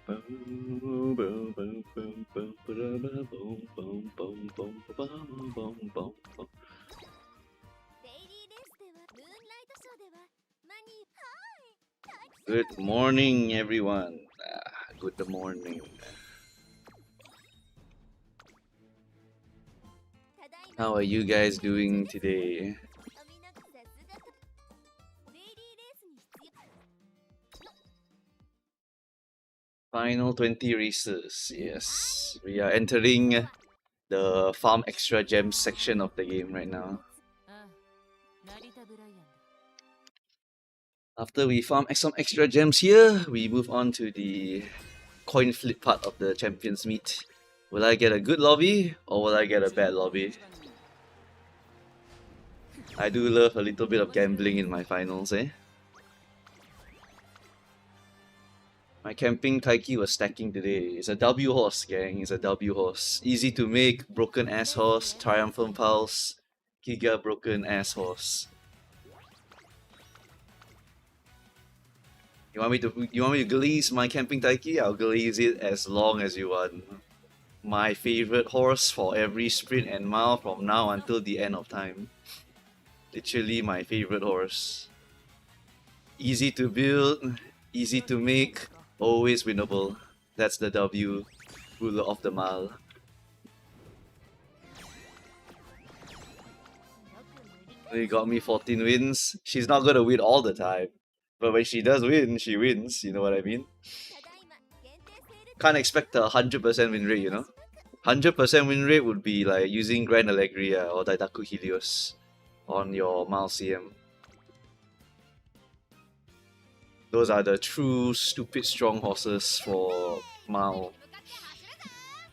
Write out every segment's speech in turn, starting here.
Good morning, everyone. Good morning. How are you guys doing today? Final 20 races. Yes, we are entering the farm extra gems section of the game right now. After we farm some extra gems here, we move on to the coin flip part of the champions meet. Will I get a good lobby or will I get a bad lobby? I do love a little bit of gambling in my finals, eh? My camping Taiki was stacking today. It's a W horse, gang. It's a W horse. Easy to make, broken ass horse, triumphant pulse, giga broken ass horse. You want me to glaze my camping Taiki? I'll glaze it as long as you want. My favorite horse for every sprint and mile from now until the end of time. Literally my favorite horse. Easy to build, easy to make, always winnable. That's the W, ruler of the mile. They got me 14 wins. She's not gonna win all the time. But when she does win, she wins, you know what I mean? Can't expect a 100% win rate, you know? 100% win rate would be like using Grand Allegria or Daidaku Helios on your Mile CM. Those are the true stupid strong horses for Mile.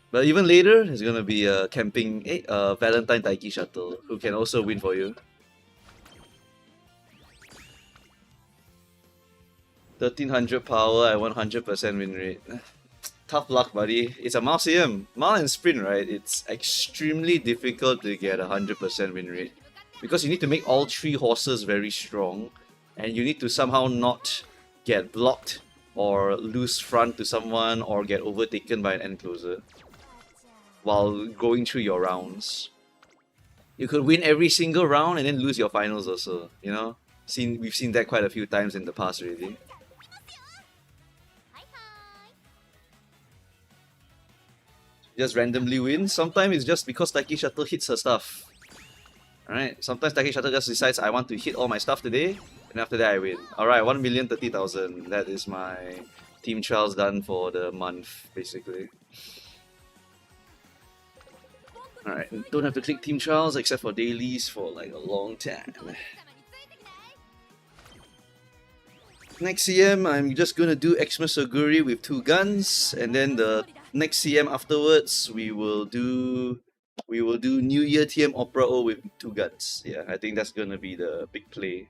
But even later, there's gonna be a camping, Valentine Taiki Shuttle who can also win for you. 1300 power, I want 100% win rate. Tough luck, buddy. It's a Mile CM. Mile and Sprint, right? It's extremely difficult to get a 100% win rate. Because you need to make all three horses very strong. And you need to somehow not get blocked or lose front to someone or get overtaken by an end closer while going through your rounds. You could win every single round and then lose your finals also, you know? We've seen that quite a few times in the past already. Just randomly win. Sometimes it's just because Taiki Shuttle hits her stuff. Alright, sometimes Taiki Shuttle just decides I want to hit all my stuff today, and after that I win. Alright, 1,030,000. That is my team trials done for the month, basically. Alright, don't have to click team trials except for dailies for like a long time. Next CM, I'm just gonna do Xmas Oguri with 2 guns, and then the next CM afterwards, we will do New Year TM Opera O with 2 guns. Yeah, I think that's gonna be the big play.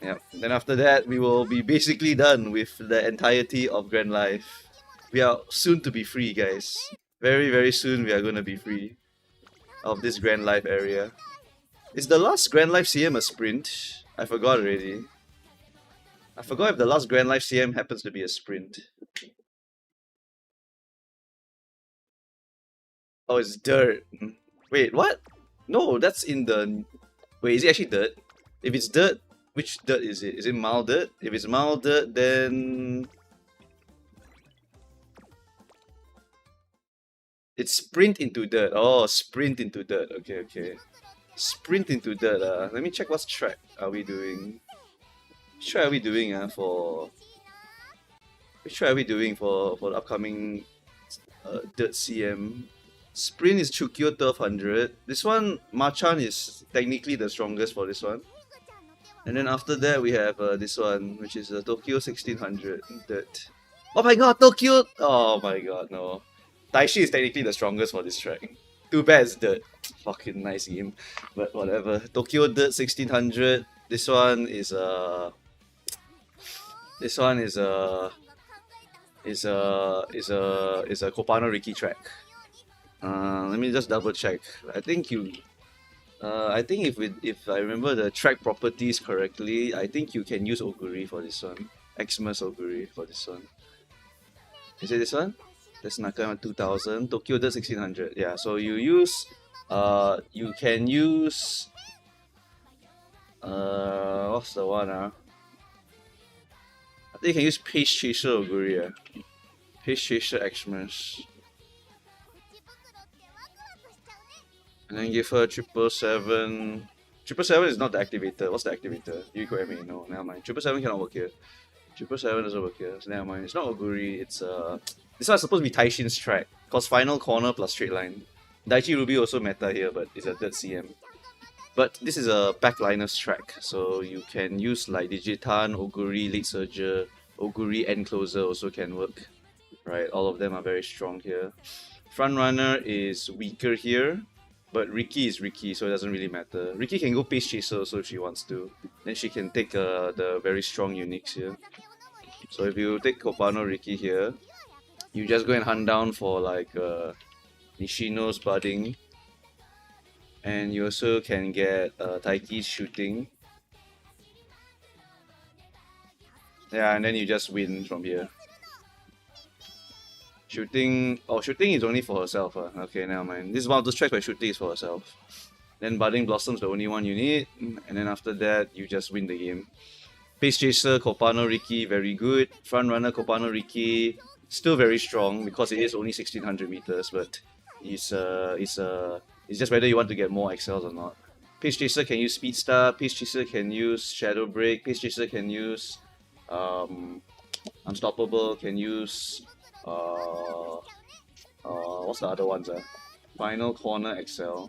Yeah, then after that, we will be basically done with the entirety of Grand Life. We are soon to be free, guys. Very, very soon we are gonna be free of this Grand Life area. Is the last Grand Life CM a sprint? I forgot already. I forgot if the last Grand Life CM happens to be a sprint. Oh, it's dirt. Wait, what? No, that's in the... Wait, is it actually dirt? If it's dirt, which dirt is it? Is it mild dirt? If it's mild dirt, then... It's sprint into dirt. Oh, sprint into dirt. Okay, okay. Sprint into dirt. Let me check what track are we doing. Which track are we doing for... Which track are we doing for the upcoming dirt CM? Sprint is Chukyo 1200. This one, Machan is technically the strongest for this one. And then after that, we have this one, which is Tokyo 1600 dirt. Oh my god, Tokyo! Oh my god, no. Taishi is technically the strongest for this track. Too bad it's dirt. Fucking nice game. But whatever. Tokyo dirt 1600. This one is This one is a Kopano Riki track. Let me just double check. I think if I remember the track properties correctly, I think you can use Oguri for this one. Xmas Oguri for this one. Is it this one? That's Naka 2000. Tokyo Dirt 1600. Yeah, so you use, you can use, what's the one? I think you can use Pace Chaser Oguri. Pace Chaser Xmas. And then give her 777. 777 is not the activator. What's the activator? You correct me. No, never mind. 777 cannot work here. 777 doesn't work here. So never mind. It's not Oguri. It's this one's supposed to be Taishin's track. Cause final corner plus straight line. Daichi Ruby also meta here, but it's a third CM. But this is a backliner's track, so you can use like Digitan, Oguri, Late Surger, Oguri, End Closer also can work. Right, all of them are very strong here. Front runner is weaker here. But Riki is Riki, so it doesn't really matter. Riki can go Pace Chaser also if she wants to. Then she can take the very strong uniques here. So if you take Kopano Riki here, you just go and hunt down for like Nishino's Budding. And you also can get Taiki's Shooting. Yeah, and then you just win from here. Shooting, oh, Shooting is only for herself. Okay, never mind. This is one of those tracks where Shooting is for herself. Then Budding Blossom's the only one you need, and then after that, you just win the game. Pace Chaser, Kopano Riki, very good. Front Runner, Kopano Riki, still very strong because it is only 1600 meters, but it's just whether you want to get more XLs or not. Pace Chaser can use Speed Star, Pace Chaser can use Shadow Break, Pace Chaser can use Unstoppable, can use what's the other ones? Final Corner XL.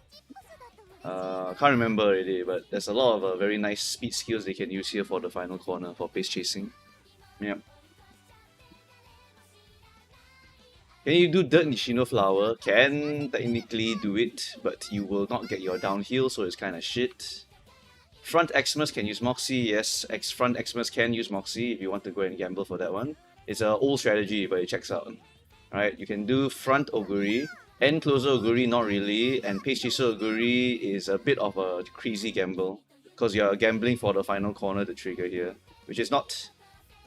Can't remember already, but there's a lot of very nice speed skills they can use here for the final corner for pace chasing. Yep. Can you do Dirt Nishino Flower? Can technically do it, but you will not get your downhill, so it's kind of shit. Front Xmas can use Moxie, yes. Front Xmas can use Moxie if you want to go and gamble for that one. It's an old strategy, but it checks out. Right, you can do Front Oguri, End Closer Oguri not really, and Pace Chaser Oguri is a bit of a crazy gamble because you're gambling for the final corner to trigger here, which is not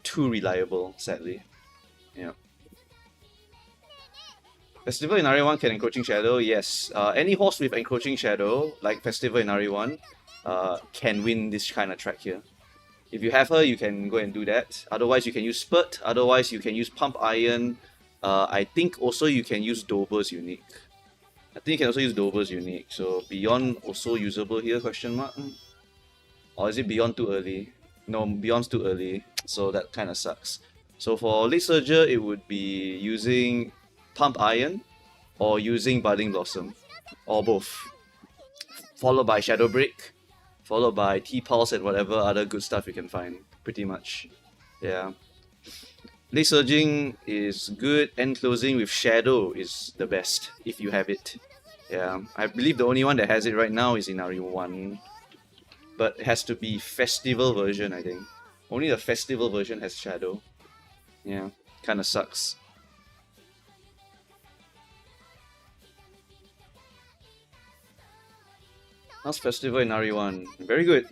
too reliable, sadly. Yeah. Festival in RE1 can Encroaching Shadow, yes. Any horse with Encroaching Shadow, like Festival in RE1, can win this kind of track here. If you have her, you can go and do that. Otherwise, you can use Spurt. Otherwise, you can use Pump Iron. I think also you can use Dober's Unique. I think you can also use Dober's Unique. So Beyond also usable here, question mark? Or is it Beyond too early? No, Beyond's too early. So that kind of sucks. So for Late Surger, it would be using Pump Iron or using Budding Blossom. Or both. Followed by Shadow Break. Followed by T-Pulse and whatever other good stuff you can find. Pretty much. Yeah. Late Surging is good, End Closing with Shadow is the best, if you have it. Yeah, I believe the only one that has it right now is in RE1. But it has to be Festival version, I think. Only the Festival version has Shadow. Yeah, kinda sucks. How's Festival in RE1? Very good.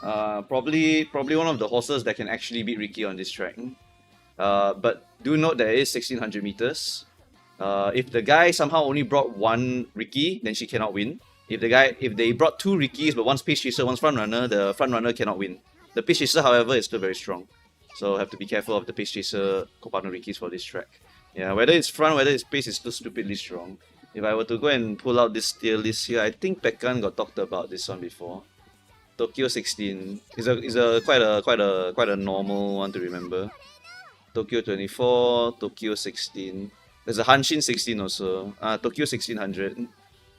Probably one of the horses that can actually beat Riki on this track. But do note that it is 1600 meters. If the guy somehow only brought one Riki, then she cannot win. If they brought two Rikis but one's Pace Chaser, one's Front Runner, the Front Runner cannot win. The Pace Chaser, however, is still very strong. So have to be careful of the Pace Chaser Kopano Rikis for this track. Yeah, whether it's front, whether it's pace, is still stupidly strong. If I were to go and pull out this tier list here, I think Pekkan got talked about this one before. Tokyo 16 is quite a normal one to remember. Tokyo 24, Tokyo 16. There's a Hanshin 16 also. Tokyo 1600.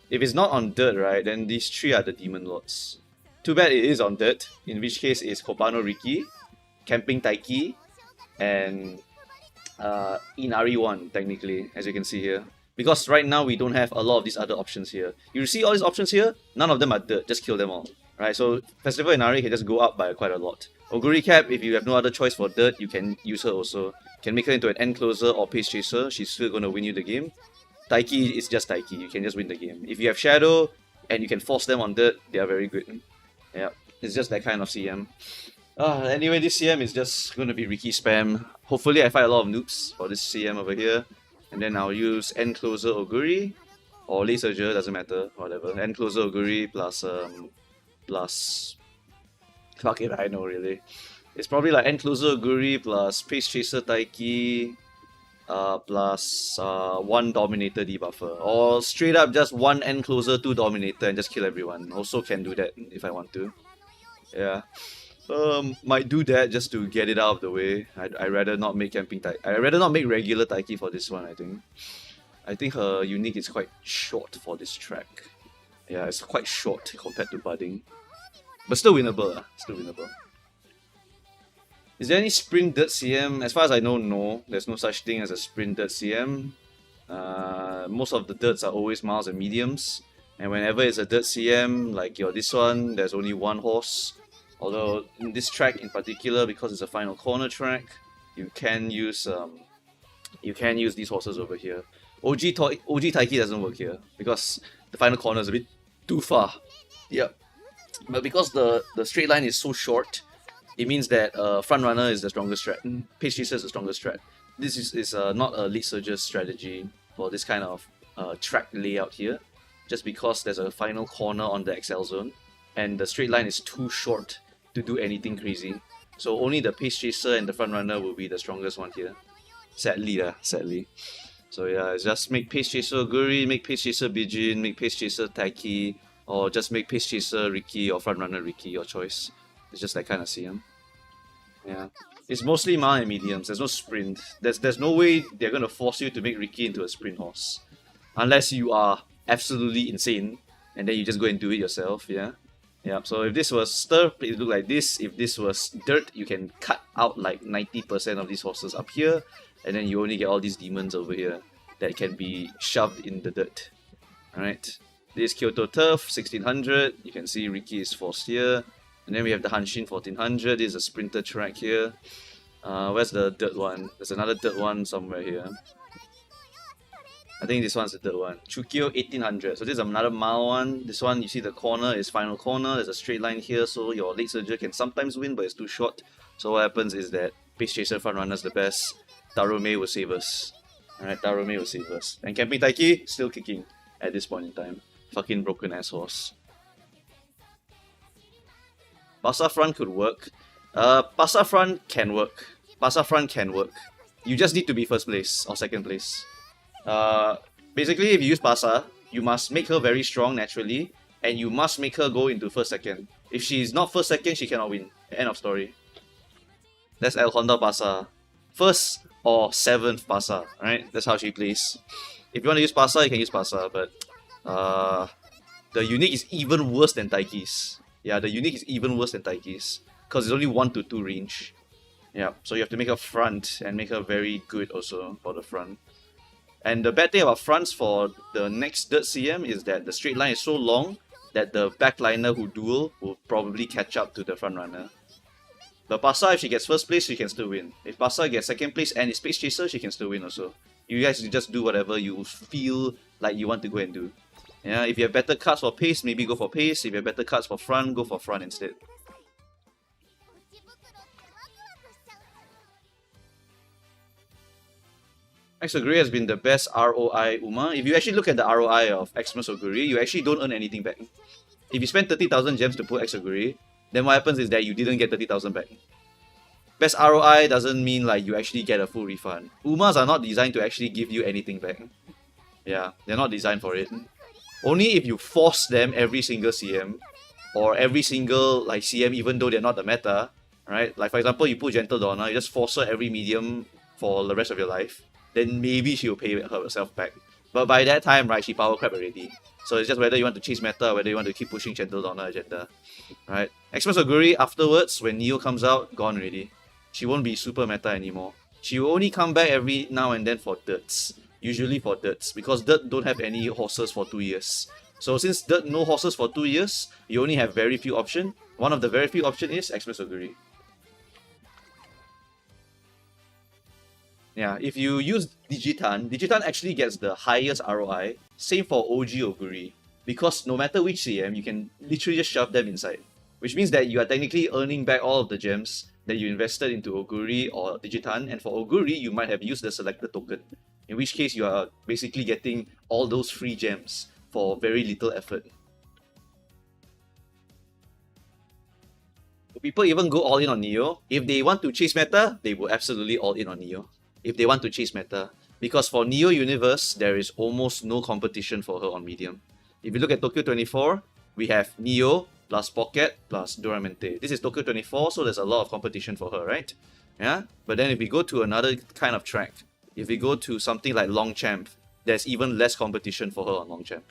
If it's not on dirt, right, then these three are the Demon Lords. Too bad it is on dirt, in which case it's Kopano Riki, Camping Taiki, and in RE1, technically, as you can see here. Because right now we don't have a lot of these other options here. You see all these options here? None of them are dirt, just kill them all. Right, so Festival in RE can just go up by quite a lot. Oguri Cap, if you have no other choice for dirt, you can use her also. Can make her into an End Closer or Pace Chaser, she's still going to win you the game. Taiki is just Taiki, you can just win the game. If you have Shadow, and you can force them on dirt, they are very good. Yeah, it's just that kind of CM. Anyway, this CM is just gonna be Ricky spam. Hopefully I find a lot of noobs for this CM over here. And then I'll use End Closer Oguri or Lay Surger, doesn't matter, whatever. End Closer Oguri plus fuck it, I know really. It's probably like End Closer Oguri plus Pace Chaser Taiki plus one Dominator debuffer. Or straight up just one End Closer, two Dominator and just kill everyone. Also can do that if I want to. Yeah. Might do that just to get it out of the way. I'd rather not make camping Taiki. I'd rather not make regular Taiki for this one, I think. I think her unique is quite short for this track. Yeah, it's quite short compared to Budding. But still winnable, still winnable. Is there any Sprint Dirt CM? As far as I know, no. There's no such thing as a Sprint Dirt CM. Most of the Dirts are always miles and mediums. And whenever it's a Dirt CM, like this one, there's only one horse. Although in this track in particular, because it's a final corner track, you can use these horses over here. OG Taiki doesn't work here because the final corner is a bit too far. Yep. But because the straight line is so short, it means that front runner is the strongest strat. Pace Chaser is the strongest strat. This is not a lead surger strategy for this kind of track layout here, just because there's a final corner on the XL zone, and the straight line is too short to do anything crazy. So only the Pace Chaser and the front runner will be the strongest one here. Sadly. So yeah, it's just make Pace Chaser Guri, make Pace Chaser Bijin, make Pace Chaser Taiki, or just make Pace Chaser Ricky or front runner Ricky, your choice. It's just that kind of CM. Yeah. It's mostly mild and mediums, there's no sprint. There's no way they're gonna force you to make Ricky into a sprint horse. Unless you are absolutely insane and then you just go and do it yourself, yeah. Yeah, so if this was Stir, it would look like this. If this was Dirt, you can cut out like 90% of these horses up here, and then you only get all these demons over here that can be shoved in the dirt. Alright, this is Kyoto Turf, 1600. You can see Ricky is forced here. And then we have the Hanshin 1400. This is a sprinter track here. Where's the dirt one? There's another dirt one somewhere here. I think this one's the third one. Chukyo 1800. So this is another mile one. This one, you see the corner is final corner. There's a straight line here, so your late surger can sometimes win, but it's too short. So what happens is that Pace Chaser front runner's the best. Tarome will save us. Alright, Tarome will save us. And Camping Taiki, still kicking at this point in time. Fucking broken ass horse. Pasa front could work. Pasa front can work. Pasa front can work. You just need to be first place or second place. Basically, if you use Pasa, you must make her very strong naturally, and you must make her go into first second. If she's not first second, she cannot win. End of story. That's El Honda Pasa. First or seventh Pasa, right? That's how she plays. If you want to use Pasa, you can use Pasa, but the unique is even worse than Taiki's. Yeah, the unique is even worse than Taiki's, because it's only 1 to 2 range. Yeah, so you have to make her front and make her very good also for the front. And the bad thing about fronts for the next Dirt CM is that the straight line is so long that the backliner who duel will probably catch up to the front runner. But Pasa, if she gets first place, she can still win. If Pasa gets second place and is Pace Chaser, she can still win also. You guys just do whatever you feel like you want to go and do. Yeah, if you have better cards for pace, maybe go for pace. If you have better cards for front, go for front instead. X-Oguri has been the best ROI Uma. If you actually look at the ROI of Xmas Oguri, you actually don't earn anything back. If you spend 30,000 gems to put X-Oguri, then what happens is that you didn't get 30,000 back. Best ROI doesn't mean like you actually get a full refund. Umas are not designed to actually give you anything back. Yeah, they're not designed for it. Only if you force them every single CM, or every single like CM even though they're not the meta, right? Like for example, you put Gentle Donna, you just force her every medium for the rest of your life, then maybe she'll pay herself back. But by that time, right, she power crap already. So it's just whether you want to chase meta or whether you want to keep pushing Gentle Donna agenda. Right? Xmas Oguri afterwards, when Neo comes out, gone already. She won't be super meta anymore. She will only come back every now and then for Dirts. Usually for Dirts, because Dirt don't have any horses for 2 years. So since Dirt no horses for 2 years, you only have very few options. One of the very few options is Xmas Oguri. Yeah, if you use Digitan actually gets the highest ROI. Same for OG Oguri. Because no matter which CM, you can literally just shove them inside. which means that you are technically earning back all of the gems that you invested into Oguri or Digitan, and for Oguri, you might have used the selected token, in which case you are basically getting all those free gems for very little effort. People even go all in on Neo. If they want to chase meta, they will absolutely all in on Neo. If they want to chase meta. Because for Neo Universe, there is almost no competition for her on medium. If you look at Tokyo 24, we have Neo plus Pocket plus Duramente. This is Tokyo 24, so there's a lot of competition for her, right? Yeah? But then if we go to another kind of track, if we go to something like Longchamp, there's even less competition for her on Longchamp,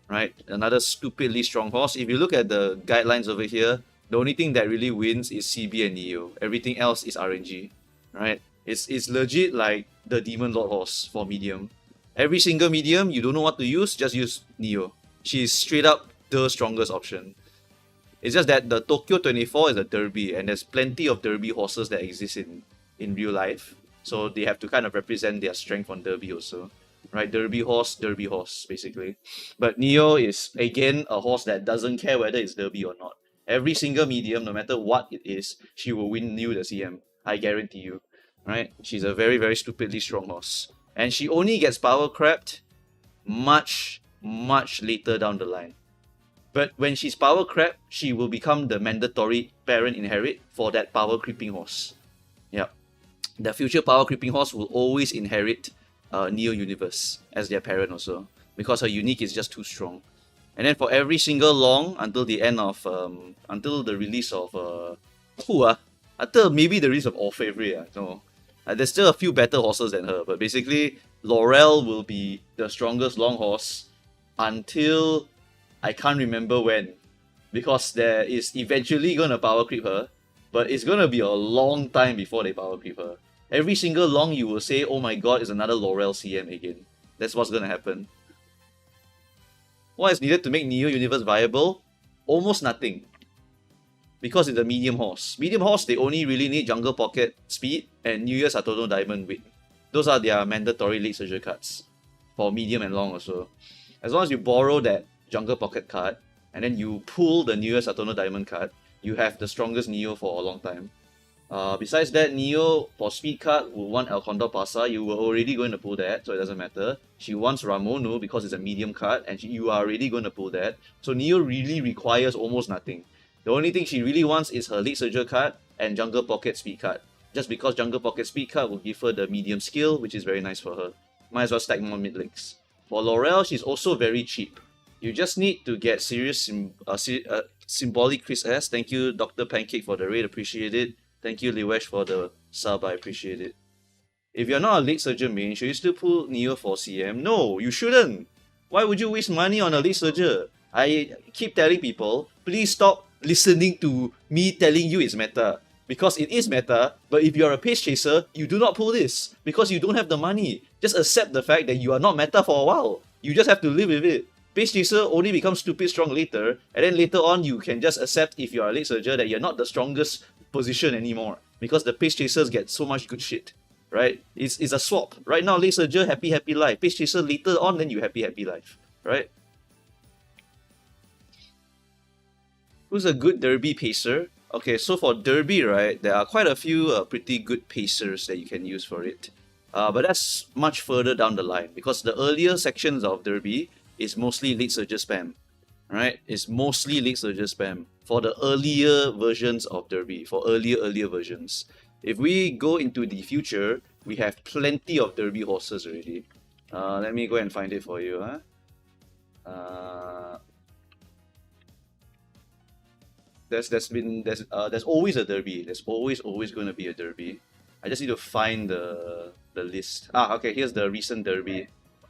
right? Another stupidly strong horse. If you look at the guidelines over here, the only thing that really wins is CB and Neo. Everything else is RNG, right? It's legit like the Demon Lord horse for medium. Every single medium, you don't know what to use, just use Neo. She's straight up the strongest option. It's just that the Tokyo 24 is a derby, and there's plenty of derby horses that exist in real life. So they have to kind of represent their strength on derby also. Right? Derby horse, basically. But Neo is, again, a horse that doesn't care whether it's derby or not. Every single medium, no matter what it is, she will win New the CM. I guarantee you. Right? She's a very, very stupidly strong horse. And she only gets power crept much, much later down the line. But when she's power crept, she will become the mandatory parent inherit for that power creeping horse. Yep. The future power creeping horse will always inherit Neo Universe as their parent also, because her unique is just too strong. And then for every single long until the end of until the release of until maybe the release of All Favorite. No. There's still a few better horses than her, but basically Laurel will be the strongest long horse until I can't remember when, because there is eventually gonna power creep her, but it's gonna be a long time before they power creep her. Every single long you will say, oh my god, it's another Laurel CM again. That's what's gonna happen. What is needed to make Neo Universe viable? Almost nothing. Because it's a medium horse. Medium horse, they only really need Jungle Pocket speed and New Year's Satono Diamond weight. Those are their mandatory late surgery cards for medium and long also. As long as you borrow that Jungle Pocket card and then you pull the New Year's Satono Diamond card, you have the strongest Neo for a long time. Besides that, Neo for speed card will want El Condor Pasa. You were already going to pull that, so it doesn't matter. She wants Ramono because it's a medium card, and you are already going to pull that. So Neo really requires almost nothing. The only thing she really wants is her late surger card and Jungle Pocket speed card. Just because Jungle Pocket speed card will give her the medium skill, which is very nice for her. Might as well stack more mid links. For Laurel, she's also very cheap. You just need to get serious symbolic Chris S. Thank you, Dr. Pancake, for the raid. Appreciate it. Thank you, Liwesh, for the sub. I appreciate it. If you're not a late surger main, should you still pull Neo for CM? No, you shouldn't. Why would you waste money on a late surger? I keep telling people, please stop listening to me telling you it's meta. Because it is meta, but if you're a pace chaser, you do not pull this. Because you don't have the money. Just accept the fact that you are not meta for a while. You just have to live with it. Pace chaser only becomes stupid strong later, and then later on you can just accept if you're a late surger that you're not the strongest position anymore. Because the pace chasers get so much good shit. Right? It's a swap. Right now, late surger, happy life. Pace chaser later on, then you happy life. Right? Who's a good derby pacer? Okay, so for derby, right, there are quite a few pretty good pacers that you can use for it. But that's much further down the line, because the earlier sections of derby is mostly late surger spam. Right? It's mostly late surger spam for the earlier versions of derby, for earlier versions. If we go into the future, we have plenty of derby horses already. Let me go and find it for you. There's always a derby. There's always going to be a derby. I just need to find the list. Okay, here's the recent derby.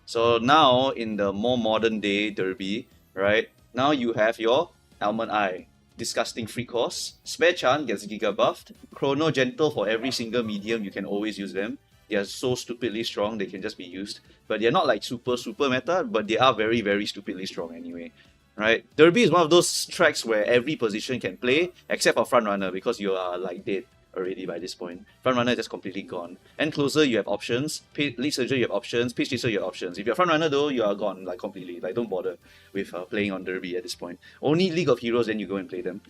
So now in the more modern day derby, right? Now you have your Almond Eye, Disgusting Freak Horse. Spare Chan gets Giga buffed. Chrono Gentle for every single medium, you can always use them. They are so stupidly strong, they can just be used. But they're not like super meta, but they are very, very stupidly strong anyway. Right? Derby is one of those tracks where every position can play, except for Front Runner, because you are like dead already by this point. Front Runner is just completely gone. And Closer, you have options. Lead Surger, you have options. Pace Chaser, you have options. If you're Front Runner though, you are gone like completely. Like don't bother with playing on Derby at this point. Only League of Heroes, then you go and play them.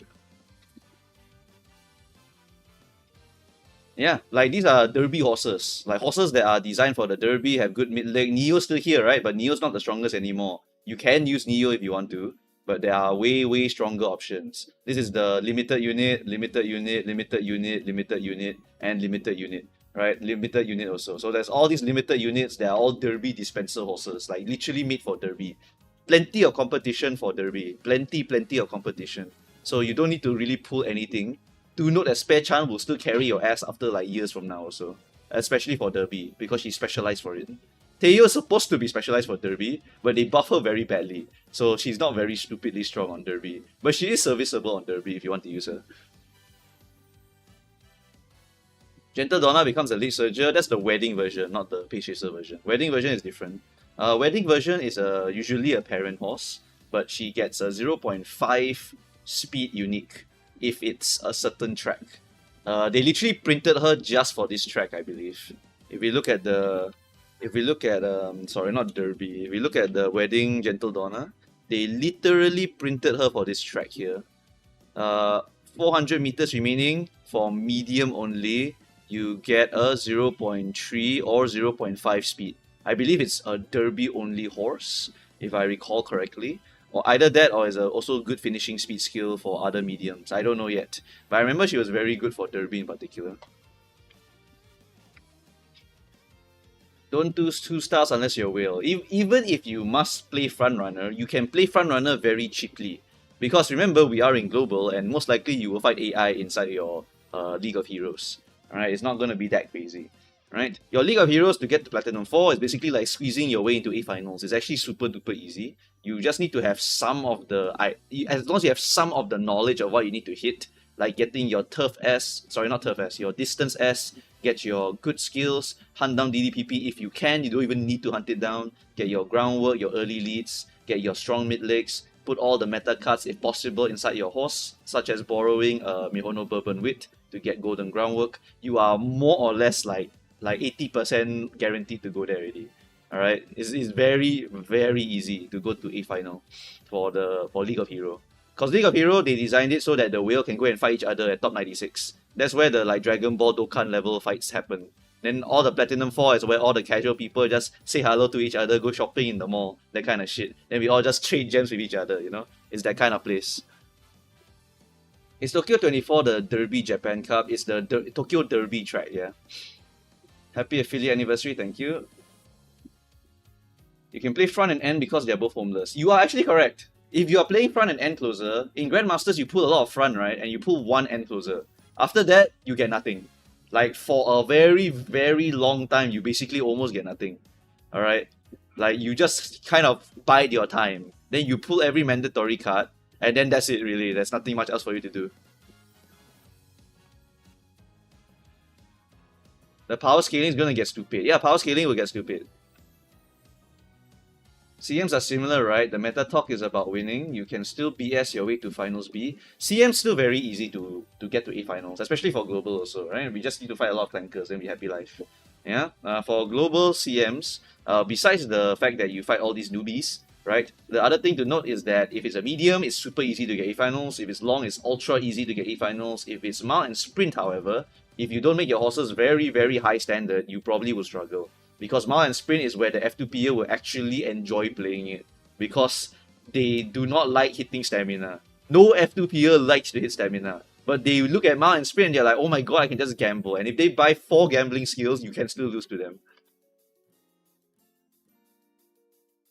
Yeah, like these are Derby horses. Like horses that are designed for the Derby, have good mid leg. Neo's still here, right? But Neo's not the strongest anymore. You can use Neo if you want to, but there are way stronger options. This is the limited unit, limited unit, limited unit, limited unit, and limited unit. Right? Limited unit also. So there's all these limited units that are all Derby dispenser horses, like literally made for Derby. Plenty of competition for Derby. Plenty of competition. So you don't need to really pull anything. Do note that Spare Chan will still carry your ass after like years from now also. Especially for Derby, because she's specialized for it. Teo is supposed to be specialized for Derby, but they buff her very badly. So she's not very stupidly strong on Derby. But she is serviceable on Derby if you want to use her. Gentle Donna becomes a lead surger. That's the wedding version, not the Pace Chaser version. Wedding version is different. Wedding version is usually a parent horse, but she gets a 0.5 speed unique if it's a certain track. They literally printed her just for this track, I believe. If we look at sorry, not Derby. If we look at the Wedding Gentle Donna, they literally printed her for this track here. 400 meters remaining for medium only. You get a 0.3 or 0.5 speed. I believe it's a Derby only horse, if I recall correctly. Or either that or is also good finishing speed skill for other mediums. I don't know yet. But I remember she was very good for Derby in particular. Don't do 2 stars unless you're whale. Even if you must play frontrunner, you can play frontrunner very cheaply. Because remember, we are in global, and most likely you will fight AI inside your League of Heroes. Alright, it's not going to be that crazy. Right? Your League of Heroes to get to Platinum 4 is basically like squeezing your way into A finals. It's actually super duper easy. You just need to have some of the as long as you have some of the knowledge of what you need to hit, like getting your turf S, sorry, not turf S, your distance S, get your good skills, hunt down DDPP if you can. You don't even need to hunt it down. Get your groundwork, your early leads, get your strong mid legs, put all the meta cards if possible inside your horse, such as borrowing Mihono Bourbon Wit to get golden groundwork. You are more or less like 80% guaranteed to go there already. Alright, it's very easy to go to A final for League of Hero. Because League of Hero, they designed it so that the whale can go and fight each other at top 96. That's where the like Dragon Ball Dokkan level fights happen. Then all the Platinum 4 is where all the casual people just say hello to each other, go shopping in the mall, that kind of shit. Then we all just trade gems with each other, you know? It's that kind of place. It's Tokyo 24 the Derby Japan Cup. It's the Tokyo Derby track, yeah. Happy affiliate anniversary, thank you. You can play front and end because they're both homeless. You are actually correct. If you are playing front and end closer, in Grandmasters you pull a lot of front, right? And you pull one end closer. After that, you get nothing. Like for a very long time, you basically almost get nothing. Alright? Like you just kind of bide your time. Then you pull every mandatory card, and then that's it really. There's nothing much else for you to do. The power scaling is gonna get stupid. Yeah, power scaling will get stupid. CMs are similar, right? The meta talk is about winning. You can still BS your way to finals B. CM's still very easy to get to A finals, especially for global also, right? We just need to fight a lot of clankers and be happy life. Yeah. For global CMs, besides the fact that you fight all these newbies, right? The other thing to note is that if it's a medium, it's super easy to get A finals. If it's long, it's ultra easy to get A finals. If it's mount and sprint, however, if you don't make your horses very high standard, you probably will struggle. Because mount and sprint is where the F2 will actually enjoy playing it. Because they do not like hitting stamina. No F2 likes to hit stamina. But they look at mount and sprint and they're like, oh my god, I can just gamble. And if they buy 4 gambling skills, you can still lose to them.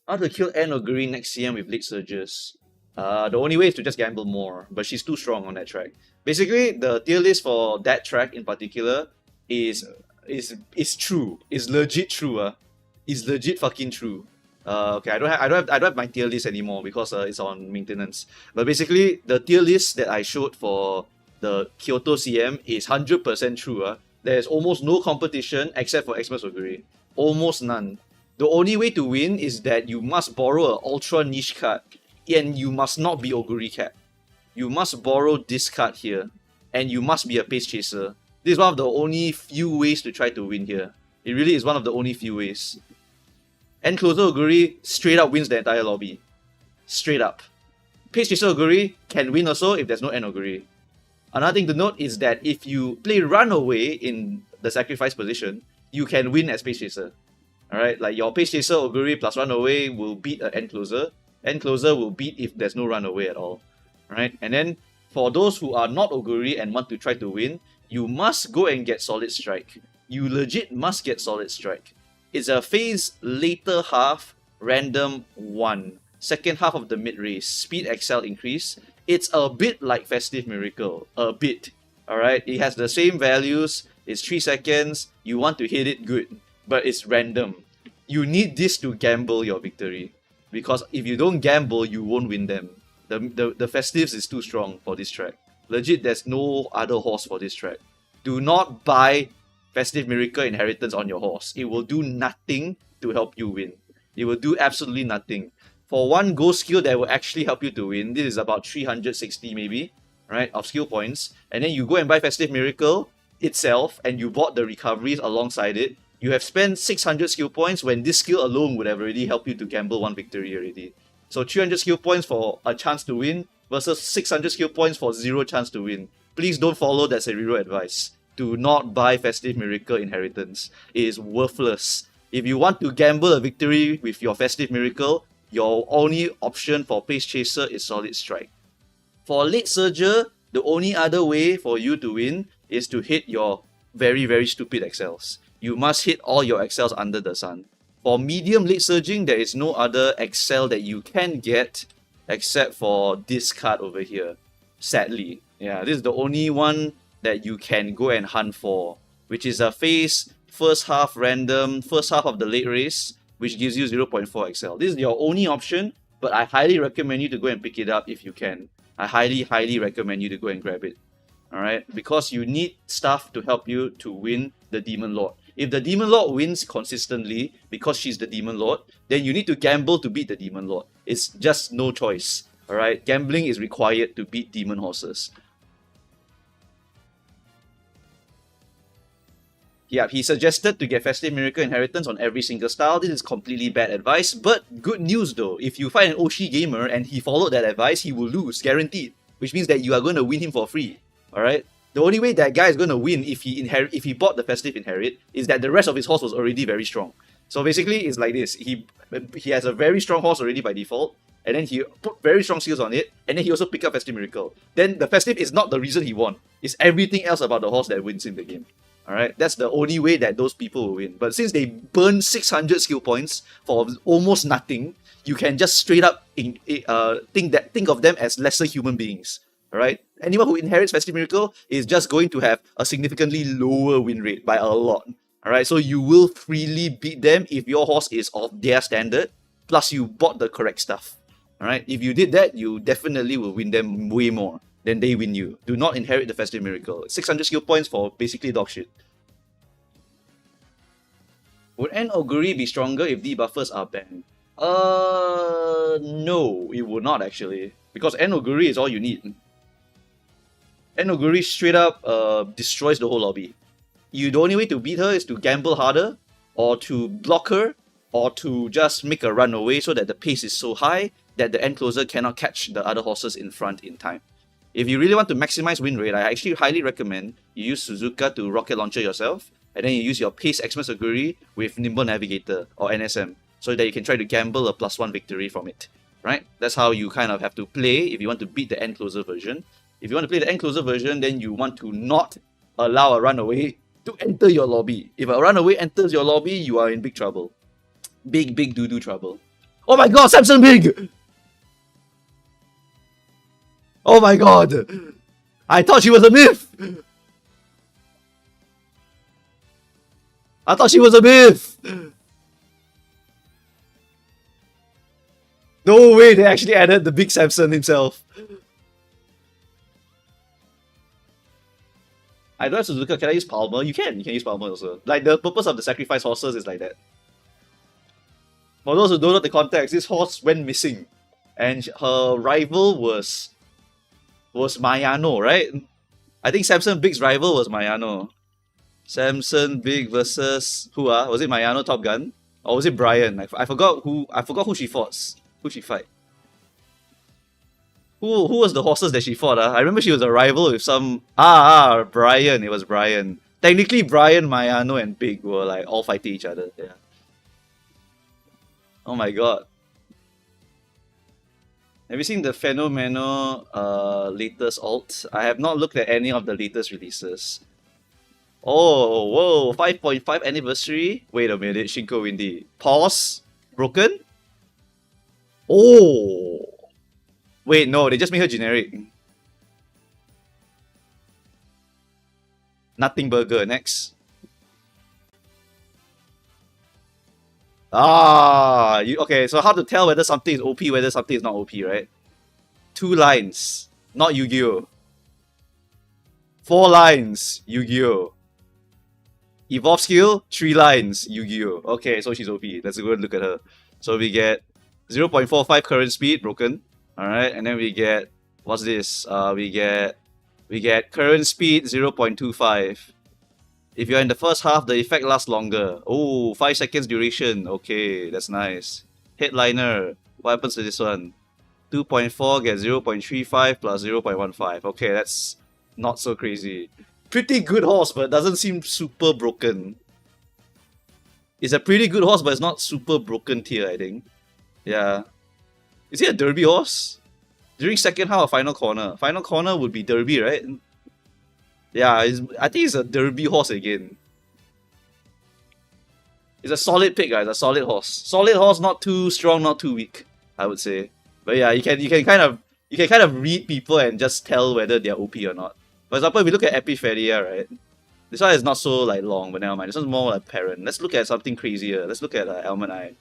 How to kill Anne O'Gree next CM with League Surges? The only way is to just gamble more, but she's too strong on that track. Basically, the tier list for that track in particular is true. It's legit true. It's legit fucking true. Okay, I don't have my tier list anymore because it's on maintenance. But basically, the tier list that I showed for the Kyoto CM is 100% true. There's almost no competition except for Xmas Oguri. Almost none. The only way to win is that you must borrow an ultra niche card, and you must not be Oguri Cat. You must borrow this card here, and you must be a pace chaser. This is one of the only few ways to try to win here. It really is one of the only few ways. And Closer Oguri straight up wins the entire lobby. Straight up. Pace Chaser Oguri can win also if there's no End Oguri. Another thing to note is that if you play Runaway in the sacrifice position, you can win as Pace Chaser. Alright, like your Pace Chaser Augury plus Runaway will beat an End Closer. End Closer will beat if there's no Runaway at all. Alright, and then for those who are not Augury and want to try to win, you must go and get Solid Strike. You legit must get Solid Strike. It's a phase later half, random 1. Second half of the mid race, speed excel increase. It's a bit like Festive Miracle. A bit. Alright, it has the same values. It's 3 seconds. You want to hit it good, but it's random. You need this to gamble your victory. Because if you don't gamble, you won't win them. The Festives is too strong for this track. Legit, there's no other horse for this track. Do not buy Festive Miracle Inheritance on your horse. It will do nothing to help you win. It will do absolutely nothing. For one go skill that will actually help you to win, this is about 360 maybe, right, of skill points. And then you go and buy Festive Miracle itself, and you bought the recoveries alongside it. You have spent 600 skill points when this skill alone would have already helped you to gamble one victory already. So 300 skill points for a chance to win versus 600 skill points for 0 chance to win. Please don't follow that Seriro advice. Do not buy Festive Miracle Inheritance. It is worthless. If you want to gamble a victory with your Festive Miracle, your only option for Pace Chaser is Solid Strike. For Late Surger, the only other way for you to win is to hit your very, very stupid excels. You must hit all your excels under the sun. For medium late surging, there is no other excel that you can get except for this card over here. Sadly. Yeah, this is the only one that you can go and hunt for, which is a phase first half random, first half of the late race, which gives you 0.4 XL. This is your only option, but I highly recommend you to go and pick it up if you can. I highly, highly recommend you to go and grab it. Alright? Because you need stuff to help you to win the Demon Lord. If the Demon Lord wins consistently because she's the Demon Lord, then you need to gamble to beat the Demon Lord. It's just no choice. Alright? Gambling is required to beat demon horses. Yeah, he suggested to get Festive Miracle Inheritance on every single style. This is completely bad advice, but good news though. If you find an Oshi gamer and he followed that advice, he will lose, guaranteed. Which means that you are going to win him for free. Alright? The only way that guy is going to win if he bought the Festive Inherit is that the rest of his horse was already very strong. So basically, it's like this. He has a very strong horse already by default, and then he put very strong skills on it, and then he also picked up Festive Miracle. Then the Festive is not the reason he won. It's everything else about the horse that wins in the game. Alright, that's the only way that those people will win. But since they burn 600 skill points for almost nothing, you can just straight up think of them as lesser human beings. Alright, anyone who inherits Festive Miracle is just going to have a significantly lower win rate by a lot. Alright, so you will freely beat them if your horse is of their standard, plus you bought the correct stuff. Alright, if you did that, you definitely will win them way more than they win you. Do not inherit the Festive Miracle. 600 skill points for basically dog shit. Would End Augury be stronger if debuffers are banned? No, it would not actually. Because End Augury is all you need. End Augury straight up destroys the whole lobby. The only way to beat her is to gamble harder, or to block her, or to just make a run away so that the pace is so high that the end closer cannot catch the other horses in front in time. If you really want to maximize win rate, I actually highly recommend you use Suzuka to rocket launcher yourself, and then you use your Pace Xmas Augury with Nimble Navigator or NSM, so that you can try to gamble a +1 victory from it. Right? That's how you kind of have to play if you want to beat the end closer version. If you want to play the end closer version, then you want to not allow a runaway to enter your lobby. If a runaway enters your lobby, you are in big trouble. Big doo-doo trouble. Oh my god, Samson Big! Oh my god! I thought she was a myth! I thought she was a myth! No way, they actually added the big Samson himself. I don't have Suzuka, can I use Palmer? You can use Palmer also. Like, the purpose of the sacrifice horses is like that. For those who don't know the context, this horse went missing. And her rival was Mayano, right? I think Samson Big's rival was Mayano. Samson Big versus who was it Mayano Top Gun? Or was it Brian? I forgot who she fought. Who she fight. Who was the horses that she fought? I remember she was a rival with some Brian. It was Brian. Technically, Brian, Mayano, and Big were like all fighting each other. Yeah. Oh my god. Have you seen the Fenomeno latest alt? I have not looked at any of the latest releases. Oh, whoa, 5.5 anniversary? Wait a minute, Shinko Windy. Pause? Broken? Oh! Wait, no, they just made her generic. Nothing burger, next. Okay, so how to tell whether something is OP, whether something is not OP, right? 2 lines, not Yu-Gi-Oh! 4 lines, Yu-Gi-Oh! Evolve skill, 3 lines, Yu-Gi-Oh! Okay, so she's OP. Let's go and look at her. So we get 0.45 current speed, broken. Alright, and then we get, what's this? We get current speed 0.25. If you're in the first half, the effect lasts longer. Oh, 5 seconds duration. Okay, that's nice. Headliner. What happens to this one? 2.4 gets 0.35 plus 0.15. Okay, that's not so crazy. Pretty good horse, but doesn't seem super broken. It's a pretty good horse, but it's not super broken tier, I think. Yeah. Is it a derby horse? During second half or final corner? Final corner would be derby, right? Yeah, I think it's a derby horse again. It's a solid pick, guys. A solid horse. Solid horse, not too strong, not too weak, I would say. But yeah, you can kind of read people and just tell whether they're OP or not. For example, if we look at Epiferia, right? This one is not so like long, but never mind. This one's more like parent. Let's look at something crazier. Let's look at Almond Eye.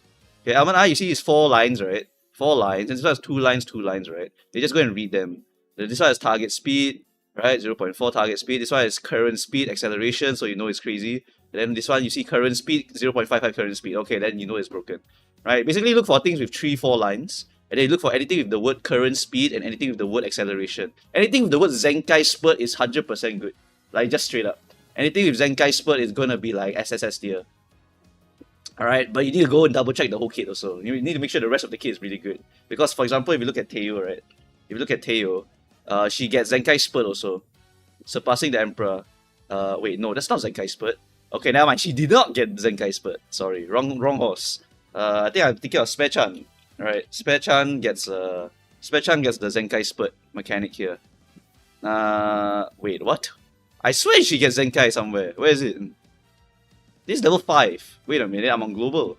Okay, Almond Eye, you see it's 4 lines, right? 4 lines. And this one has 2 lines, right? You just go and read them. This one has target speed, right? 0.4 target speed. This one is current speed, acceleration, so you know it's crazy. And then this one, you see current speed, 0.55 current speed. Okay, then you know it's broken. Right? Basically, look for things with 3-4 lines. And then you look for anything with the word current speed and anything with the word acceleration. Anything with the word Zenkai spurt is 100% good. Like, just straight up. Anything with Zenkai spurt is gonna be like SSS tier. Alright, but you need to go and double check the whole kit also. You need to make sure the rest of the kit is really good. Because, for example, if you look at Teo, right? If you look at Teo, she gets Zenkai spurt also. Surpassing the Emperor. Wait, no, that's not Zenkai spurt. Okay, never mind. She did not get Zenkai spurt. Sorry, wrong horse. I think I'm thinking of Spare-chan. Alright, Spare-chan gets the Zenkai spurt mechanic here. Wait, what? I swear she gets Zenkai somewhere. Where is it? This is level 5. Wait a minute, I'm on global.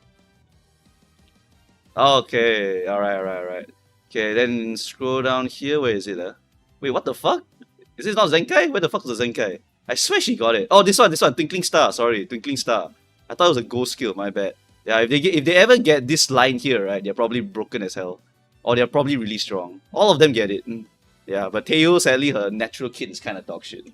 Okay, alright. Okay, then scroll down here. Where is it? Wait, what the fuck? Is this not Zenkai? Where the fuck is the Zenkai? I swear she got it. Oh, this one. Twinkling Star. Sorry, Twinkling Star. I thought it was a ghost skill. My bad. Yeah, if they ever get this line here, right, they're probably broken as hell. Or they're probably really strong. All of them get it. Yeah, but Teo, sadly, her natural kit is kind of dog shit.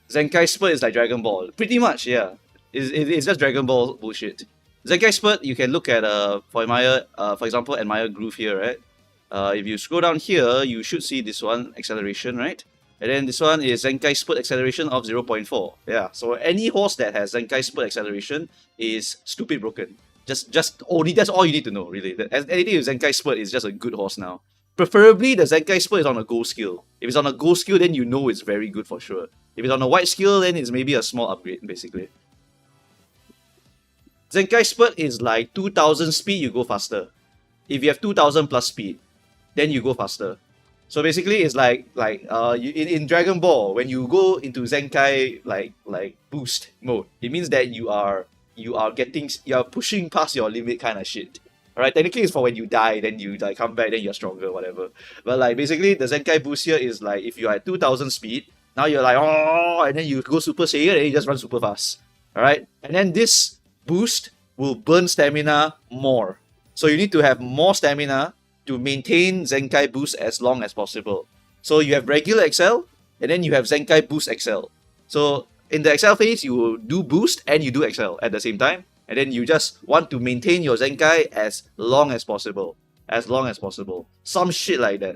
Zenkai Spurt is like Dragon Ball. Pretty much, yeah. It's just Dragon Ball bullshit. Zenkai Spurt, you can look at, for example, Admire Groove here, right? If you scroll down here, you should see this one, acceleration, right? And then this one is Zenkai Spurt acceleration of 0.4. Yeah, so any horse that has Zenkai Spurt acceleration is stupid broken. That's all you need to know, really. Anything with Zenkai Spurt is just a good horse now. Preferably, the Zenkai Spurt is on a gold skill. If it's on a gold skill, then you know it's very good for sure. If it's on a white skill, then it's maybe a small upgrade, basically. Zenkai Spurt is like 2000 speed, you go faster. If you have 2000 plus speed, then you go faster. So basically, it's like in Dragon Ball, when you go into Zenkai like boost mode, it means that you are pushing past your limit kind of shit. Alright, technically it's for when you die, then you like come back, then you're stronger, whatever. But like basically, the Zenkai boost here is like if you are at 2000 speed, now you're like oh, and then you go Super Saiyan, and you just run super fast. Alright, and then this boost will burn stamina more. So you need to have more stamina to maintain Zenkai boost as long as possible. So you have regular Excel, and then you have Zenkai boost Excel. So in the Excel phase, you do boost and you do Excel at the same time. And then you just want to maintain your Zenkai as long as possible. As long as possible. Some shit like that.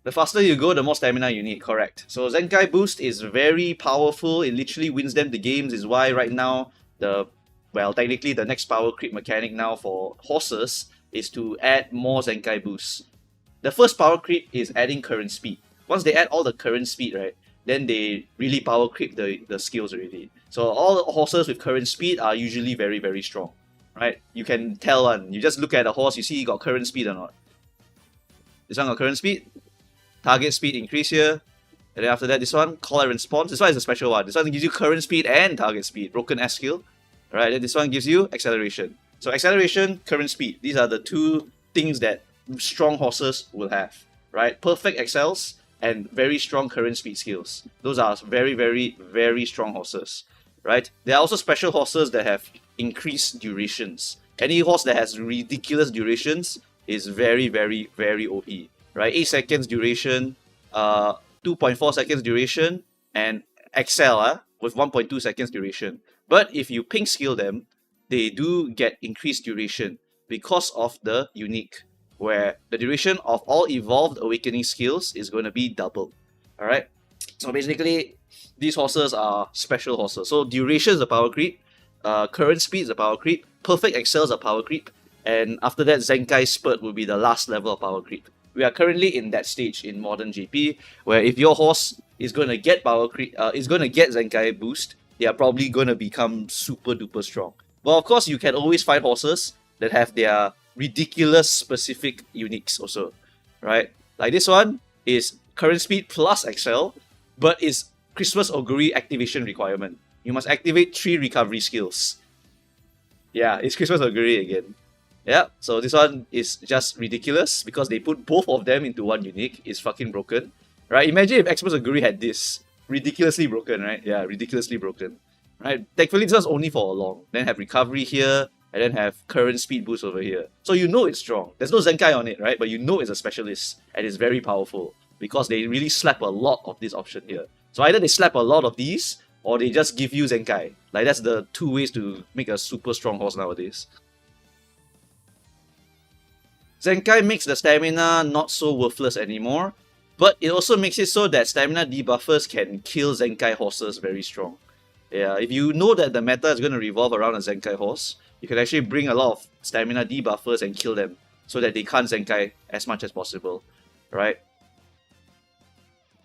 The faster you go, the more stamina you need, correct. So Zenkai boost is very powerful. It literally wins them the games. Is why right now the well, technically the next power creep mechanic now for horses is to add more Zenkai boosts. The first power creep is adding current speed. Once they add all the current speed, right, then they really power creep the skills already. So all horses with current speed are usually very, very strong, right? You can tell one. You just look at a horse, you see he got current speed or not. This one got current speed. Target speed increase here. And then after that, this one, call and response. This one is a special one. This one gives you current speed and target speed. Broken S skill. Alright, then this one gives you acceleration. So acceleration, current speed. These are the two things that strong horses will have. Right? Perfect excels and very strong current speed skills. Those are very, very, very strong horses. Right? There are also special horses that have increased durations. Any horse that has ridiculous durations is very, very, very OP. Right? 8 seconds duration, 2.4 seconds duration, and excel with 1.2 seconds duration. But if you pink skill them, they do get increased duration because of the unique, where the duration of all evolved awakening skills is going to be double. Alright? So basically, these horses are special horses. So duration is a power creep, current speed is a power creep, perfect excel is a power creep, and after that, Zenkai Spurt will be the last level of power creep. We are currently in that stage in modern GP, where if your horse is going to get power creep, is going to get Zenkai boost, they are probably going to become super duper strong. But of course, you can always find horses that have their ridiculous specific uniques also, right? Like this one is current speed plus excel, but it's Christmas Augury activation requirement. You must activate 3 recovery skills. Yeah, it's Christmas Augury again. Yeah, so this one is just ridiculous because they put both of them into one unique. It's fucking broken, right? Imagine if Xmas Augury had this. Ridiculously broken, right? Yeah, ridiculously broken, right? Thankfully, this one's only for a long. Then have recovery here, and then have current speed boost over here. So you know it's strong. There's no Zenkai on it, right? But you know it's a specialist, and it's very powerful because they really slap a lot of this option here. So either they slap a lot of these, or they just give you Zenkai. Like, that's the 2 ways to make a super strong horse nowadays. Zenkai makes the stamina not so worthless anymore, but it also makes it so that stamina debuffers can kill Zenkai horses very strong. Yeah, if you know that the meta is going to revolve around a Zenkai horse, you can actually bring a lot of stamina debuffers and kill them so that they can't Zenkai as much as possible, right?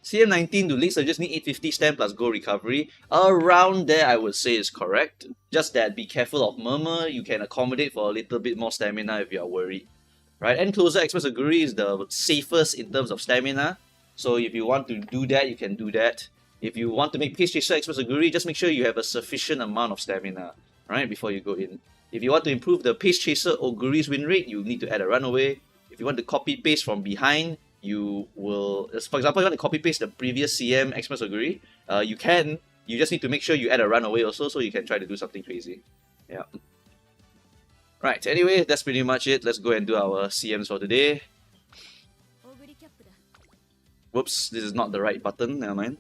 CM19 to late surges need 850 stam plus go recovery. Around there, I would say is correct. Just that be careful of murmur. You can accommodate for a little bit more stamina if you are worried. Right, end closer Xmas Augury is the safest in terms of stamina. So if you want to do that, you can do that. If you want to make Pace Chaser Xmas Augury, just make sure you have a sufficient amount of stamina, right, before you go in. If you want to improve the Pace Chaser Augury's win rate, you need to add a runaway. If you want to copy paste from behind, you will, for example, you want to copy paste the previous CM Xmas Augury, you can. You just need to make sure you add a runaway also, so you can try to do something crazy. Yeah. Right, anyway, that's pretty much it. Let's go and do our CMs for today. Whoops, this is not the right button, never mind.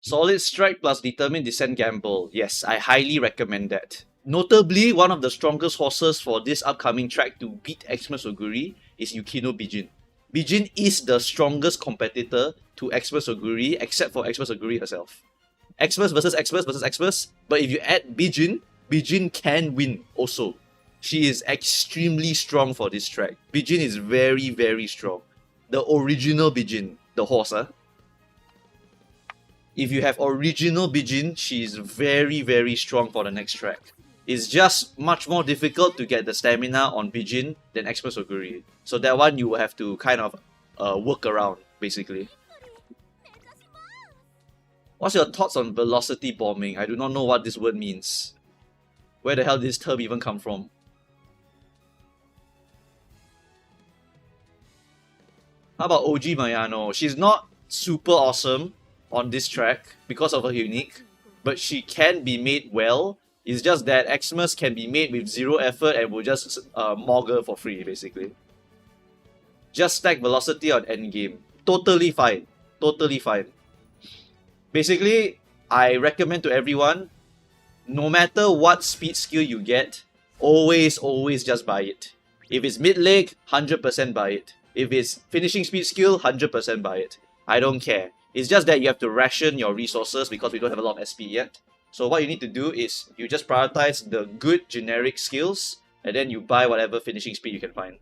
Solid Strike plus Determined Descent Gamble. Yes, I highly recommend that. Notably, one of the strongest horses for this upcoming track to beat Xmas Augury is Yukino Bijin. Bijin is the strongest competitor to Xmas Augury except for Xmas Augury herself. Xmas versus Xmas versus Xmas, but if you add Bijin, Bijin can win also. She is extremely strong for this track. Bijin is very, very strong. The original Bijin, the horse, If you have original Bijin, she is very, very strong for the next track. It's just much more difficult to get the stamina on Bijin than Xmas Augury. So that one you will have to kind of work around, basically. What's your thoughts on velocity bombing? I do not know what this word means. Where the hell did this term even come from? How about OG Mayano? She's not super awesome on this track because of her unique, but she can be made well. It's just that Xmas can be made with 0 effort and will just Mogger for free, basically. Just stack velocity on endgame. Totally fine. Totally fine. Basically, I recommend to everyone, no matter what speed skill you get, always just buy it. If it's mid-leg, 100% buy it. If it's finishing speed skill, 100% buy it. I don't care. It's just that you have to ration your resources because we don't have a lot of SP yet. So what you need to do is you just prioritize the good generic skills and then you buy whatever finishing speed you can find.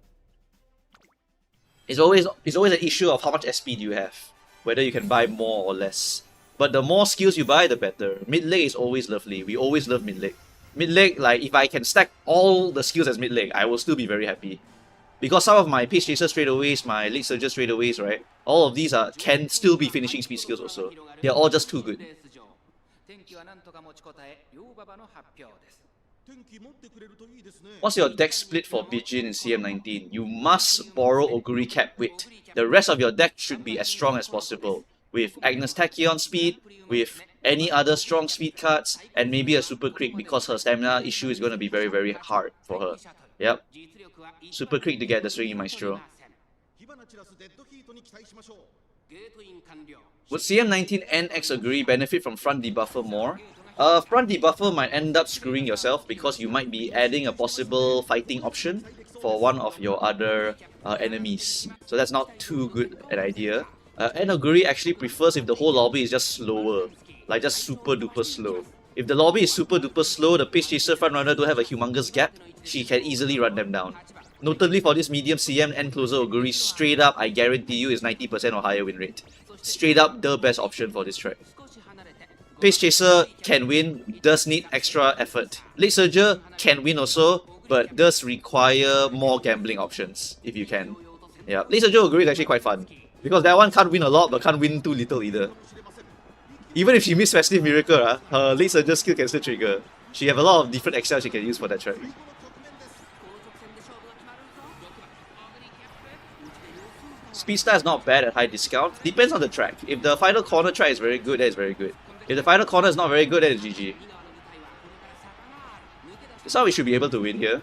It's always an issue of how much SP do you have, whether you can buy more or less. But the more skills you buy, the better. Mid-leg is always lovely. We always love mid-leg. Mid-leg, like, if I can stack all the skills as mid-leg, I will still be very happy. Because some of my Pace Chaser straightaways, my Lead Surger straightaways, right? All of these can still be finishing speed skills also. They're all just too good. What's your deck split for Bijin in CM19? You must borrow Oguri Cap Wit. The rest of your deck should be as strong as possible. With Agnes Tachyon speed, with any other strong speed cards, and maybe a Super Creek because her stamina issue is going to be very, very hard for her. Yep. Super Creek to get the Swinging Maestro. Would CM19 NX Oguri benefit from front debuffer more? Front debuffer might end up screwing yourself because you might be adding a possible fighting option for one of your other enemies. So that's not too good an idea. Oguri actually prefers if the whole lobby is just slower, like just super duper slow. If the lobby is super duper slow, the Pace Chaser frontrunner don't have a humongous gap, she can easily run them down. Notably for this medium CM End Closer Oguri, straight up I guarantee you is 90% or higher win rate. Straight up the best option for this track. Pace Chaser can win, does need extra effort. Lead Surger can win also, but does require more gambling options, if you can. Yeah, Lead Surger Oguri is actually quite fun. Because that one can't win a lot, but can't win too little either. Even if she misses Festive Miracle, her Lead Surger skill can still trigger. She have a lot of different excels she can use for that track. Speedstar is not bad at high discount. Depends on the track. If the final corner track is very good, that is very good. If the final corner is not very good, then it's GG. That's how we should be able to win here.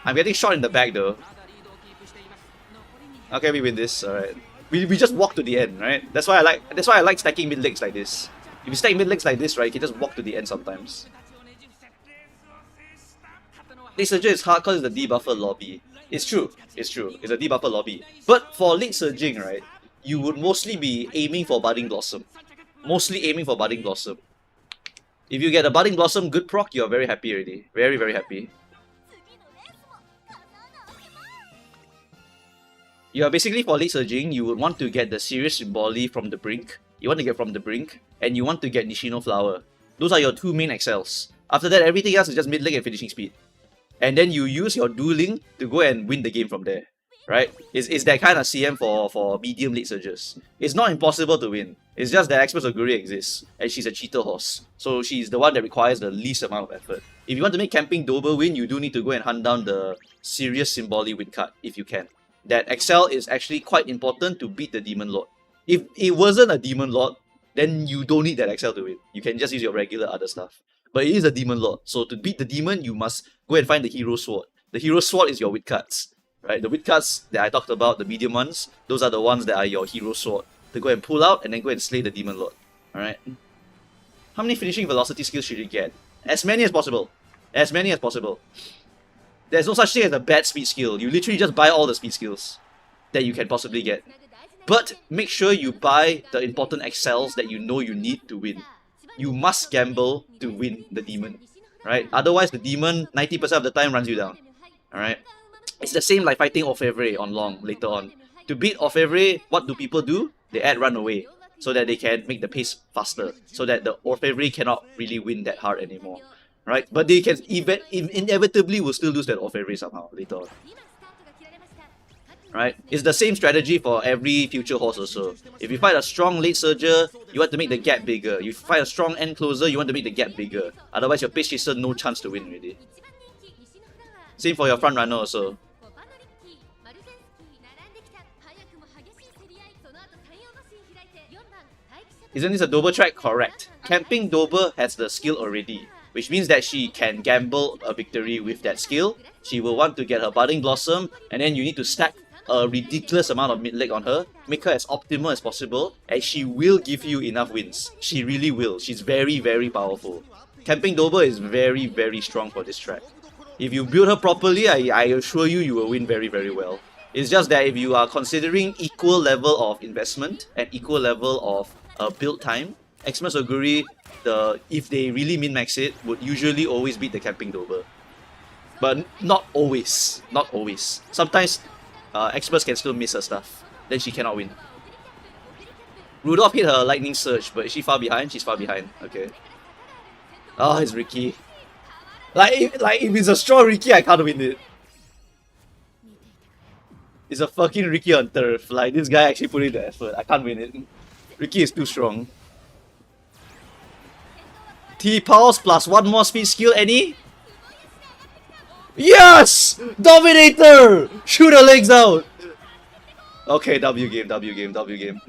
I'm getting shot in the back though. Okay, we win this. Alright. We just walk to the end, right? That's why I like stacking mid legs like this. If you stack mid legs like this, right, you can just walk to the end sometimes. Lead Surger is hard because it's the debuffer lobby. It's true. It's true. It's a debuffer lobby. But for lead surging, right, you would mostly be aiming for Budding Blossom. Mostly aiming for Budding Blossom. If you get a Budding Blossom good proc, you're very happy already. Very, very happy. You are basically for lead surging, you would want to get the Serious Symboli from the Brink. You want to get from the Brink, and you want to get Nishino Flower. Those are your two main excels. After that, everything else is just mid-leg and finishing speed. And then you use your dueling to go and win the game from there. Right? It's that kind of CM for medium lead surgers. It's not impossible to win. It's just that Express Oguri exists, and she's a cheater horse. So she's the one that requires the least amount of effort. If you want to make Camping Dober win, you do need to go and hunt down the Serious Symboli win card, if you can. That Excel is actually quite important to beat the Demon Lord. If it wasn't a Demon Lord, then you don't need that Excel to win. You can just use your regular other stuff. But it is a Demon Lord, so to beat the Demon, you must go and find the Hero Sword. The Hero Sword is your wit cards. Right? The wit cards that I talked about, the medium ones, those are the ones that are your Hero Sword. To go and pull out and then go and slay the Demon Lord. Alright? How many finishing velocity skills should you get? As many as possible. As many as possible. There's no such thing as a bad speed skill. You literally just buy all the speed skills that you can possibly get. But make sure you buy the important excels that you know you need to win. You must gamble to win the demon. Right? Otherwise the demon 90% of the time runs you down. Alright? It's the same like fighting Orfevre on long later on. To beat Orfevre, what do people do? They add run away so that they can make the pace faster. So that the Orfevre cannot really win that hard anymore. Right? But they can inevitably will still lose that Orfevre somehow later on. Right? It's the same strategy for every future horse also. If you fight a strong late surger, you want to make the gap bigger. You fight a strong end closer, you want to make the gap bigger. Otherwise your Pace Chaser no chance to win already. Same for your front runner also. Isn't this a Dober track? Correct. Camping Dober has the skill already, which means that she can gamble a victory with that skill. She will want to get her Budding Blossom, and then you need to stack a ridiculous amount of mid-leg on her, make her as optimal as possible, and she will give you enough wins. She really will. She's very, very powerful. Camping Dober is very, very strong for this track. If you build her properly, I assure you, you will win very, very well. It's just that if you are considering equal level of investment and equal level of build time, Xmas Oguri, if they really min-max it, would usually always beat the Camping Dober. But not always. Not always. Sometimes Xmas can still miss her stuff. Then she cannot win. Rudolph hit her lightning surge, but is she far behind? She's far behind. Okay. Oh, it's Ricky. Like if it's a strong Ricky, I can't win it. It's a fucking Ricky on turf. Like, this guy actually put in the effort. I can't win it. Ricky is too strong. T-Pulse plus one more speed skill, any? Yes! Dominator! Shoot her legs out! Okay, W game, W game, W game.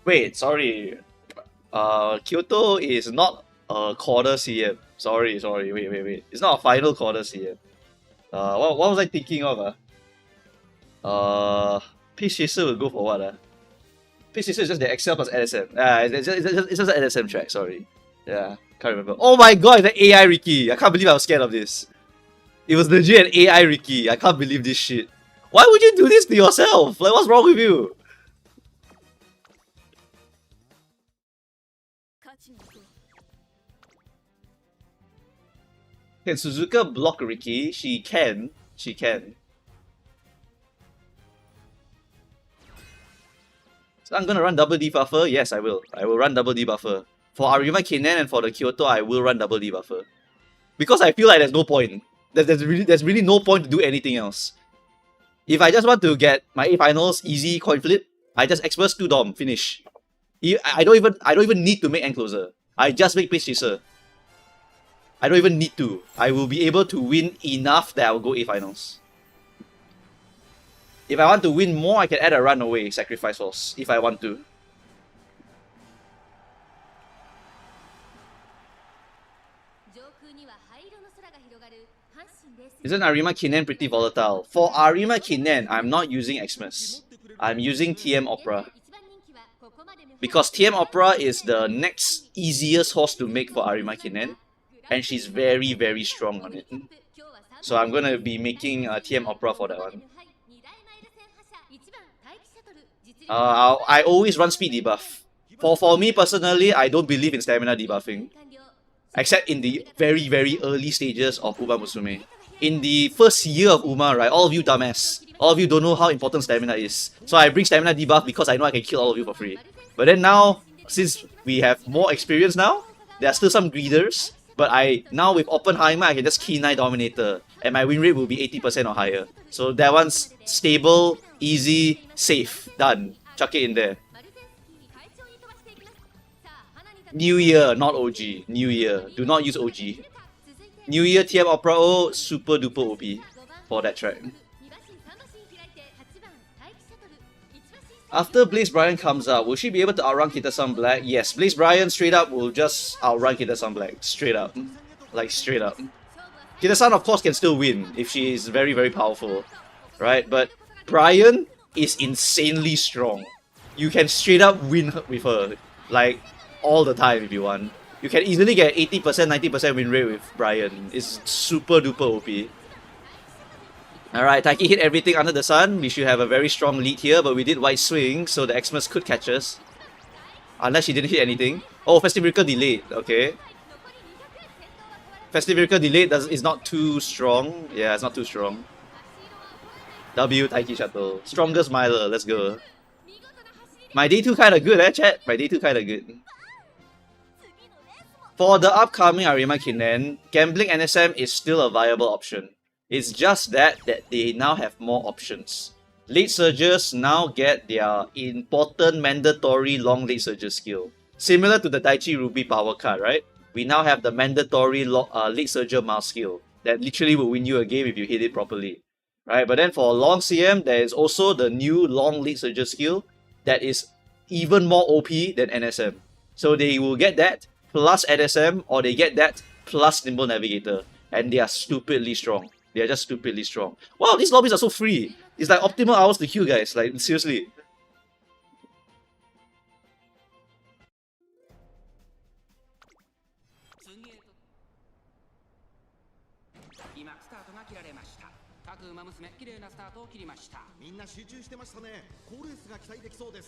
Wait, sorry. Kyoto is not a quarter CM. Sorry, wait. It's not a final quarter CM. What was I thinking of? Peace Chaser will go for what? Peace Chaser is just the XL plus LSM. It's just an LSM track, sorry. Yeah, can't remember. Oh my god, it's an AI Ricky. I can't believe I was scared of this. It was legit an AI Ricky. I can't believe this shit. Why would you do this to yourself? Like, what's wrong with you? Can Suzuka block Ricky? She can. She can. So I'm gonna run double debuffer? Yes, I will. I will run double debuffer. For Arima Kinen and for the Kyoto, I will run double debuffer. Because I feel like there's no point. There's really no point to do anything else. If I just want to get my A finals easy coin flip, I just Xmas 2 Dom, finish. I don't even need to make Encloser. I just make Pace Chaser. I don't even need to. I will be able to win enough that I will go A finals. If I want to win more, I can add a runaway sacrifice force if I want to. Isn't Arima Kinen pretty volatile? For Arima Kinen, I'm not using Xmas. I'm using TM Opera. Because TM Opera is the next easiest horse to make for Arima Kinen. And she's very, very strong on it. So I'm going to be making TM Opera for that one. I always run speed debuff. For me personally, I don't believe in stamina debuffing. Except in the very, very early stages of Uma Musume. In the first year of Uma, right, all of you dumbass, all of you don't know how important stamina is. So I bring stamina debuff because I know I can kill all of you for free. But then now, since we have more experience now, there are still some greeders. But now with Oppenheimer, I can just key 9 Dominator. And my win rate will be 80% or higher. So that one's stable, easy, safe. Done. Chuck it in there. New Year, not OG. New Year. Do not use OG. New Year TM Opera O, super duper OP for that track. After Blaze Bryan comes out, will she be able to outrun Kita-san Black? Yes, Blaze Bryan straight up will just outrun Kita-san Black. Straight up. Like, straight up. Kita-san, of course, can still win if she is very, very powerful. Right? But Bryan is insanely strong. You can straight up win with her. Like, all the time if you want. You can easily get 80%, 90% win rate with Bryan. It's super duper OP. Alright, Taiki hit everything under the sun. We should have a very strong lead here, but we did White Swing, so the Xmas could catch us. Unless she didn't hit anything. Oh, Festive Miracle delayed. Okay. Festive Miracle delayed is not too strong. Yeah, it's not too strong. W, Taiki Shuttle. Strongest miler, let's go. My day 2 kinda good, chat? My day 2 kinda good. For the upcoming Arima Kinen, gambling NSM is still a viable option. It's just that they now have more options. Late surgers now get their important mandatory long late surger skill. Similar to the Daichi Ruby power card, right? We now have the mandatory late surger mouse skill that literally will win you a game if you hit it properly. Right? But then for long CM, there is also the new long late surger skill that is even more OP than NSM. So they will get that plus NSM, or they get that plus Nimble Navigator. And they are stupidly strong. They are just stupidly strong. Wow, these lobbies are so free. It's like optimal hours to queue, guys. Like, seriously.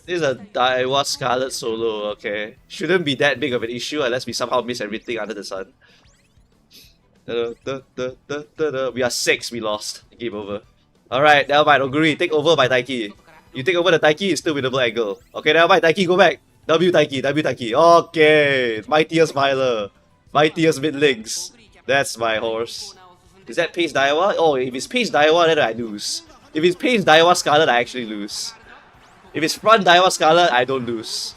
This is a Daiwa Scarlet solo, okay. Shouldn't be that big of an issue unless we somehow miss everything under the sun. We are 6, we lost. Game over. Alright, never mind, Oguri, take over by Taiki. You take over the Taiki, it's still winnable angle. Okay, never mind, Taiki, go back. W Taiki, W Taiki. Okay, Mightiest Miler. Mightiest Mid-Links. That's my horse. Is that Pace Daiwa? Oh, if it's Pace Daiwa, then I lose. If it's Pace Daiwa Scarlet, I actually lose. If it's front Daiwa Scarlet, I don't lose.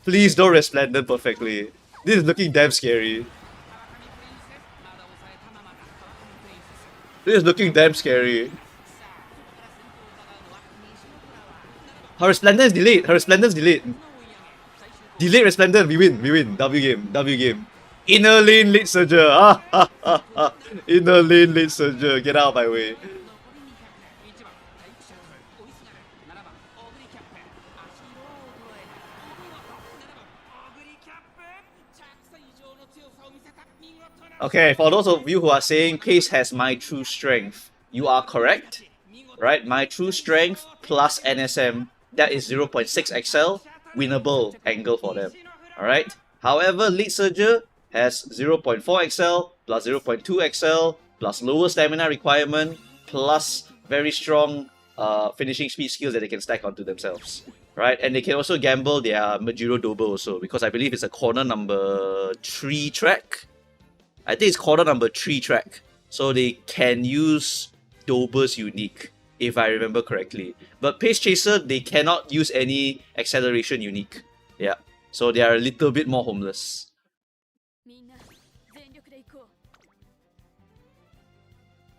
Please don't Resplendent perfectly. This is looking damn scary. This is looking damn scary. Her Resplendent is delayed. Her Resplendent is delayed. Delayed Resplendent. We win. We win. W game. W game. Inner lane late surger. Inner lane late surger. Get out of my way. Okay, for those of you who are saying Pace has my true strength, you are correct. Right? My true strength plus NSM, that is 0.6 XL, winnable angle for them. Alright? However, Lead Surger has 0.4 XL plus 0.2 XL plus lower stamina requirement plus very strong finishing speed skills that they can stack onto themselves. Right? And they can also gamble their Majiro Dobo also, because I believe it's a corner number 3 track. I think it's corner number 3 track. So they can use Dober's unique, if I remember correctly. But Pace Chaser, they cannot use any acceleration unique. Yeah. So they are a little bit more homeless.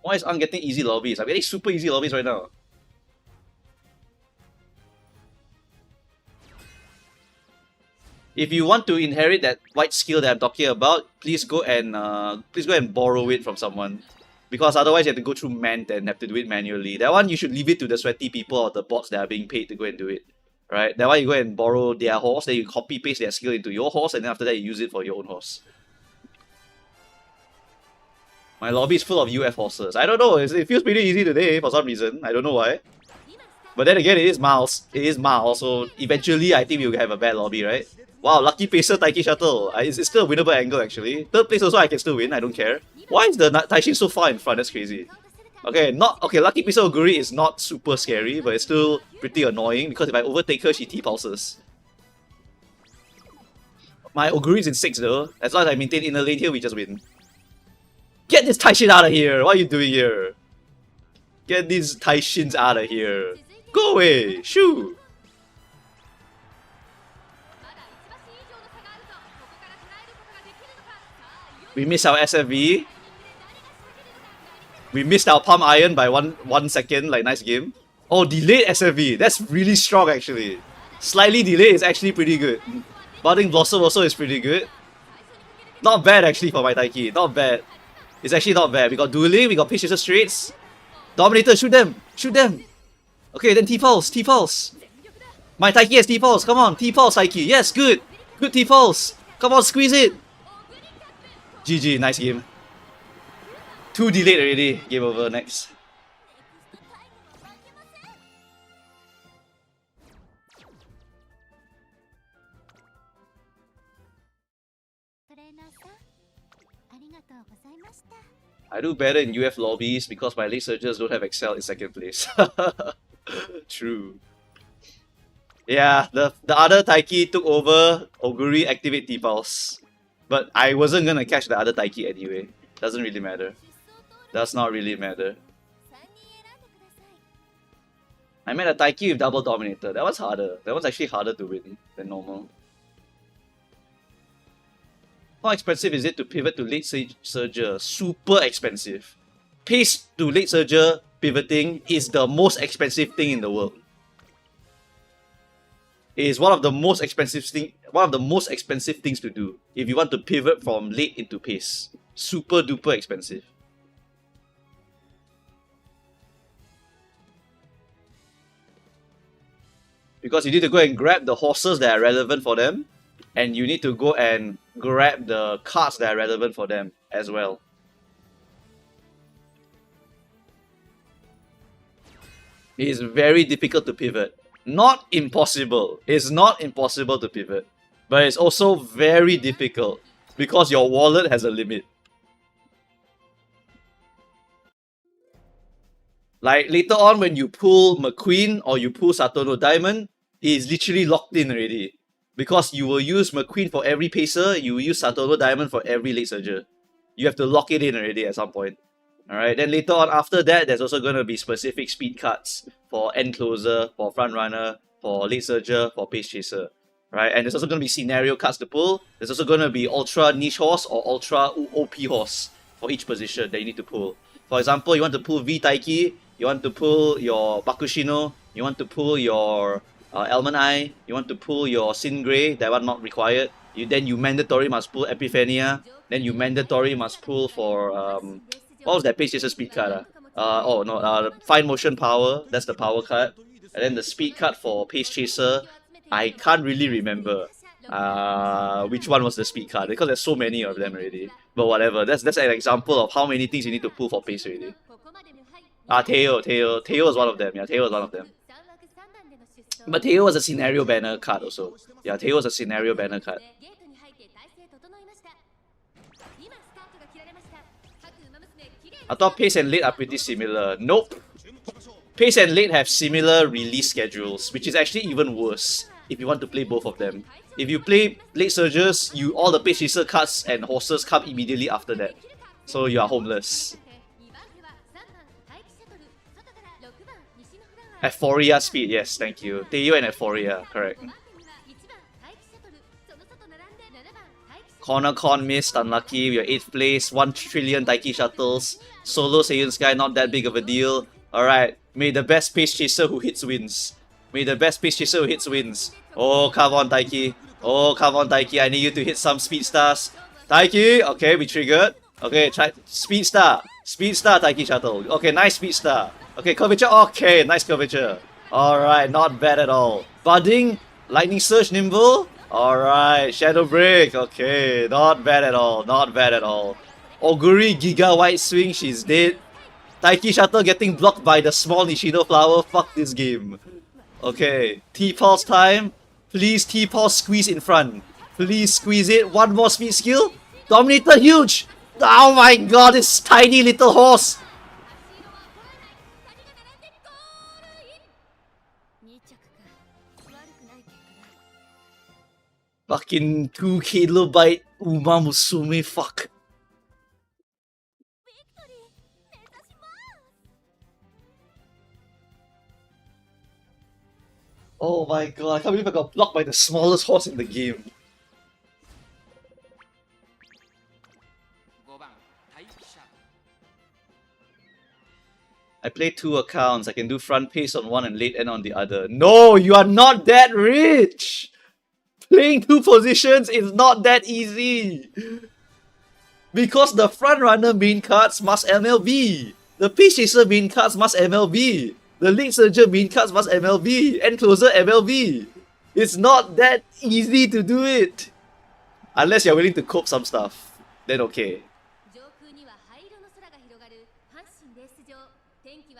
Why is Ang getting easy lobbies? I'm getting super easy lobbies right now. If you want to inherit that white skill that I'm talking about, please go and borrow it from someone. Because otherwise you have to go through Mant and have to do it manually. That one you should leave it to the sweaty people or the bots that are being paid to go and do it. Right? That one you go and borrow their horse, then you copy paste their skill into your horse, and then after that you use it for your own horse. My lobby is full of UF horses. I don't know, it feels pretty easy today for some reason. I don't know why. But then again, it is Miles. It is Miles, so eventually I think we'll have a bad lobby, right? Wow, Lucky Pacer Taiki Shuttle. It's still a winnable angle actually. Third place also I can still win, I don't care. Why is the Taishin so far in front? That's crazy. Okay, Lucky Pacer Oguri is not super scary, but it's still pretty annoying because if I overtake her, she T-pulses. My Oguri is in 6 though. As long as I maintain inner lane here, we just win. Get this Taishin out of here! What are you doing here? Get these Taishins out of here. Go away! Shoo! We missed our SFV. We missed our Palm Iron by one second, like nice game. Oh, delayed SFV. That's really strong actually. Slightly delayed is actually pretty good. Budding Blossom also is pretty good. Not bad actually for my Taiki. Not bad. It's actually not bad. We got Dueling, we got Pace Chaser Straits. Dominator, shoot them! Shoot them! Okay, then T-Pulse, T-Pulse. My Taiki has T-Pulse, come on, T-Pulse Taiki. Yes, good! Good T-Pulse. Come on, squeeze it! GG, nice game. 2 delayed already. Game over, next. I do better in UF lobbies because my late surgers don't have Excel in 2nd place. True. Yeah, the other Taiki took over Oguri activate T-Pulse. But I wasn't gonna catch the other Taiki anyway. Doesn't really matter. Does not really matter. I made a Taiki with double Dominator. That was harder. That was actually harder to win than normal. How expensive is it to pivot to late surger? Super expensive. Pace to late surger pivoting is the most expensive thing in the world. It is one of the most expensive things to do if you want to pivot from late into pace. Super duper expensive. Because you need to go and grab the horses that are relevant for them, and you need to go and grab the cards that are relevant for them as well. It is very difficult to pivot. Not impossible. It's not impossible to pivot. But it's also very difficult because your wallet has a limit. Like later on when you pull McQueen or you pull Satono Diamond, it is literally locked in already. Because you will use McQueen for every pacer, you will use Satono Diamond for every late surger. You have to lock it in already at some point. Alright, then later on after that, there's also going to be specific speed cards for end closer, for front runner, for late surger, for pace chaser. Right, and there's also going to be scenario cards to pull. There's also going to be ultra niche horse or ultra OP horse for each position that you need to pull. For example, you want to pull V Taiki, you want to pull your Bakushino, you want to pull your Elman Eye, you want to pull your Sin Grey, that one not required. Then you mandatory must pull Epiphania, then you mandatory must pull for what was that pace chaser speed card? Fine motion power, that's the power card. And then the speed card for pace chaser, I can't really remember which one was the speed card because there's so many of them already. But whatever, that's an example of how many things you need to pull for pace already. Teo is one of them. Yeah, Teo is one of them. But Teo was a scenario banner card also. Yeah, Teo was a scenario banner card. I thought pace and late are pretty similar. Nope. Pace and late have similar release schedules, which is actually even worse if you want to play both of them. If you play late surgers, all the pace chaser cards and horses come immediately after that. So you are homeless. Euphoria speed, yes, thank you. Teo and Euphoria, correct. Corner con missed, unlucky. We are 8th place, 1 trillion Taiki shuttles. Solo Seiyun Sky, not that big of a deal. Alright, may the best pace chaser who hits wins. May the best pace chaser who hits wins. Oh, come on, Taiki. Oh, come on, Taiki. I need you to hit some speed stars. Taiki, okay, we triggered. Okay, try speed star. Speed star, Taiki shuttle. Okay, nice speed star. Okay, curvature. Okay, nice curvature. Alright, not bad at all. Budding, lightning surge, nimble. Alright, shadow break. Okay, not bad at all. Not bad at all. Oguri, giga white swing. She's dead. Taiki shuttle getting blocked by the small Nishino flower. Fuck this game. Okay, T-Pulse time. Please T-Pulse squeeze in front. Please squeeze it. One more speed skill. Dominator huge. Oh my god, this tiny little horse. Fucking 2 kilobyte Uma Musume, fuck. Oh my god, I can't believe I got blocked by the smallest horse in the game. I play 2 accounts. I can do front pace on one and late end on the other. No, you are not that rich! Playing 2 positions is not that easy! Because the front runner main cards must MLB. The pace chaser main cards must MLB. The late surger main cards must MLB. End closer MLB. It's not that easy to do it. Unless you're willing to cope some stuff. Then okay.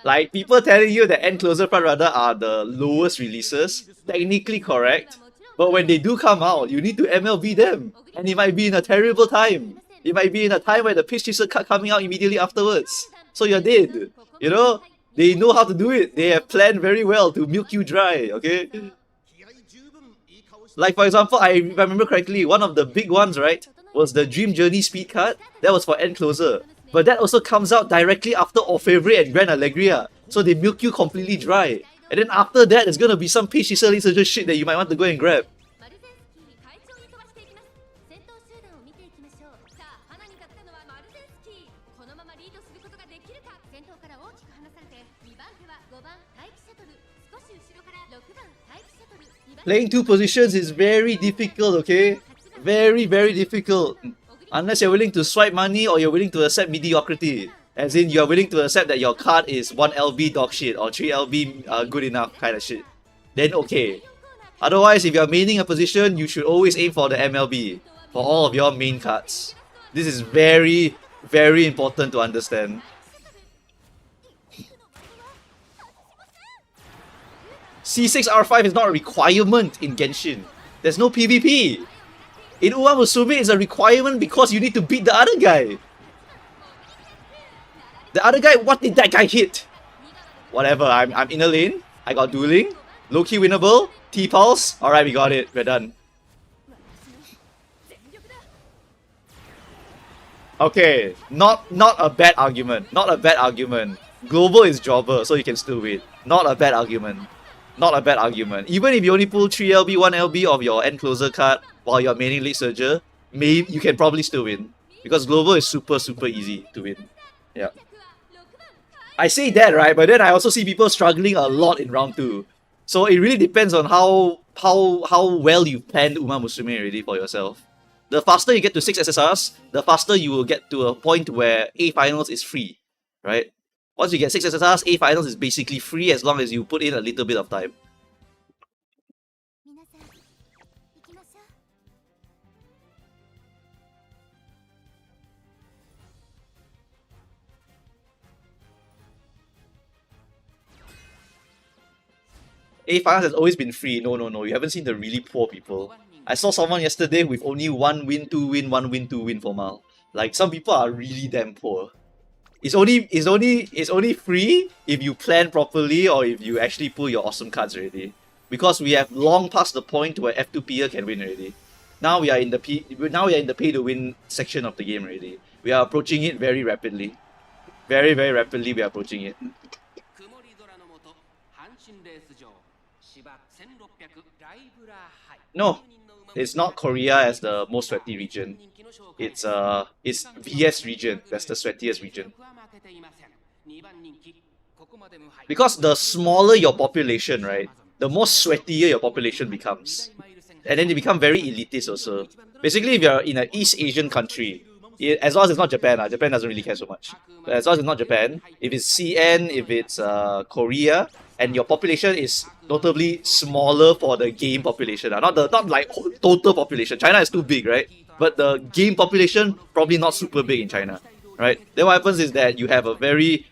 Like, people telling you that end closer front runner are the lowest releases, technically correct. But when they do come out, you need to MLB them. And it might be in a terrible time. It might be in a time where the pitch chaser card coming out immediately afterwards. So you're dead. You know? They know how to do it. They have planned very well to milk you dry, okay? Like for example, if I remember correctly, one of the big ones, right, was the Dream Journey speed card. That was for end closer. But that also comes out directly after Orfevre and Grand Alegria. So they milk you completely dry. And then after that, there's gonna be some pitch chaser laser shit that you might want to go and grab. Playing 2 positions is very difficult, okay? Very, very difficult. Unless you're willing to swipe money or you're willing to accept mediocrity. As in, you're willing to accept that your card is 1 LB dog shit or 3 LB good enough kind of shit. Then okay. Otherwise, if you're maining a position, you should always aim for the MLB. For all of your main cards. This is very, very important to understand. C6 R5 is not a requirement in Genshin. There's no PvP. In Musume, it's a requirement because you need to beat the other guy. The other guy, what did that guy hit? Whatever, I'm in a lane. I got dueling. Low-key winnable. T-pulse. Alright, we got it. We're done. Okay, not a bad argument. Not a bad argument. Global is jobber, so you can still win. Not a bad argument. Not a bad argument. Even if you only pull 3 LB, 1 LB of your end closer card while you're maining League Surger, maybe you can probably still win. Because global is super easy to win. Yeah. I say that, right? But then I also see people struggling a lot in round 2. So it really depends on how well you've planned Uma Musume already for yourself. The faster you get to 6 SSRs, the faster you will get to a point where A finals is free, right? Once you get 6 SSRs, A finals is basically free as long as you put in a little bit of time. A finals has always been free. No. You haven't seen the really poor people. I saw someone yesterday with only 1 win, 2 win, 1 win, 2 win for Mal. Like, some people are really damn poor. It's only free if you plan properly or if you actually pull your awesome cards already. Because we have long passed the point where F2P'er can win already. Now we are in the pay to win section of the game already. We are approaching it very rapidly. Very rapidly we are approaching it. No, it's not Korea as the most sweaty region. It's VS region that's the sweatiest region. Because the smaller your population, right, the more sweatier your population becomes. And then they become very elitist also. Basically, if you're in an East Asian country, as long as it's not Japan, Japan doesn't really care so much. But as long as it's not Japan, if it's CN, if it's Korea, and your population is notably smaller for the game population, not like total population. China is too big, right? But the game population probably not super big in China, right? Then what happens is that you have a very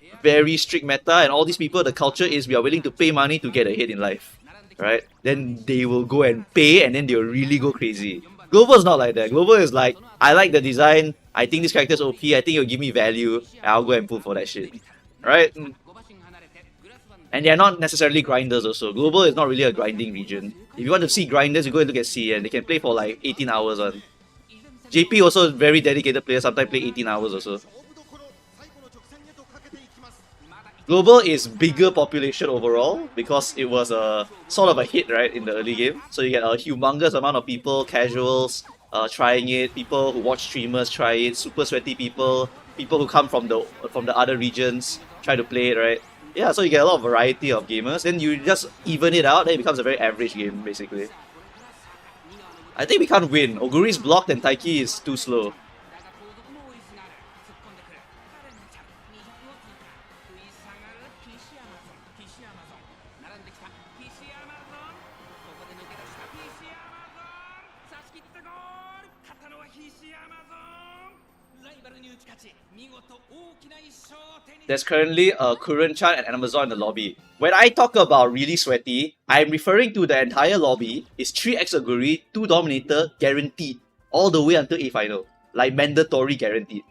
strict meta, and all these people, the culture is we are willing to pay money to get ahead in life, right? Then they will go and pay, and then they will really go crazy. Global is not like that. Global is like, I like the design, I think this character is OP, I think it'll give me value, and I'll go and pull for that shit, right? And they're not necessarily grinders also. Global is not really a grinding region. If you want to see grinders, you go and look at CN. They can play for like 18 hours on. JP also very dedicated player, sometimes play 18 hours also. Global is bigger population overall because it was a sort of a hit, right, in the early game. So you get a humongous amount of people, casuals, trying it, people who watch streamers try it, super sweaty people, people who come from the other regions try to play it, right? Yeah, so you get a lot of variety of gamers, then you just even it out, then it becomes a very average game, basically. I think we can't win. Oguri is blocked and Taiki is too slow. There's currently a Kuren-chan and Amazon in the lobby. When I talk about really sweaty, I'm referring to the entire lobby is 3x Oguri, 2 Dominator, guaranteed. All the way until A final. Like mandatory guaranteed.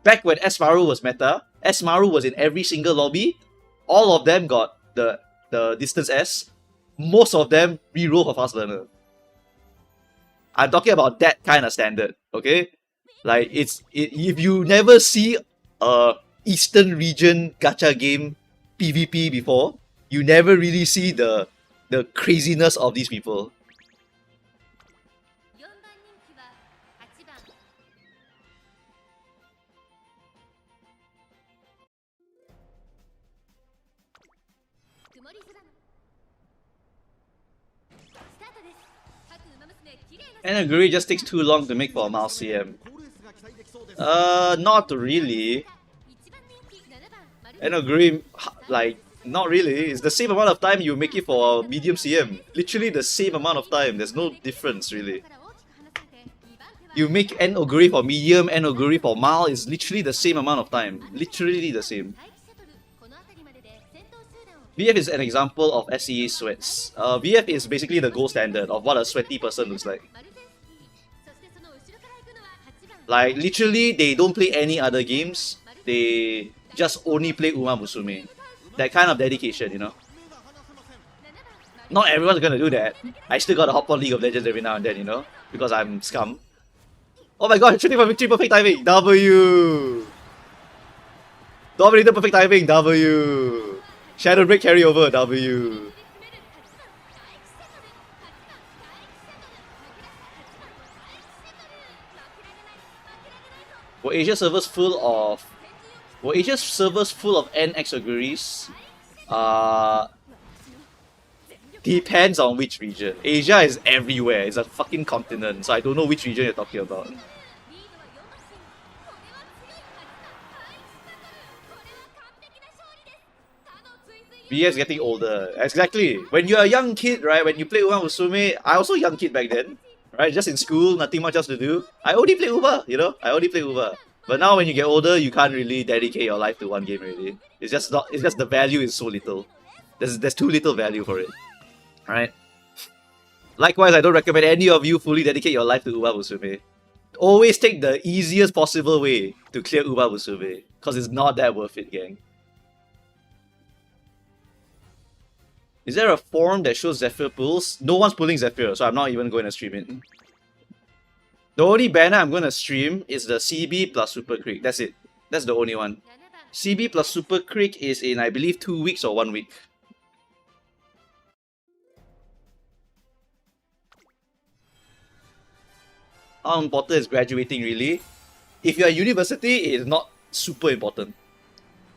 Back when S-Maru was meta, S-Maru was in every single lobby. All of them got the distance S. Most of them reroll for fast learner. I'm talking about that kind of standard, okay? Like, if you never see a Eastern region gacha game PvP before, you never really see the craziness of these people. And Aguri just takes too long to make for a mouse CM. Not really. And Aguri, like, not really. It's the same amount of time you make it for a medium CM. Literally the same amount of time. There's no difference, really. You make N Oguri for medium, N Oguri for Mal is literally the same amount of time. Literally the same. VF is an example of SCE sweats. VF is basically the gold standard of what a sweaty person looks like. Like, literally, they don't play any other games. They just only play Uma Musume. That kind of dedication, you know? Not everyone's gonna do that. I still gotta hop on League of Legends every now and then, you know? Because I'm scum. Oh my god, shooting for victory, perfect timing! W! Dominator, perfect timing, W! Shadow Break carryover, W! Were Asia servers full of NX agrees? Depends on which region. Asia is everywhere. It's a fucking continent, so I don't know which region you're talking about. VS getting older. Exactly. When you're a young kid, right? When you play Uma Musume, I also a young kid back then. Right? Just in school, nothing much else to do. I only play Uber, you know? I only play Uber. But now when you get older, you can't really dedicate your life to one game really. It's just the value is so little. There's too little value for it. Right? Likewise, I don't recommend any of you fully dedicate your life to Uba Musume. Always take the easiest possible way to clear Uba Musume. Because it's not that worth it, gang. Is there a form that shows Zephyr pulls? No one's pulling Zephyr, so I'm not even going to stream it. The only banner I'm going to stream is the CB plus Super Creek. That's it. That's the only one. CB plus Super Creek is in, I believe, 2 weeks or 1 week. How important is graduating really? If you're at university, it is not super important.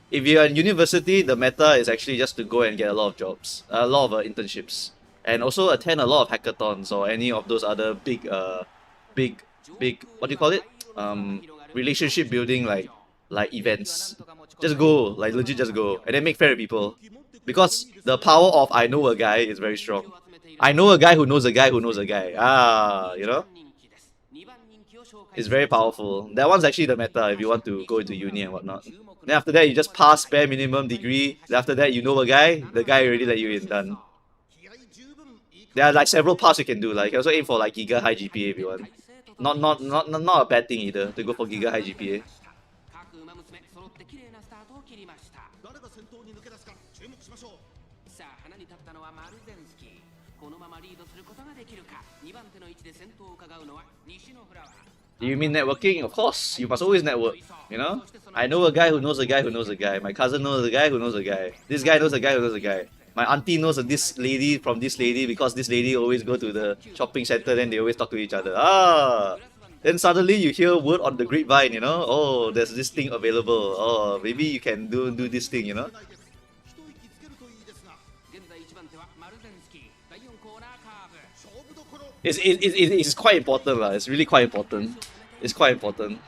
If you're in university, the meta is actually just to go and get a lot of jobs, a lot of internships, and also attend a lot of hackathons or any of those other big, what do you call it? Relationship building like events. Just go, like legit, just go, and then make friends with people, because the power of I know a guy is very strong. I know a guy who knows a guy who knows a guy. You know. It's very powerful. That one's actually the meta if you want to go into uni and whatnot. Then after that, you just pass bare minimum degree. Then after that, you know a guy. The guy already let you in. Done. There are like several paths you can do. Like you can also aim for like giga high GPA if you want. Not a bad thing either to go for giga high GPA. Do you mean networking? Of course, you must always network, you know? I know a guy who knows a guy who knows a guy. My cousin knows a guy who knows a guy. This guy knows a guy who knows a guy. My auntie knows this lady from this lady because this lady always go to the shopping center, then they always talk to each other. Then suddenly you hear word on the grapevine, you know? Oh, there's this thing available. Oh, maybe you can do this thing, you know? It's quite important lah. It's really quite important. It's quite important.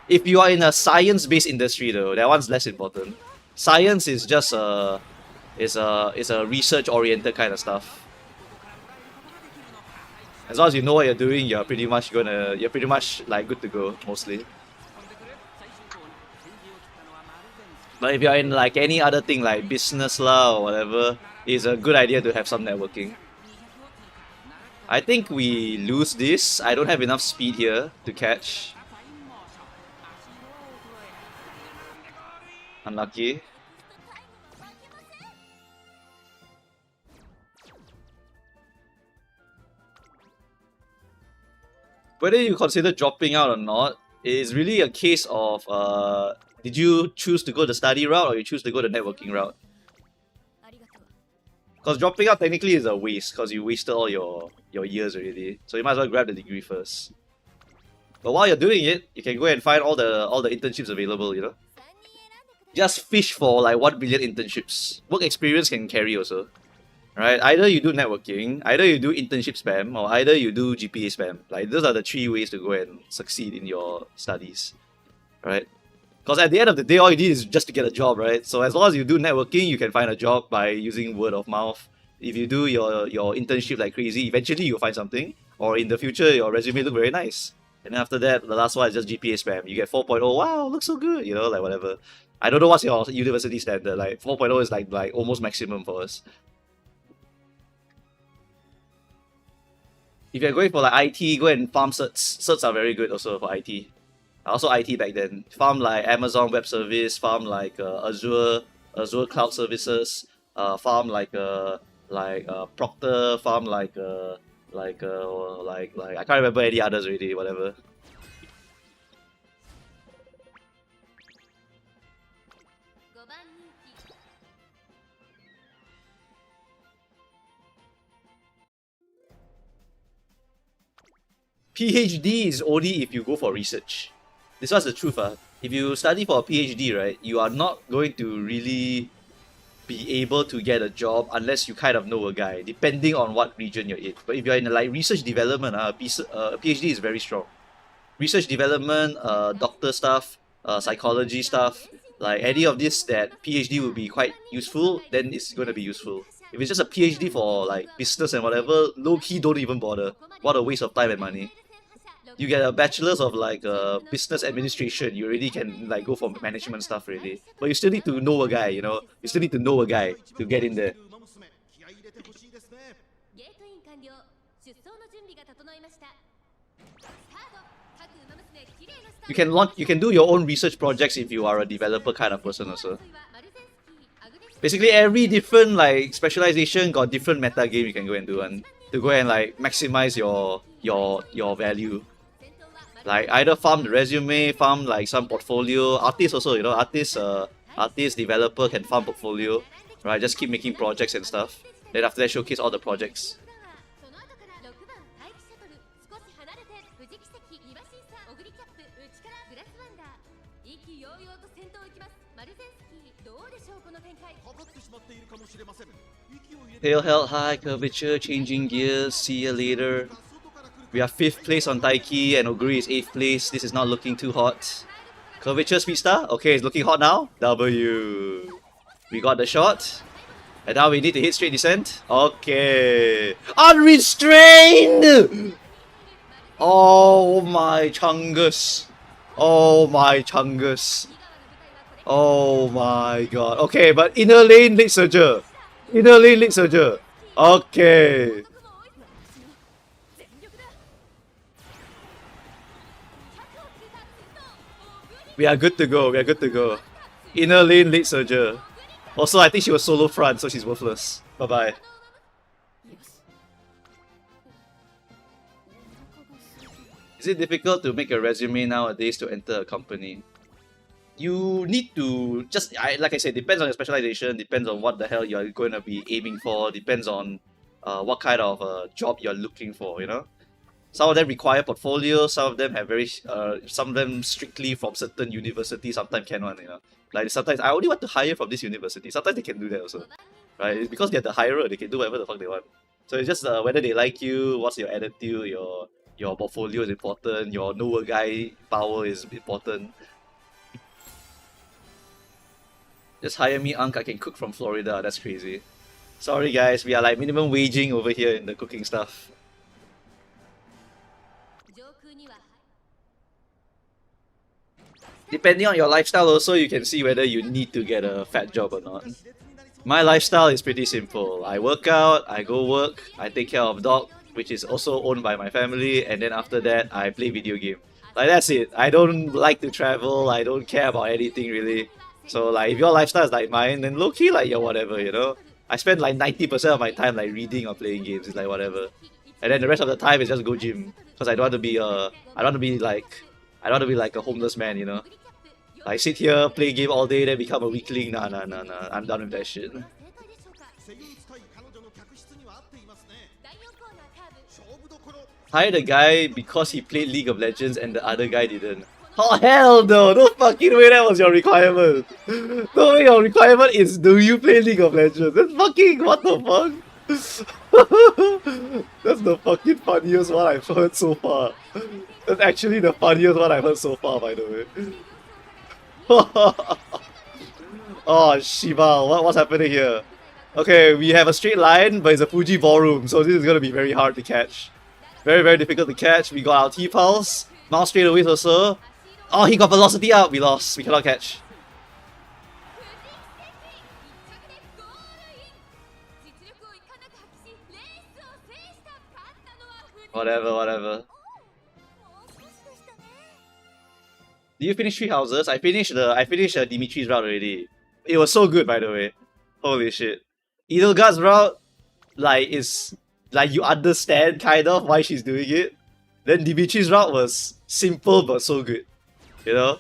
If you are in a science-based industry though, that one's less important. Science is just a research-oriented kind of stuff. As long as you know what you're doing, you're pretty much like good to go mostly. But if you're in like any other thing like business lah or whatever, it's a good idea to have some networking. I think we lose this. I don't have enough speed here to catch. Unlucky. Whether you consider dropping out or not is really a case of did you choose to go the study route or you choose to go the networking route? Because dropping out technically is a waste because you wasted all your years already. So you might as well grab the degree first. But while you're doing it, you can go and find all the internships available, you know? Just fish for like 1 billion internships. Work experience can carry also. Right? Either you do networking, either you do internship spam, or either you do GPA spam. Like those are the 3 ways to go and succeed in your studies. Right? Because at the end of the day, all you need is just to get a job, right? So as long as you do networking, you can find a job by using word of mouth. If you do your internship like crazy, eventually you'll find something. Or in the future, your resume look very nice. And then after that, the last one is just GPA spam. You get 4.0, wow, looks so good, you know, like whatever. I don't know what's your university standard. Like 4.0 is like almost maximum for us. If you're going for like IT, go and farm certs. Certs are very good also for IT. Also IT back then. Farm like Amazon Web Service, farm like Azure Cloud Services, farm like Proctor, farm like I can't remember any others already. Whatever. PhD is only if you go for research. This was the truth. If you study for a PhD, right, you are not going to really be able to get a job unless you kind of know a guy, depending on what region you're in. But if you're in like research development, PhD is very strong. Research development, doctor stuff, psychology stuff, like any of this that PhD will be quite useful, then it's going to be useful. If it's just a PhD for like business and whatever, low-key don't even bother. What a waste of time and money. You get a bachelor's of like business administration, you already can like go for management stuff already. But you still need to know a guy, you know? You still need to know a guy to get in there. You can do your own research projects if you are a developer kind of person also. Basically every different like specialization got different meta game you can go and do and to go and like maximize your value. Like either farm the resume, farm like some portfolio. Artists also, you know, artist developer can farm portfolio, right? Just keep making projects and stuff. Then after that showcase all the projects. Tail held high, curvature, changing gears, see you later. We are 5th place on Taiki and Oguri is 8th place. This is not looking too hot. Curvature speed star? Okay, it's looking hot now. W. We got the shot. And now we need to hit straight descent. Okay. Unrestrained! Oh my chungus. Oh my chungus. Oh my god. Okay, but inner lane late surger. Inner lane late surger. Okay. We are good to go. We are good to go. Inner lane late surger. Also, I think she was solo front, so she's worthless. Bye bye. Is it difficult to make a resume nowadays to enter a company? You need to just, like I said, depends on your specialization, depends on what the hell you're going to be aiming for, depends on what kind of job you're looking for, you know? Some of them require portfolio, some of them have some of them strictly from certain universities, sometimes cannot, you know? Like sometimes, I only want to hire from this university, sometimes they can do that also, right? It's because they're the hirer, they can do whatever the fuck they want. So it's just whether they like you, what's your attitude, your portfolio is important, your know a guy power is important. Just hire me, Unc, I can cook from Florida, that's crazy. Sorry guys, we are like minimum waging over here in the cooking stuff. Depending on your lifestyle also, you can see whether you need to get a fat job or not. My lifestyle is pretty simple. I work out, I go work, I take care of dog, which is also owned by my family, and then after that, I play video game. Like that's it. I don't like to travel, I don't care about anything really. So like if your lifestyle is like mine, then low-key like you're whatever, you know? I spend like 90% of my time like reading or playing games, it's like whatever. And then the rest of the time is just go gym. Because I don't want to be like a homeless man, you know? Like sit here, play game all day, then become a weakling. Nah. I'm done with that shit. Hired a guy because he played League of Legends and the other guy didn't. Oh hell no! No fucking way that was your requirement! No way your requirement is do you play League of Legends? That's fucking what the fuck? That's the fucking funniest one I've heard so far. That's actually the funniest one I've heard so far, by the way. Oh Shiva, what's happening here? Okay, we have a straight line, but it's a Fuji ballroom, so this is gonna be very hard to catch. Very, very difficult to catch. We got our T-pulse. Mouse straight away also. Oh, he got velocity up. We lost. We cannot catch. Whatever, whatever. Did you finish Three Houses? I finished Dimitri's route already. It was so good, by the way. Holy shit. Edelgard's route, like, is like you understand kind of why she's doing it. Then Dimitri's route was simple but so good. You know?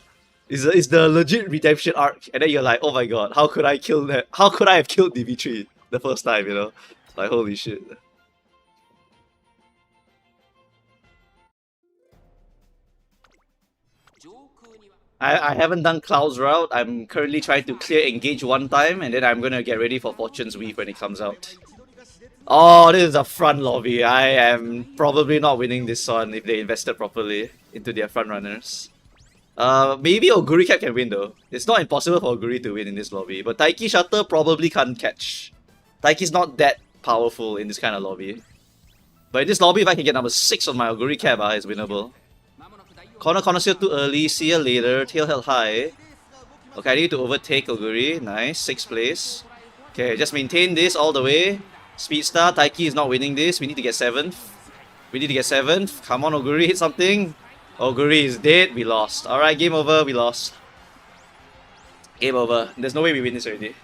It's the legit redemption arc, and then you're like, oh my god, how could I kill that? How could I have killed Dimitri the first time, you know? Like, holy shit. I haven't done Cloud's route. I'm currently trying to clear Engage one time, and then I'm gonna get ready for Fortune's Weave when it comes out. Oh, this is a front lobby. I am probably not winning this one if they invested properly into their front runners. Maybe Oguri Cap can win though. It's not impossible for Oguri to win in this lobby, but Taiki Shutter probably can't catch. Taiki's not that powerful in this kind of lobby. But in this lobby, if I can get number 6 on my Oguri Cap, it's winnable. Corner Connoisseur too early, see you later, tail held high. Okay, I need to overtake Oguri, nice, 6th place. Okay, just maintain this all the way. Speedstar, Taiki is not winning this, we need to get 7th. We need to get 7th, come on Oguri, hit something. Oguri is dead, we lost. Alright, game over, we lost. Game over, there's no way we win this already.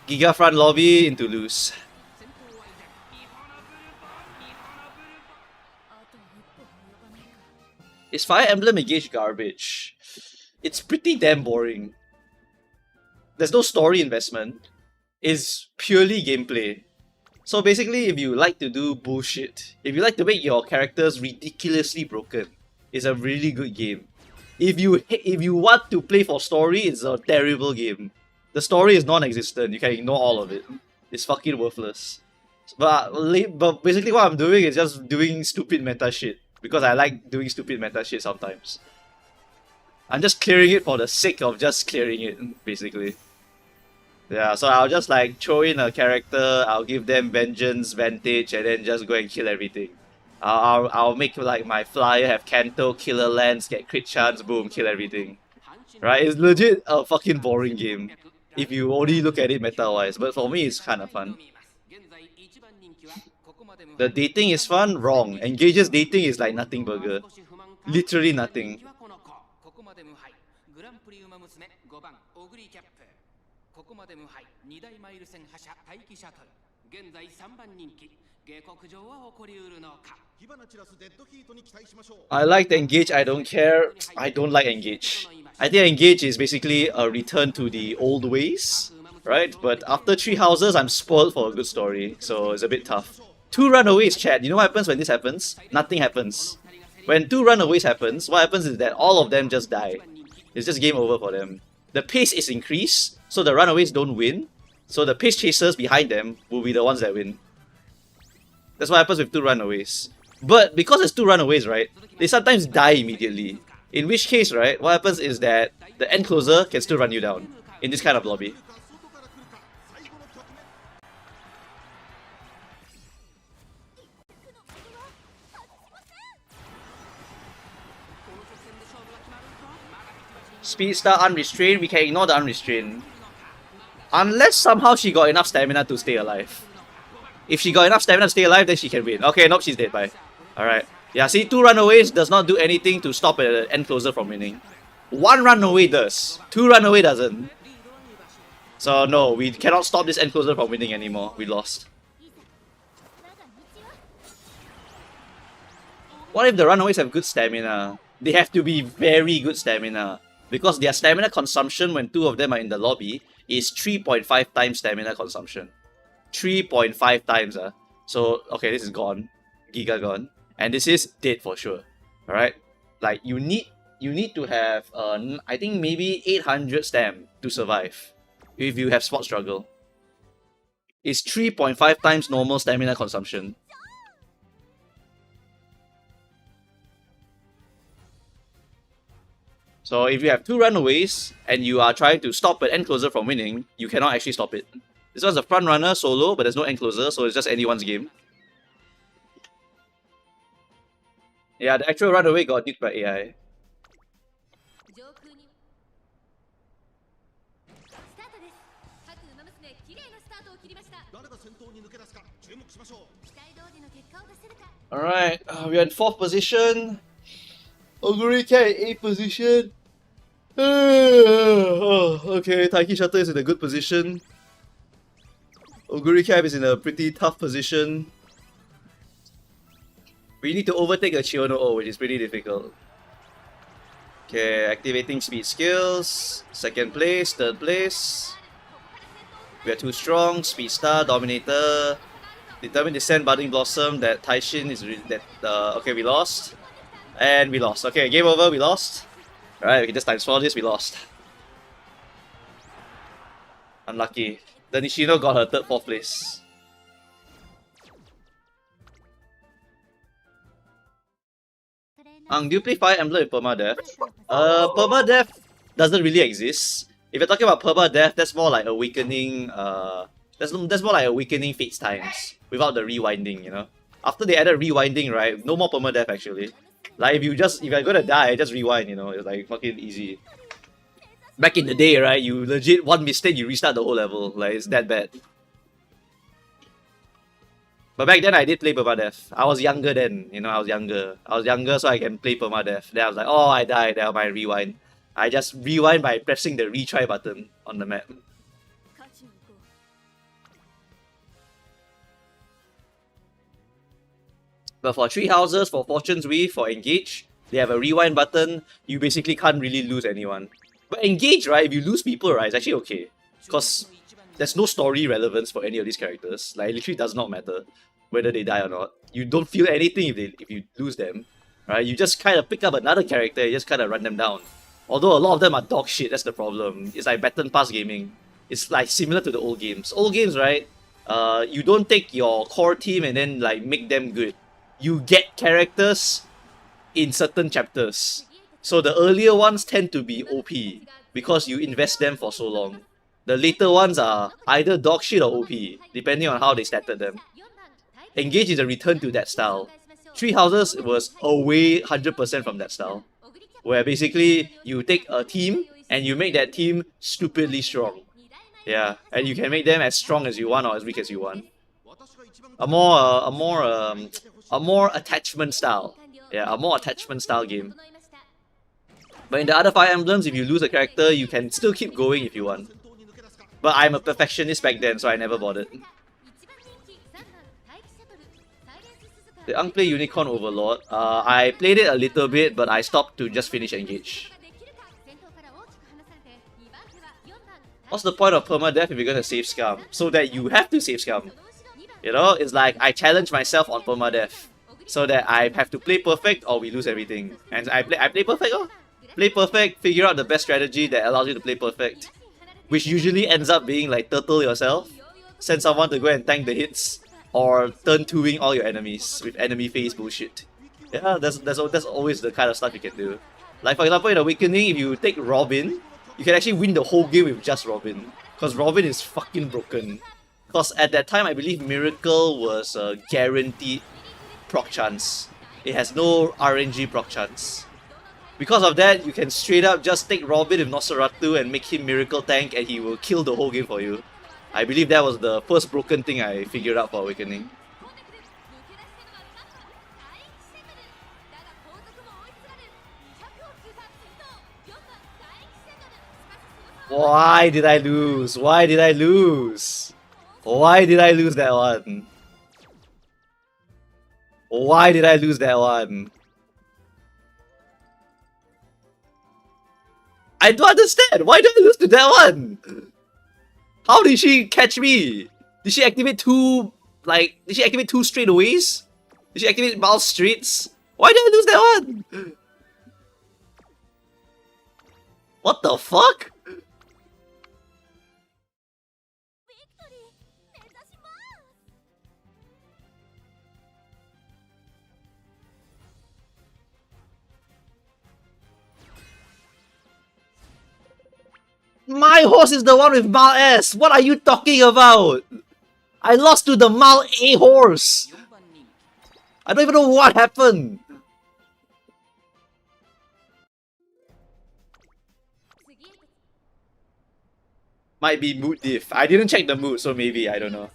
Giga front lobby into loose. Is Fire Emblem Engage garbage? It's pretty damn boring. There's no story investment. It's purely gameplay. So basically, if you like to do bullshit, if you like to make your characters ridiculously broken, it's a really good game. If you want to play for story, it's a terrible game. The story is non-existent, you can ignore all of it. It's fucking worthless. But basically what I'm doing is just doing stupid meta shit. Because I like doing stupid meta shit sometimes. I'm just clearing it for the sake of just clearing it, basically. Yeah, so I'll just like throw in a character, I'll give them Vengeance, Vantage, and then just go and kill everything. I'll make like my flyer have Kanto, Killer Lance, get crit chance, boom, kill everything. Right? It's legit a fucking boring game. If you only look at it meta-wise, but for me it's kind of fun. The dating is fun? Wrong. Engage's dating is like nothing burger. Literally nothing. I like the Engage, I don't care. I don't like Engage. I think Engage is basically a return to the old ways, right? But after 3 houses, I'm spoiled for a good story, so it's a bit tough. 2 runaways, chat. You know what happens when this happens? Nothing happens. When 2 runaways happens, what happens is that all of them just die. It's just game over for them. The pace is increased, so the runaways don't win. So the pace chasers behind them will be the ones that win. That's what happens with 2 runaways. But because it's 2 runaways, right, they sometimes die immediately. In which case, right, what happens is that the end closer can still run you down in this kind of lobby. Speedstar unrestrained, we can ignore the unrestrained. Unless somehow she got enough stamina to stay alive. If she got enough stamina to stay alive, then she can win. Okay, nope, she's dead, bye. Alright. Yeah, see, 2 runaways does not do anything to stop an end closer from winning. 1 runaway does. 2 runaway doesn't. So no, we cannot stop this end closer from winning anymore. We lost. What if the runaways have good stamina? They have to be very good stamina. Because their stamina consumption when 2 of them are in the lobby is 3.5 times stamina consumption. 3.5 times. So, okay, this is gone. Giga gone. And this is dead for sure. Alright? Like, you need to have, I think maybe 800 stam to survive. If you have spot struggle. It's 3.5 times normal stamina consumption. So if you have 2 runaways, and you are trying to stop an end closer from winning, you cannot actually stop it. This one's a front runner solo, but there's no end closer, so it's just anyone's game. Yeah, the actual runaway got nuked by AI. Alright, we are in 4th position. Ogurika in 8th position. Okay, Taiki Shutter is in a good position. Ogurika is in a pretty tough position. We need to overtake a Chiono O, which is pretty difficult. Okay, activating speed skills. 2nd place, 3rd place. We are too strong. Speed Star, Dominator. Determine Descent, Budding Blossom. That Taishin is okay, we lost. And we lost. Okay, game over, we lost. Alright, we can just times 4 this, we lost. Unlucky. The Nishino got her 3rd, 4th place. Do you play Fire Emblem with Permadeath? Permadeath doesn't really exist. If you're talking about Permadeath, that's more like Awakening, that's more like Awakening Fates times, without the rewinding, you know? After they added rewinding, right, no more Permadeath actually. Like, if you're gonna die, just rewind, you know? It's like fucking easy. Back in the day, right, you legit, one mistake, you restart the whole level. Like, it's that bad. But back then I did play Permadeath. I was younger then, you know, I was younger so I can play Permadeath. Then I was like, oh, I died, then I rewind. I just rewind by pressing the retry button on the map. But for Three Houses, for Fortune's Wheel, for Engage, they have a rewind button. You basically can't really lose anyone. But Engage, right, if you lose people, right, it's actually okay. Because there's no story relevance for any of these characters. Like, it literally does not matter whether they die or not. You don't feel anything if you lose them. Right? You just kind of pick up another character and just kind of run them down. Although a lot of them are dog shit, that's the problem. It's like baton pass gaming. It's like similar to the old games. Old games, right? You don't take your core team and then like make them good. You get characters in certain chapters. So the earlier ones tend to be OP because you invest them for so long. The later ones are either dog shit or OP, depending on how they started them. Engage is a return to that style. Three Houses was away 100% from that style, where basically you take a team and you make that team stupidly strong. Yeah, and you can make them as strong as you want or as weak as you want. A more attachment style. Yeah, a more attachment style game. But in the other Fire Emblems, if you lose a character, you can still keep going if you want. But I'm a perfectionist back then, so I never bothered. The Unplay Unicorn Overlord. I played it a little bit, but I stopped to just finish Engage. What's the point of permadeath if you're gonna save scum? So that you have to save scum. You know, it's like I challenge myself on permadeath, so that I have to play perfect or we lose everything. And I play perfect, oh. Play perfect, figure out the best strategy that allows you to play perfect. Which usually ends up being like turtle yourself, send someone to go and tank the hits, or turn 2-wing all your enemies with enemy phase bullshit. Yeah, that's always the kind of stuff you can do. Like for example in Awakening, if you take Robin, you can actually win the whole game with just Robin. Because Robin is fucking broken. Because at that time I believe Miracle was a guaranteed proc chance. It has no RNG proc chance. Because of that, you can straight up just take Robin with Nosferatu and make him Miracle Tank and he will kill the whole game for you. I believe that was the first broken thing I figured out for Awakening. Why did I lose? Why did I lose? Why did I lose that one? Why did I lose that one? I don't understand. Why did I lose to that one? How did she catch me? Did she activate two, like, did she activate two straightaways? Did she activate Miles Streets? Why did I lose that one? What the fuck? My horse is the one with Mal S. What are you talking about? I lost to the Mal A horse. I don't even know what happened. Might be mood diff. I didn't check the mood, so maybe, I don't know.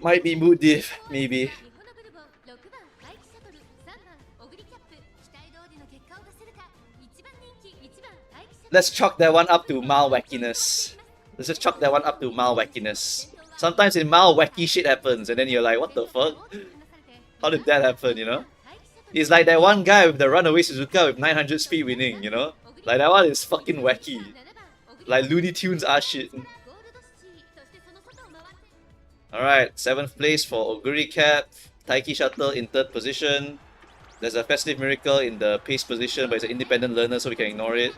Might be mood diff, maybe. Let's chalk that one up to mild wackiness. Let's just chalk that one up to mild wackiness. Sometimes in mild wacky shit happens and then you're like, what the fuck? How did that happen, you know? It's like that one guy with the runaway Suzuka with 900 speed winning, you know? Like that one is fucking wacky. Like Looney Tunes are shit. Alright, 7th place for Oguri Cap. Taiki Shuttle in 3rd position. There's a Festive Miracle in the pace position, but it's an independent learner so we can ignore it.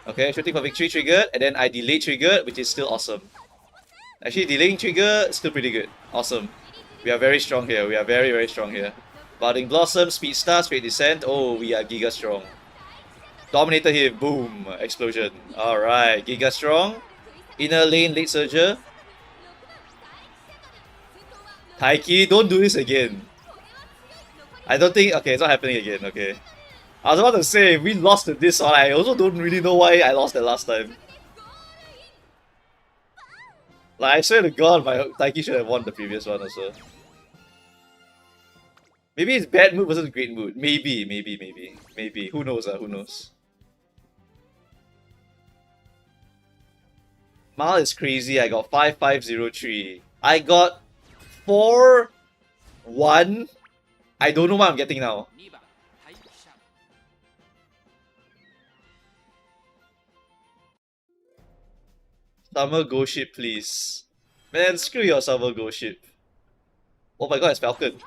Okay, shooting for victory triggered, and then I delay triggered, which is still awesome. Actually, delaying trigger, still pretty good. Awesome. We are very strong here. We are very, very strong here. Budding Blossom, Speed Star, Straight Descent. Oh, we are Giga Strong. Dominator him. Boom. Explosion. Alright, Giga Strong. Inner Lane, Late Surger. Taiki, don't do this again. I don't think... Okay, it's not happening again. Okay. I was about to say, we lost to this one. I also don't really know why I lost that last time. Like, I swear to God, my Taiki should have won the previous one also. Maybe it's bad mood versus great mood. Maybe. Who knows, who knows. Mal is crazy. I got 5503. I got 4-1. I don't know what I'm getting now. Summer Go Ship, please. Man, screw your Summer Go Ship. Oh my god, it's Falcon.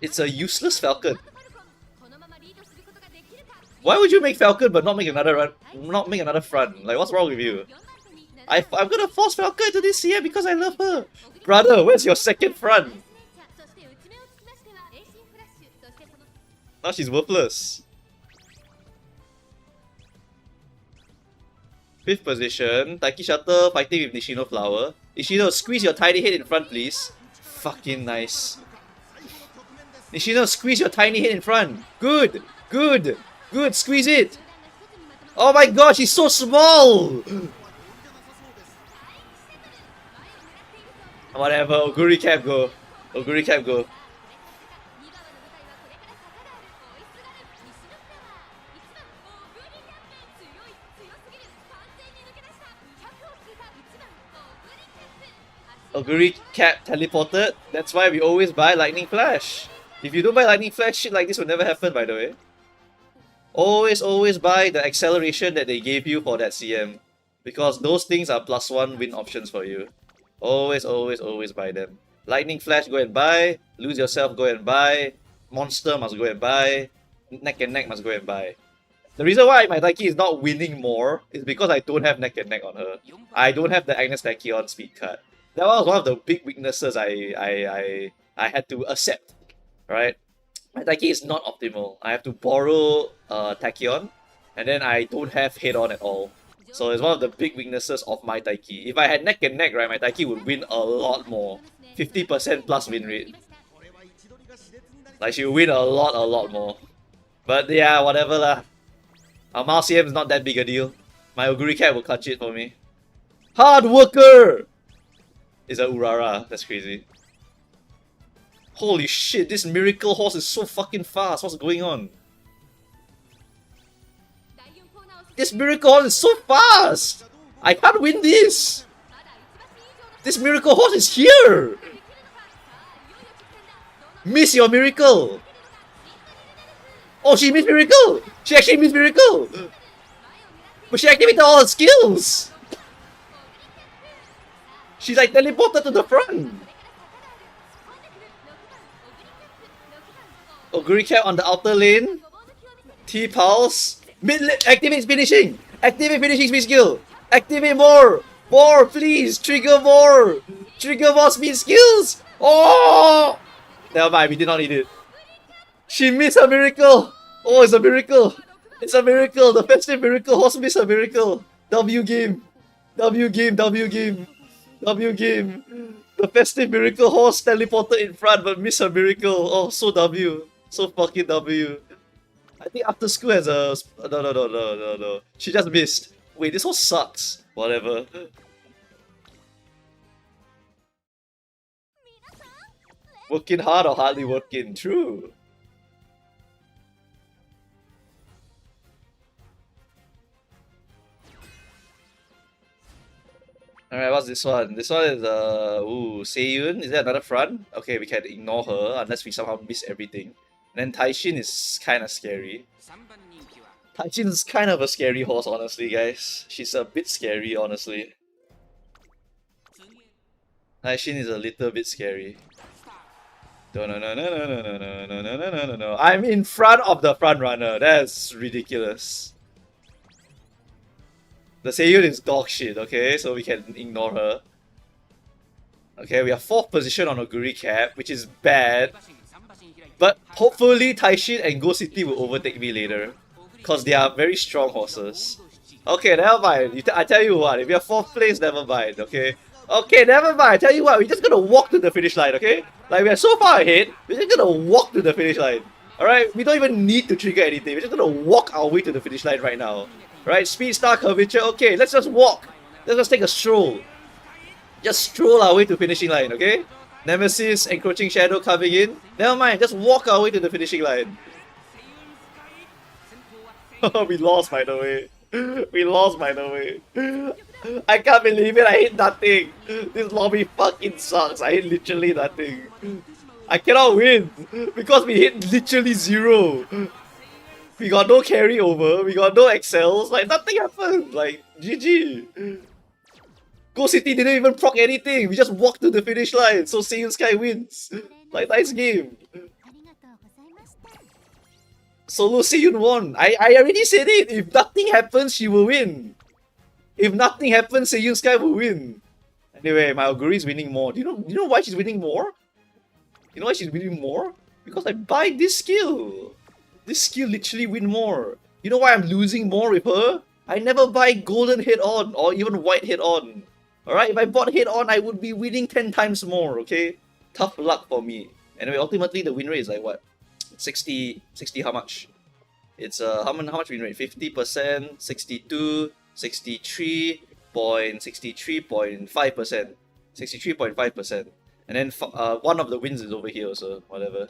It's a useless Falcon. Why would you make Falcon but not make another run? Not make another front? Like, what's wrong with you? I'm gonna force Falcon to this CM because I love her. Brother, where's your second front? Now she's worthless. 5th position, Taiki Shuttle fighting with Nishino Flower. Nishino, squeeze your tiny head in front, please. Fucking nice. Nishino, squeeze your tiny head in front. Good, good, good, squeeze it. Oh my god, she's so small. Whatever, Oguri Cap go. Oguri Cap go. Oguri Cap teleported. That's why we always buy Lightning Flash. If you don't buy Lightning Flash, shit like this will never happen, by the way. Always buy the acceleration that they gave you for that CM. Because those things are +1 win options for you. Always buy them. Lightning Flash, go and buy. Lose Yourself, go and buy. Monster must go and buy. Neck and Neck must go and buy. The reason why my Taiki is not winning more is because I don't have Neck and Neck on her. I don't have the Agnes Tachyon speed card. That was one of the big weaknesses I had to accept. Right? My Taiki is not optimal. I have to borrow Tachyon, and then I don't have head on at all. So it's one of the big weaknesses of my Taiki. If I had Neck and Neck, right, my Taiki would win a lot more. 50% plus win rate. Like, she would win a lot more. But yeah, whatever lah. Our Mal CM is not that big a deal. My Oguri Cat will clutch it for me. Hard worker! Is a Urara. That's crazy. Holy shit, this Miracle Horse is so fucking fast. What's going on? This Miracle Horse is so fast! I can't win this! This Miracle Horse is here! Miss your Miracle! Oh, she missed Miracle! She actually missed Miracle! But she activated all her skills! She's like teleported to the front! Oguri Cap on the outer lane. T-Pulse. Activate finishing! Activate finishing speed skill! Activate more! More, please! Trigger more! Trigger more speed skills! Oh! Never mind, we did not need it. She missed her miracle! Oh, it's a miracle! It's a miracle! The festive miracle horse missed her miracle! W game! W game, W game! W game! The festive miracle horse teleported in front but missed her miracle. Oh, so W. So fucking W. I think after school has a... No. She just missed. Wait, this whole sucks. Whatever. Working hard or hardly working? True. Alright, what's this one? This one is Seiyun. Is there another front? Okay, we can ignore her unless we somehow miss everything. And then Taishin is kinda scary. Taishin is kind of a scary horse, honestly, guys. She's a bit scary, honestly. Taishin is a little bit scary. No. I'm in front of the front runner. That's ridiculous. The Seiyun is dog shit, okay? So we can ignore her. Okay, we are 4th position on Oguri Cap, which is bad. But hopefully Taishin and Go City will overtake me later. Because they are very strong horses. Okay, never mind. I tell you what, if you're 4th place, never mind, okay? Okay, never mind. I tell you what, we're just gonna walk to the finish line, okay? Like, we're so far ahead, we're just gonna walk to the finish line. Alright? We don't even need to trigger anything. We're just gonna walk our way to the finish line right now. Right, speed, star, curvature, okay, let's just walk. Let's just take a stroll. Just stroll our way to finishing line, okay? Nemesis, encroaching shadow coming in. Never mind, just walk our way to the finishing line. We lost, by the way. We lost, by the way. I can't believe it, I hit nothing. This lobby fucking sucks. I hit literally nothing. I cannot win because we hit literally 0. We got no carryover, we got no excels, like nothing happened, like GG. Go City didn't even proc anything, we just walked to the finish line, so Seiyun Sky wins. Like, nice game. Solo Seiyun won. I already said it, if nothing happens, she will win. If nothing happens, Seiyun Sky will win. Anyway, my Oguri is winning more. Do you know why she's winning more? You know why she's winning more? Because I buy this skill. This skill literally win more. You know why I'm losing more with her? I never buy golden head on or even white head on. Alright, if I bought head on, I would be winning 10 times more, okay? Tough luck for me. Anyway, ultimately the win rate is like what? 60 how much? It's how much win rate? 50%, 62, 63.5%. 63.5%. And then one of the wins is over here also, whatever.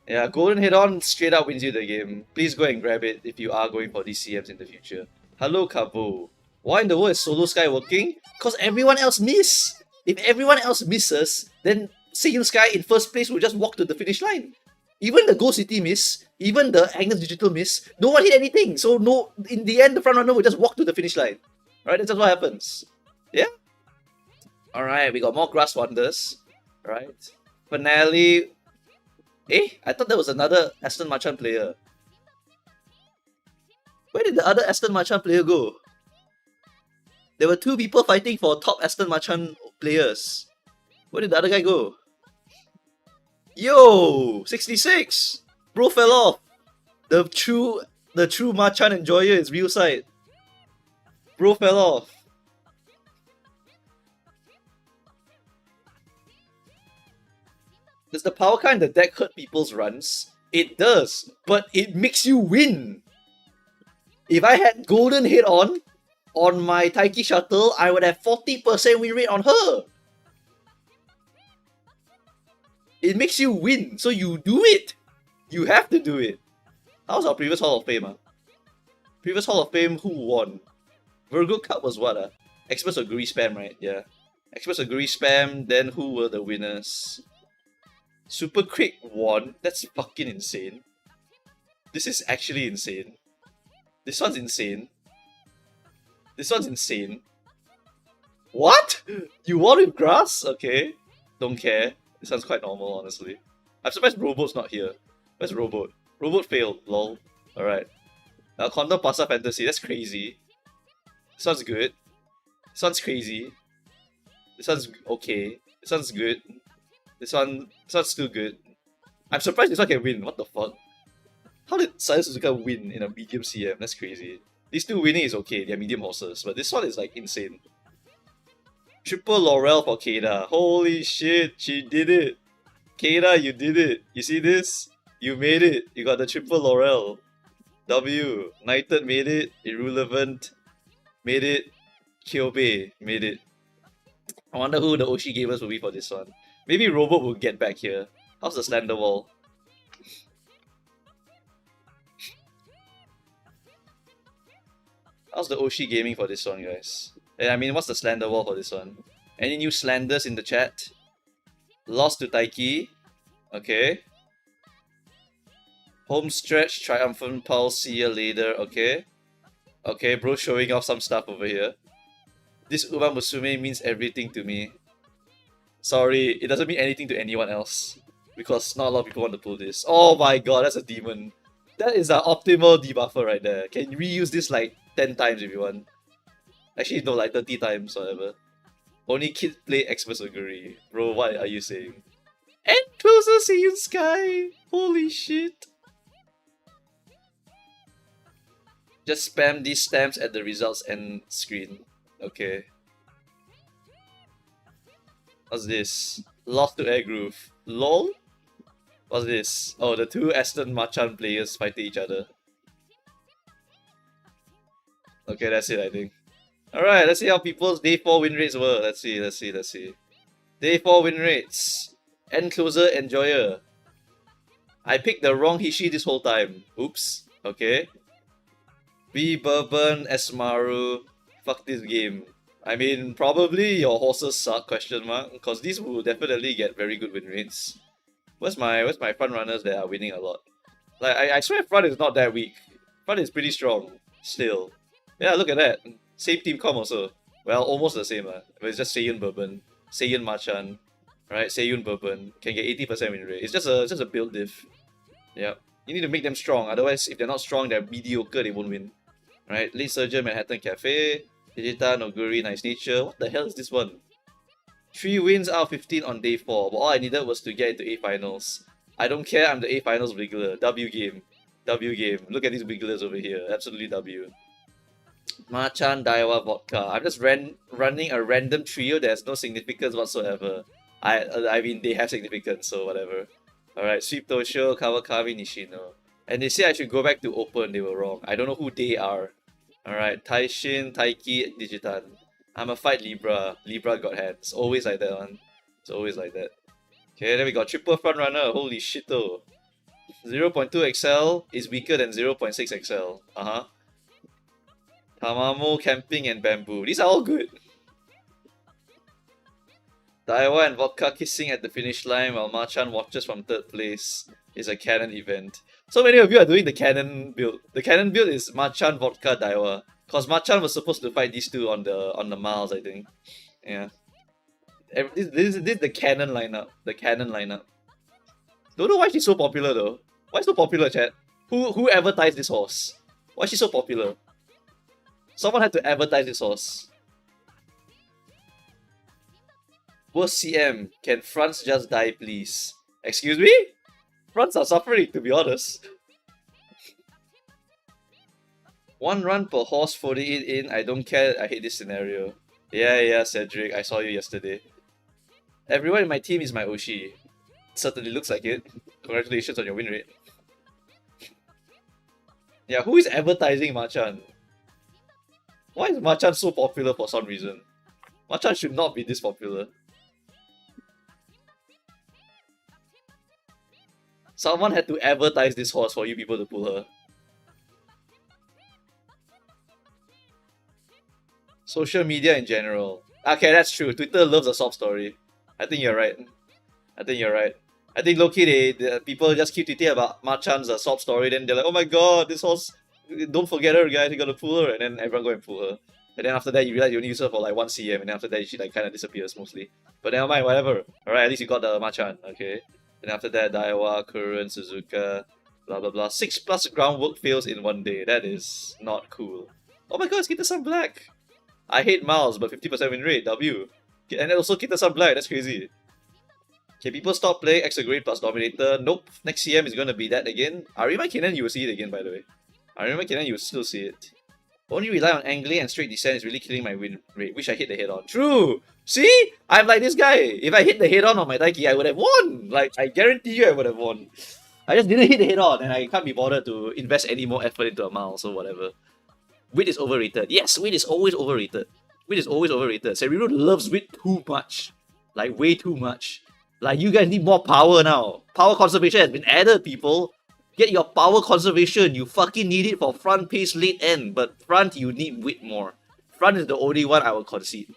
Yeah, golden head-on straight up wins you the game. Please go and grab it if you are going for these CMs in the future. Hello, Kabo. Why in the world is Solo Sky working? Because everyone else miss. If everyone else misses, then Seiyun Sky in first place will just walk to the finish line. Even the Go City miss, even the Agnes Digital miss, no one hit anything. So no, in the end, the front runner will just walk to the finish line. Right, that's just what happens. Yeah? Alright, we got more Grass Wonders. Right. Finale. I thought there was another Aston Martin player. Where did the other Aston Martin player go? There were 2 people fighting for top Aston Martin players. Where did the other guy go? Yo! 66! Bro fell off! The true Marchand enjoyer is real side. Bro fell off. Does the power card in the deck hurt people's runs? It does, but it makes you win. If I had golden hit on my Taiki Shuttle, I would have 40% win rate on her. It makes you win, so you do it. You have to do it. How's our previous Hall of Fame? Previous Hall of Fame, who won? Virgo Cup was what? Express Oguri Spam, right? Yeah. Express Oguri Spam, then who were the winners? Super Quick won. That's fucking insane. This is actually insane. This one's insane. This one's insane. What? You won with grass? Okay. Don't care. This one's quite normal, honestly. I'm surprised Robo's not here. Where's Robot? Robot failed, lol. Alright. Condom Pasta Fantasy, that's crazy. This one's good. This one's crazy. This one's okay. This one's good. This one's still good. I'm surprised this one can win. What the fuck? How did Saya Suzuka win in a medium CM? That's crazy. These two winning is okay. They're medium horses. But this one is like insane. Triple Laurel for Keda. Holy shit, she did it. Keda, you did it. You see this? You made it. You got the triple Laurel. W. Knighted made it. Irrelevant made it. Kyobe made it. I wonder who the Oshi gamers will be for this one. Maybe Robot will get back here. How's the Slender Wall? How's the Oshi gaming for this one, guys? I mean, what's the Slender Wall for this one? Any new Slanders in the chat? Lost to Taiki. Okay. Home stretch, Triumphant Pulse, see you later. Okay. Okay, bro showing off some stuff over here. This Uma Musume means everything to me. Sorry, it doesn't mean anything to anyone else. Because not a lot of people want to pull this. Oh my god, that's a demon. That is an optimal debuffer right there. Can reuse this like 10 times if you want. Actually, no, like 30 times, whatever. Only kids play Xmas agree. Bro, what are you saying? And closer, see you Sky! Holy shit! Just spam these stamps at the results end screen. Okay. What's this? Lost to Air Groove. LOL? What's this? Oh, the two Aston Machan players fighting each other. Okay, that's it, I think. Alright, let's see how people's day 4 win rates were. Let's see. Day 4 win rates. End closer, enjoyer. I picked the wrong Hishi this whole time. Oops. Okay. B Bourbon, Esmaru. Fuck this game. I mean, probably your horses suck, question mark. Because these will definitely get very good win rates. Where's my front runners that are winning a lot? Like, I swear front is not that weak. Front is pretty strong. Still. Yeah, look at that. Same team com also. Well, almost the same. But it's just Seiyun Bourbon. Seiyun Machan. Right? Seiyun Bourbon. Can get 80% win rate. It's just a build diff. Yep. You need to make them strong. Otherwise, if they're not strong, they're mediocre, they won't win. Right? Late Surgeon, Manhattan Cafe. Digita, Noguri, Nice Nature. What the hell is this one? 3 wins out of 15 on day 4. But all I needed was to get into A finals. I don't care, I'm the A finals wiggler. W game. W game. Look at these wigglers over here. Absolutely W. Machan, Daiwa, Vodka. I'm just running a random trio that has no significance whatsoever. I mean, they have significance, so whatever. Alright, Sweep Tosho, Kawakami, Nishino. And they say I should go back to open, they were wrong. I don't know who they are. Alright, Taishin, Taiki, Digitan. I'm a fight Libra. Libra got hands. Always like that one. It's always like that. Okay, then we got triple front runner. Holy shit though. 0.2 XL is weaker than 0.6 XL. Tamamo, Camping, and Bamboo. These are all good. Daiwa and Vodka kissing at the finish line while Machan watches from 3rd place is a canon event. So many of you are doing the canon build. The canon build is Machan, Vodka, Daiwa. Cause Machan was supposed to fight these two on the miles, I think. Yeah. This is the canon lineup. The canon lineup. Don't know why she's so popular though. Why so popular, chat? Who advertised this horse? Why is she so popular? Someone had to advertise this horse. Worst CM, can fronts just die please? Excuse me? Fronts are suffering, to be honest. 1 run per horse, 48 in, I don't care, I hate this scenario. Yeah, Cedric, I saw you yesterday. Everyone in my team is my Oshi. Certainly looks like it. Congratulations on your win rate. Yeah, who is advertising Machan? Why is Machan so popular for some reason? Machan should not be this popular. Someone had to advertise this horse for you people to pull her. Social media in general. Okay, that's true. Twitter loves a sob story. I think you're right. I think low-key, the people just keep tweeting about Machan's sob story, then they're like, oh my god, this horse, don't forget her guys, you gotta pull her, and then everyone go and pull her. And then after that, you realize you only use her for like 1 CM, and then after that, she like kind of disappears mostly. But never mind, whatever. Alright, at least you got the Machan, okay. Then after that, Daiwa, Kurun, Suzuka, blah blah blah. 6+ groundwork fails in 1 day. That is not cool. Oh my god, it's Kita-san Black! I hate Miles, but 50% win rate, W. And then also Kita-san Black, that's crazy. Can people stop playing Exagrade plus Dominator? Nope. Next CM is gonna be that again. Arima Kenan, you will see it again, by the way. Arima Kenan, you will still see it. Only rely on angling and straight descent is really killing my win rate. Wish I hit the head on. True! See? I'm like this guy. If I hit the head on my Taiki, I would have won. Like, I guarantee you I would have won. I just didn't hit the head on and I can't be bothered to invest any more effort into a mouse or whatever. Wit is overrated. Yes, wit is always overrated. Wit is always overrated. Cerebro loves wit too much. Like, way too much. Like, you guys need more power now. Power conservation has been added, people. Get your power conservation. You fucking need it for front pace late end. But front, you need wit more. Front is the only one I will concede.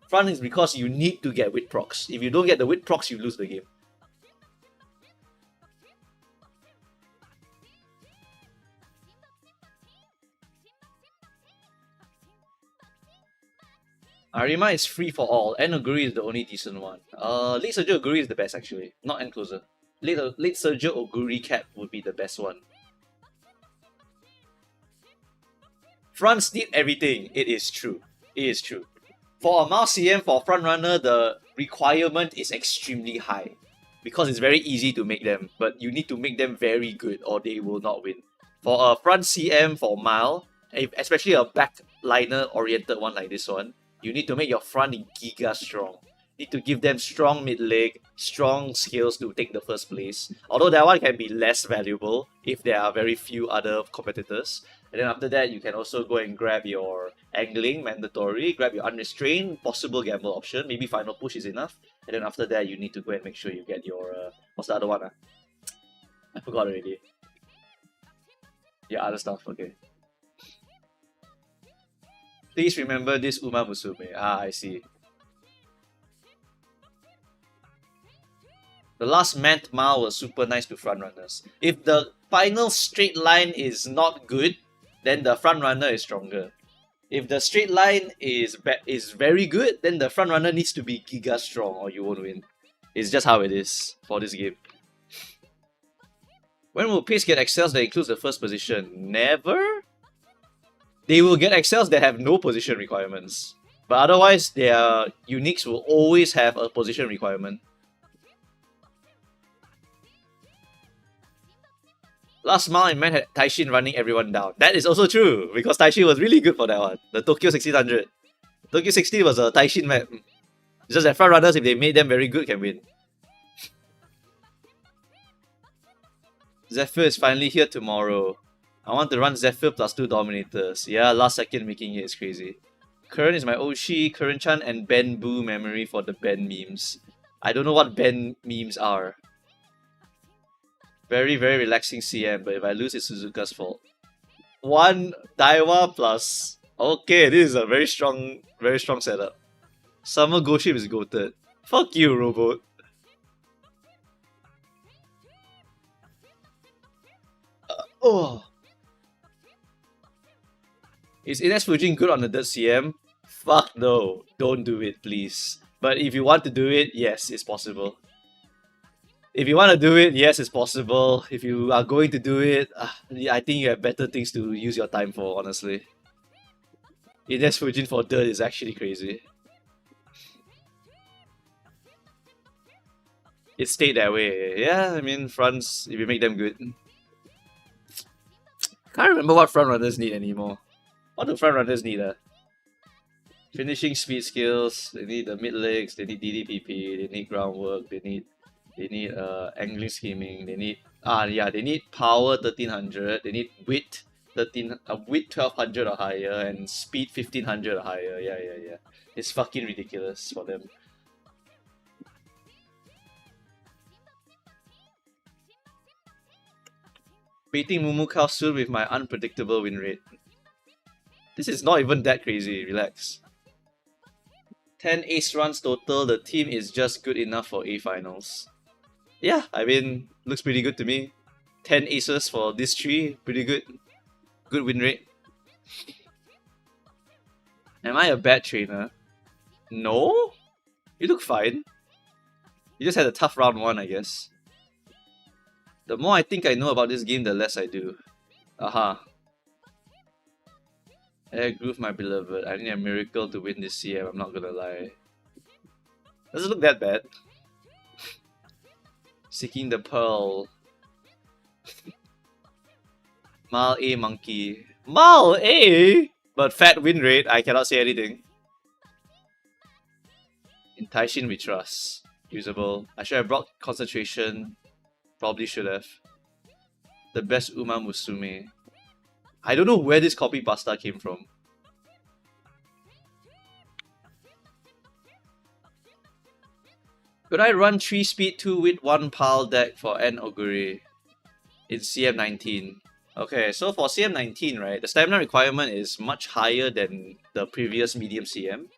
Front is because you need to get wit procs. If you don't get the wit procs, you lose the game. Arima is free for all. Enoguri is the only decent one. Late Surger Oguri is the best actually. Not Encloser. Late Surger Oguri Cap would be the best one. Fronts need everything. It is true. It is true. For a mouse CM for frontrunner, the requirement is extremely high. Because it's very easy to make them, but you need to make them very good or they will not win. For a front CM for Mile, especially a backliner oriented one like this one, you need to make your front giga strong. You need to give them strong mid leg, strong skills to take the first place. Although that one can be less valuable if there are very few other competitors. And then after that, you can also go and grab your angling, mandatory, grab your unrestrained, possible gamble option. Maybe final push is enough. And then after that, you need to go and make sure you get your... what's the other one? I forgot already. Yeah, other stuff, okay. Please remember this Uma Musume. Ah, I see. The last Mant Mao was super nice to frontrunners. If the final straight line is not good, then the frontrunner is stronger. If the straight line is very good, then the frontrunner needs to be giga strong or you won't win. It's just how it is for this game. When will pace get excels that includes the first position? Never? They will get excels that have no position requirements. But otherwise, their uniques will always have a position requirement. Last Mile in Man had Taishin running everyone down. That is also true, because Taishin was really good for that one. The Tokyo 1600. Tokyo 16 was a Taishin map. It's just that front runners, if they made them very good, can win. Zephyr is finally here tomorrow. I want to run Zephyr plus 2 Dominators. Yeah, last second making it is crazy. Current is my Oshi, Current-chan, and Ben Boo memory for the Ben memes. I don't know what Ben memes are. Very, very relaxing CM, but if I lose, it's Suzuka's fault. 1 Daiwa plus... Okay, this is a very strong setup. Summer Ghost Ship is goated. Fuck you, Robot. Oh. Is Ines Fujin good on the dirt CM? Fuck no. Don't do it, please. But if you want to do it, yes, it's possible. If you want to do it, yes, it's possible. If you are going to do it, I think you have better things to use your time for, honestly. Ines Fujin for dirt is actually crazy. It stayed that way. Yeah, I mean, fronts, if you make them good. Can't remember what front runners need anymore. What do front runners need? Finishing speed skills, they need the mid legs, they need DDPP, they need groundwork, they need angling scheming, they need they need power 1300, they need wit 1200 or higher, and speed 1500 or higher. Yeah. It's fucking ridiculous for them. Beating Mumukao soon with my unpredictable win rate. This is not even that crazy, relax. 10 ace runs total, the team is just good enough for A finals. Yeah, I mean, looks pretty good to me. 10 aces for this tree, pretty good. Good win rate. Am I a bad trainer? No? You look fine. You just had a tough round 1, I guess. The more I think I know about this game, the less I do. Aha. Air Groove, my beloved. I need a miracle to win this CM, I'm not gonna lie. Doesn't look that bad. Seeking the Pearl. Mal A Monkey. Mal A? But fat win rate, I cannot say anything. In Taishin we trust. Usable. I should have brought concentration. Probably should have. The best Uma Musume. I don't know where this copy pasta came from. Could I run 3 speed 2 with 1 pile deck for N Oguri in CM19? Okay, so for CM19, right, the stamina requirement is much higher than the previous medium CM.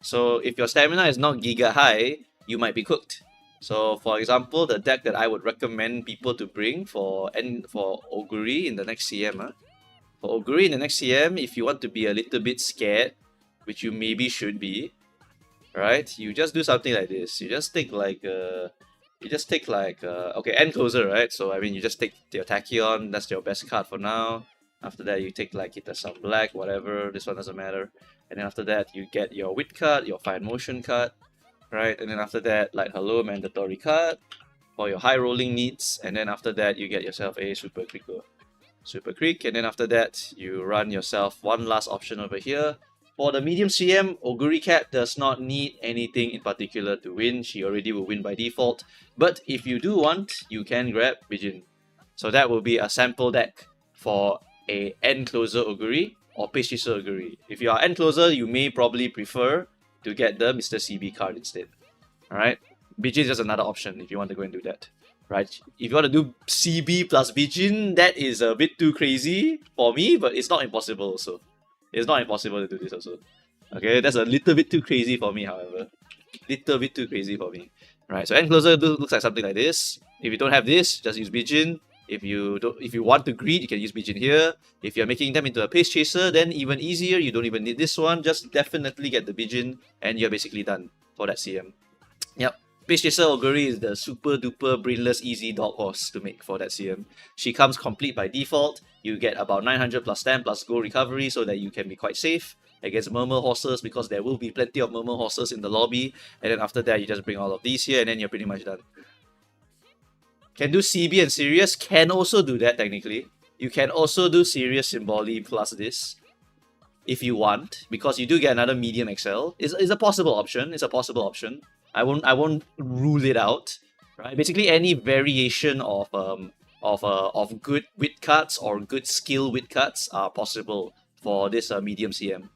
So if your stamina is not giga high, you might be cooked. So for example, the deck that I would recommend people to bring for Oguri in the next CM, for Oguri in the next CM, if you want to be a little bit scared, which you maybe should be, right? You just do something like this. You just take like okay, end closer, right? So I mean, you just take your Tachyon. That's your best card for now. After that, you take like Itasan Black, whatever. This one doesn't matter. And then after that, you get your Wit card, your Fine Motion card, right? And then after that, like Hello Mandatory card for your high rolling needs. And then after that, you get yourself a Super Crico. Super Creek, and then after that, you run yourself one last option over here. For the medium CM, Oguri Cat does not need anything in particular to win. She already will win by default. But if you do want, you can grab Bijin. So that will be a sample deck for a end closer Oguri or Page Chaser Oguri. If you are end closer, you may probably prefer to get the Mr. CB card instead. Alright? Bijin is just another option if you want to go and do that. Right? If you want to do CB plus Bijin, that is a bit too crazy for me, but it's not impossible also. It's not impossible to do this also. Okay, that's a little bit too crazy for me, however. Little bit too crazy for me. Right, so end closer looks like something like this. If you don't have this, just use Bijin. If you want to greed, you can use Bijin here. If you're making them into a pace chaser, then even easier. You don't even need this one. Just definitely get the Bijin, and you're basically done for that CM. Yep. Pace Chaser Oguri is the super duper brainless easy dog horse to make for that CM. She comes complete by default. You get about 900 plus stamp plus gold recovery so that you can be quite safe against murmur horses because there will be plenty of murmur horses in the lobby. And then after that, you just bring all of these here and then you're pretty much done. Can do CB and Sirius, can also do that technically. You can also do Sirius Symboli plus this if you want, because you do get another medium XL. It's a possible option. It's a possible option. I won't rule it out. Right? Basically, any variation of good wit cards or good skill wit cards are possible for this medium CM.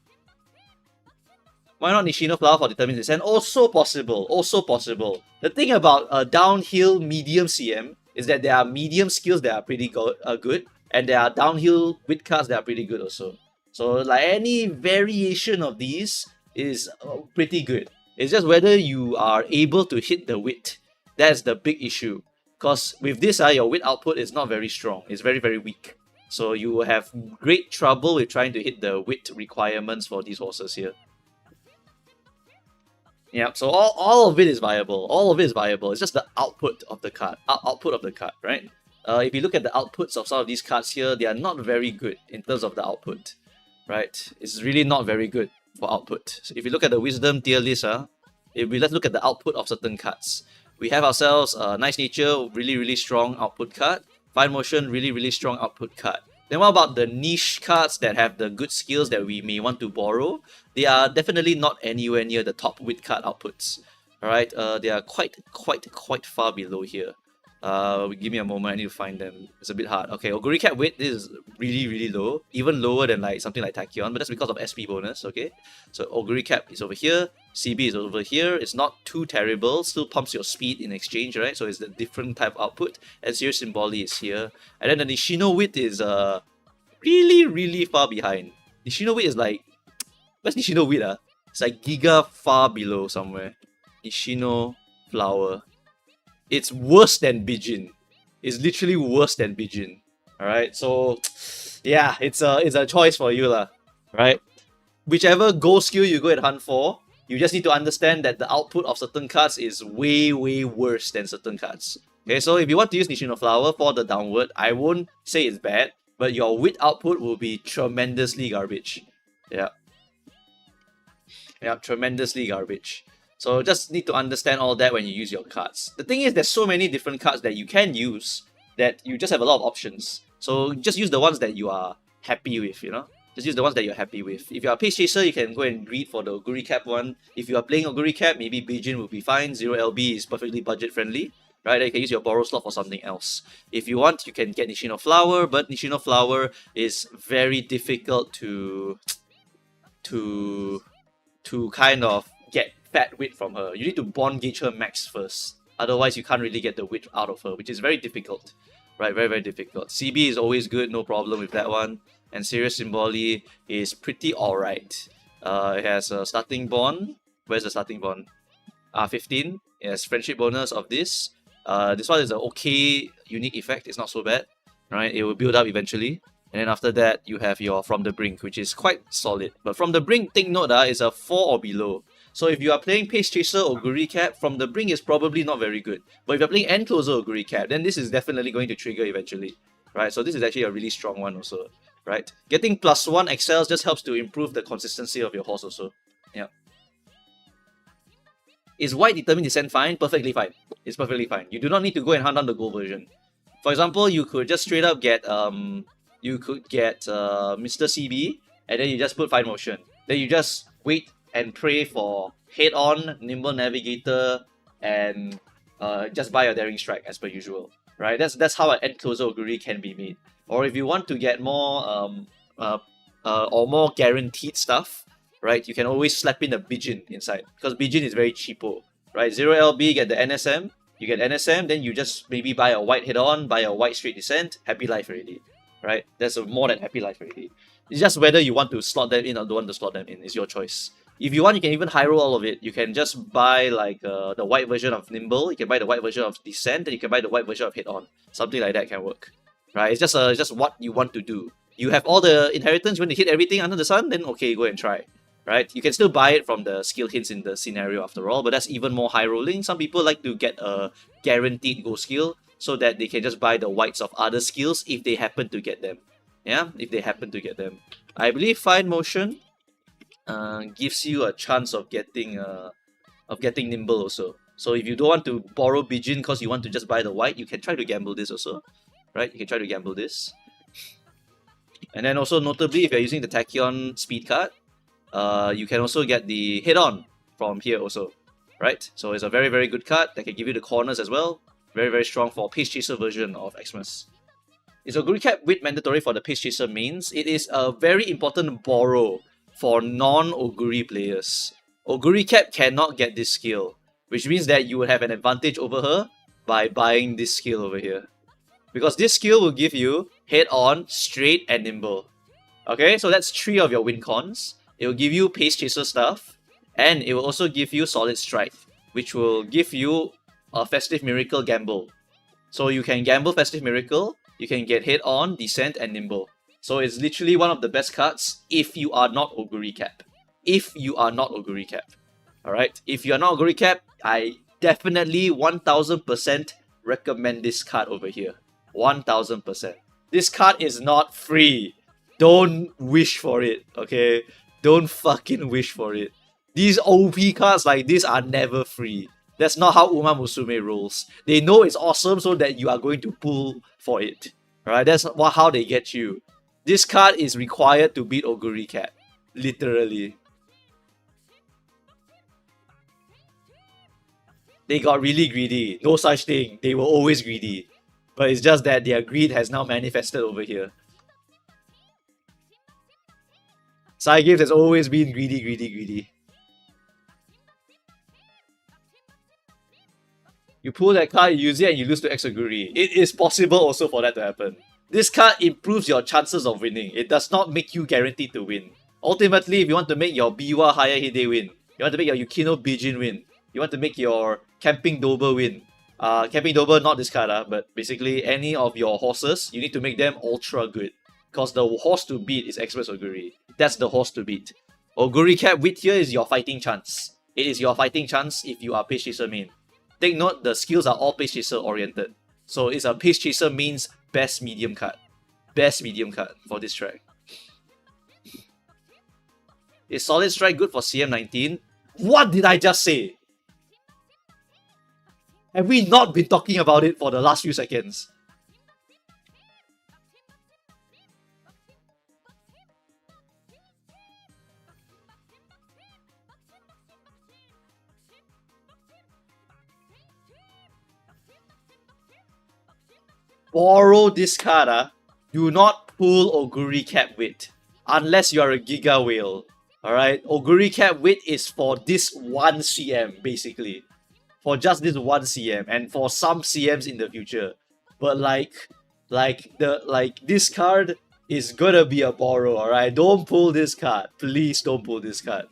Why not Nishino Flower for Determined Descent? Also possible. Also possible. The thing about a downhill medium CM is that there are medium skills that are pretty good, and there are downhill wit cards that are pretty good also. So like any variation of these is pretty good. It's just whether you are able to hit the wit. That's the big issue. Because with this, your wit output is not very strong. It's very, very weak. So you will have great trouble with trying to hit the wit requirements for these horses here. Yeah, so all of it is viable. All of it is viable. It's just the output of the card. Output of the card, right? If you look at the outputs of some of these cards here, they are not very good in terms of the output. Right? It's really not very good for output. So if you look at the wisdom tier list, let's look at the output of certain cards. We have ourselves Nice Nature, really, really strong output card. Fine Motion, really, really strong output card. Then what about the niche cards that have the good skills that we may want to borrow? They are definitely not anywhere near the top wit card outputs. Alright, they are quite far below here. Give me a moment, I need to find them. It's a bit hard. Okay, Oguri Cat wit is really, really low. Even lower than like something like Tachyon, but that's because of SP bonus, okay? So Oguri Cap is over here, CB is over here. It's not too terrible, still pumps your speed in exchange, right? So it's a different type of output. And Zero Symboli is here. And then the Nishino wit is really, really far behind. Nishino wit is like... Where's Nishino wit? It's like giga far below somewhere. Nishino Flower. It's worse than Bijin. It's literally worse than Bijin. Alright, so yeah, it's a choice for you lah. Right? Whichever gold skill you go and hunt for, you just need to understand that the output of certain cards is way, way worse than certain cards. Okay, so if you want to use Nishino Flower for the downward, I won't say it's bad, but your wit output will be tremendously garbage. Yeah. Yeah, tremendously garbage. So just need to understand all that when you use your cards. The thing is, there's so many different cards that you can use that you just have a lot of options. So just use the ones that you are happy with, you know? Just use the ones that you're happy with. If you are a Pace Chaser, you can go and read for the Oguri Cap one. If you are playing Oguri Cap, maybe Bijin will be fine. 0 LB is perfectly budget friendly. Right, you can use your borrow slot for something else. If you want, you can get Nishino Flower, but Nishino Flower is very difficult to kind of get fat wit from her. You need to bond gauge her max first. Otherwise, you can't really get the wit out of her, which is very difficult. Right, very, very difficult. CB is always good, no problem with that one. And Serious Symboli is pretty alright. It has a starting bond. Where's the starting bond? 15. It has friendship bonus of this. This one is an okay unique effect. It's not so bad. Right, it will build up eventually. And then after that, you have your From the Brink, which is quite solid. But From the Brink, take note, is a 4 or below. So if you are playing Pace Chaser or Oguri Cap, From the Brink is probably not very good. But if you're playing End Closer or Oguri Cap, then this is definitely going to trigger eventually. Right, so this is actually a really strong one also. Right, getting +1 excels just helps to improve the consistency of your horse also. Yeah. Is white determined descent fine? Perfectly fine. It's perfectly fine. You do not need to go and hunt down the gold version. For example, you could just straight up get Mr. CB, and then you just put Fine Motion. Then you just wait and pray for Head On, Nimble Navigator, and just buy a Daring Strike as per usual. Right? That's how an End Closer Oguri can be made. Or if you want to get more or more guaranteed stuff, right? You can always slap in a Bijin inside, because Bijin is very cheapo. Right? 0 LB, get the NSM. You get NSM, then you just maybe buy a white Head On, buy a white Straight Descent, happy life already. Right? That's a more than happy life already. It's just whether you want to slot them in or don't want to slot them in. It's your choice. If you want, you can even high roll all of it. You can just buy like the white version of Nimble. You can buy the white version of Descent, and you can buy the white version of Head On. Something like that can work. Right? It's just what you want to do. You have all the inheritance. When you hit everything under the sun, then okay, go and try. Right? You can still buy it from the skill hints in the scenario after all, but that's even more high rolling. Some people like to get a guaranteed go skill so that they can just buy the whites of other skills if they happen to get them. Yeah, if they happen to get them. I believe Fine Motion gives you a chance of getting Nimble also. So if you don't want to borrow Bijin because you want to just buy the white, you can try to gamble this also. Right? You can try to gamble this. And then also notably, if you're using the Tachyon speed card, you can also get the Head On from here also. Right? So it's a very, very good card that can give you the corners as well. Very, very strong for Pace Chaser version of Xmas. Is Oguri Cap wit mandatory for the Pace Chaser mains? It is a very important borrow for non-Oguri players. Oguri Cap cannot get this skill, which means that you will have an advantage over her by buying this skill over here. Because this skill will give you Head On, Straight, and Nimble. Okay, so that's 3 of your win cons. It will give you Pace Chaser stuff, and it will also give you Solid Strike, which will give you a Festive Miracle gamble. So you can gamble Festive Miracle, you can get Head On, Descent, and Nimble. So it's literally one of the best cards if you are not Oguri Cap. If you are not Oguri Cap. Alright? If you are not Oguri Cap, I definitely 1000% recommend this card over here. 1000%. This card is not free. Don't wish for it, okay? Don't fucking wish for it. These OP cards like this are never free. That's not how Uma Musume rolls. They know it's awesome so that you are going to pull for it. Alright, that's how they get you. This card is required to beat Oguri Cap. Literally. They got really greedy. No such thing. They were always greedy. But it's just that their greed has now manifested over here. Cygames has always been greedy, greedy, greedy. You pull that card, you use it, and you lose to Exoguri. It is possible also for that to happen. This card improves your chances of winning. It does not make you guaranteed to win. Ultimately, if you want to make your Biwa Haya Hide win, you want to make your Yukino Bijin win, you want to make your Camping Dober win. Camping Dober, not this card, but basically any of your horses, you need to make them ultra good. Because the horse to beat is Express Oguri. That's the horse to beat. Oguri Cap Wit here is your fighting chance. It is your fighting chance if you are Pace Chaser main. Take note, the skills are all Pace Chaser oriented. So it's a Pace Chaser main's best medium card. Best medium card for this track. Is Solid Strike good for CM19? What did I just say? Have we not been talking about it for the last few seconds? borrow this card, do not pull Oguri Cap Wit unless you are a Giga Whale. Alright, Oguri Cap Wit is for this 1 CM basically. For just this 1 CM and for some CMs in the future. But like this card is gonna be a borrow, alright? Don't pull this card. Please don't pull this card.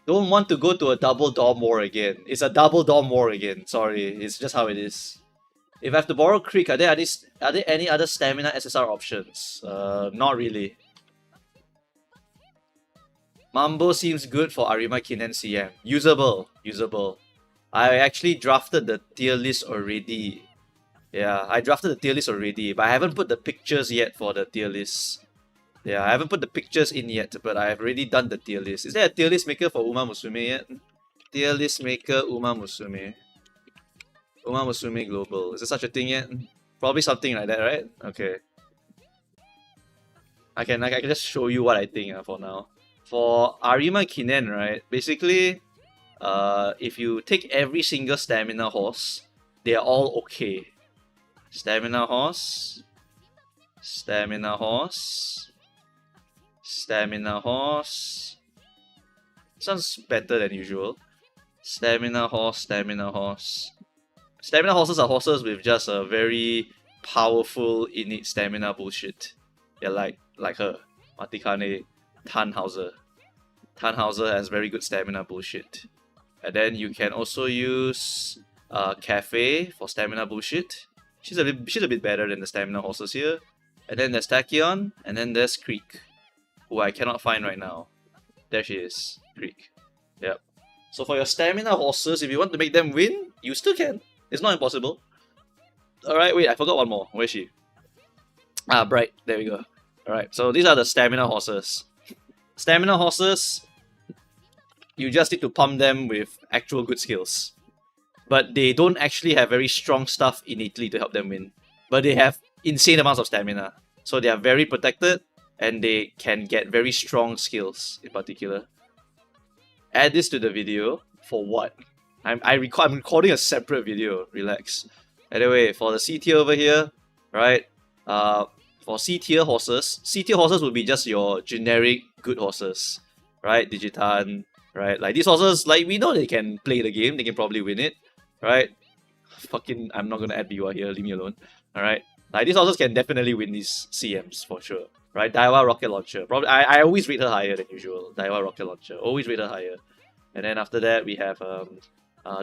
Don't want to go to a double Dom War again. It's a double Dom War again. Sorry, it's just how it is. If I have to borrow Creek, are there any other stamina SSR options? Not really. Mambo seems good for Arima Kinen CM. Usable. I actually drafted the tier list already. Yeah, I drafted the tier list already, but I haven't put the pictures yet for the tier list. Yeah, I haven't put the pictures in yet, but I have already done the tier list. Is there a tier list maker for Uma Musume yet? Tier list maker Uma Musume. Uma Musume Global. Is there such a thing yet? Probably something like that, right? Okay. I can just show you what I think for now. For Arima Kinen, right? Basically, if you take every single stamina horse, they are all okay. Stamina horse. Sounds better than usual. Stamina horse. Stamina horses are horses with just a very powerful innate stamina bullshit. Yeah, like her. Matikane Tannhauser. Tannhauser has very good stamina bullshit. And then you can also use Cafe for stamina bullshit. She's a bit better than the stamina horses here. And then there's Tachyon, and then there's Creek, who I cannot find right now. There she is, Creek. Yep. So for your stamina horses, if you want to make them win, you still can. It's not impossible. Alright, wait, I forgot one more. Where is she? Ah, Bright. There we go. Alright, so these are the stamina horses. Stamina horses, you just need to pump them with actual good skills. But they don't actually have very strong stuff innately to help them win. But they have insane amounts of stamina. So they are very protected and they can get very strong skills in particular. Add this to the video for what? I'm recording a separate video. Relax. Anyway, for the C tier over here, right? For C tier horses will be just your generic good horses, right? Digitan, right? Like these horses, like we know they can play the game, they can probably win it, right? Fucking, I'm not gonna add Biwa here, leave me alone. Alright, like these horses can definitely win these CMs for sure, right? Daiwa Rocket Launcher, probably I always rate her higher than usual. Daiwa Rocket Launcher, always rate her higher. And then after that we have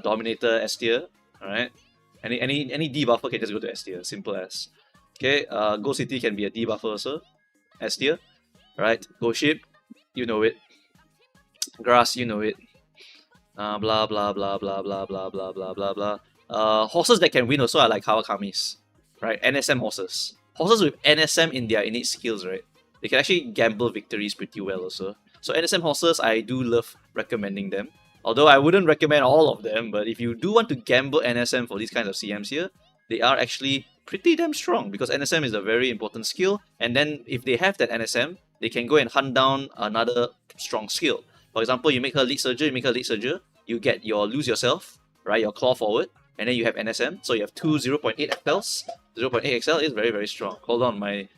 Dominator S tier, alright. Any debuffer can just go to S tier, simple as. Okay, Go City can be a debuffer also, S tier, right? Go Ship, you know it. Grass, you know it. Blah blah blah blah blah blah blah blah blah blah. Horses that can win also are like Kawakamis, right? NSM horses. Horses with NSM in their innate skills, right? They can actually gamble victories pretty well also. So NSM horses, I do love recommending them. Although I wouldn't recommend all of them, but if you do want to gamble NSM for these kinds of CMs here, they are actually pretty damn strong because NSM is a very important skill. And then if they have that NSM, they can go and hunt down another strong skill. For example, you make her lead surger, you get your lose yourself, right? Your claw forward, and then you have NSM. So you have two 0.8 XLs. 0.8 XL is very, very strong. Hold on, my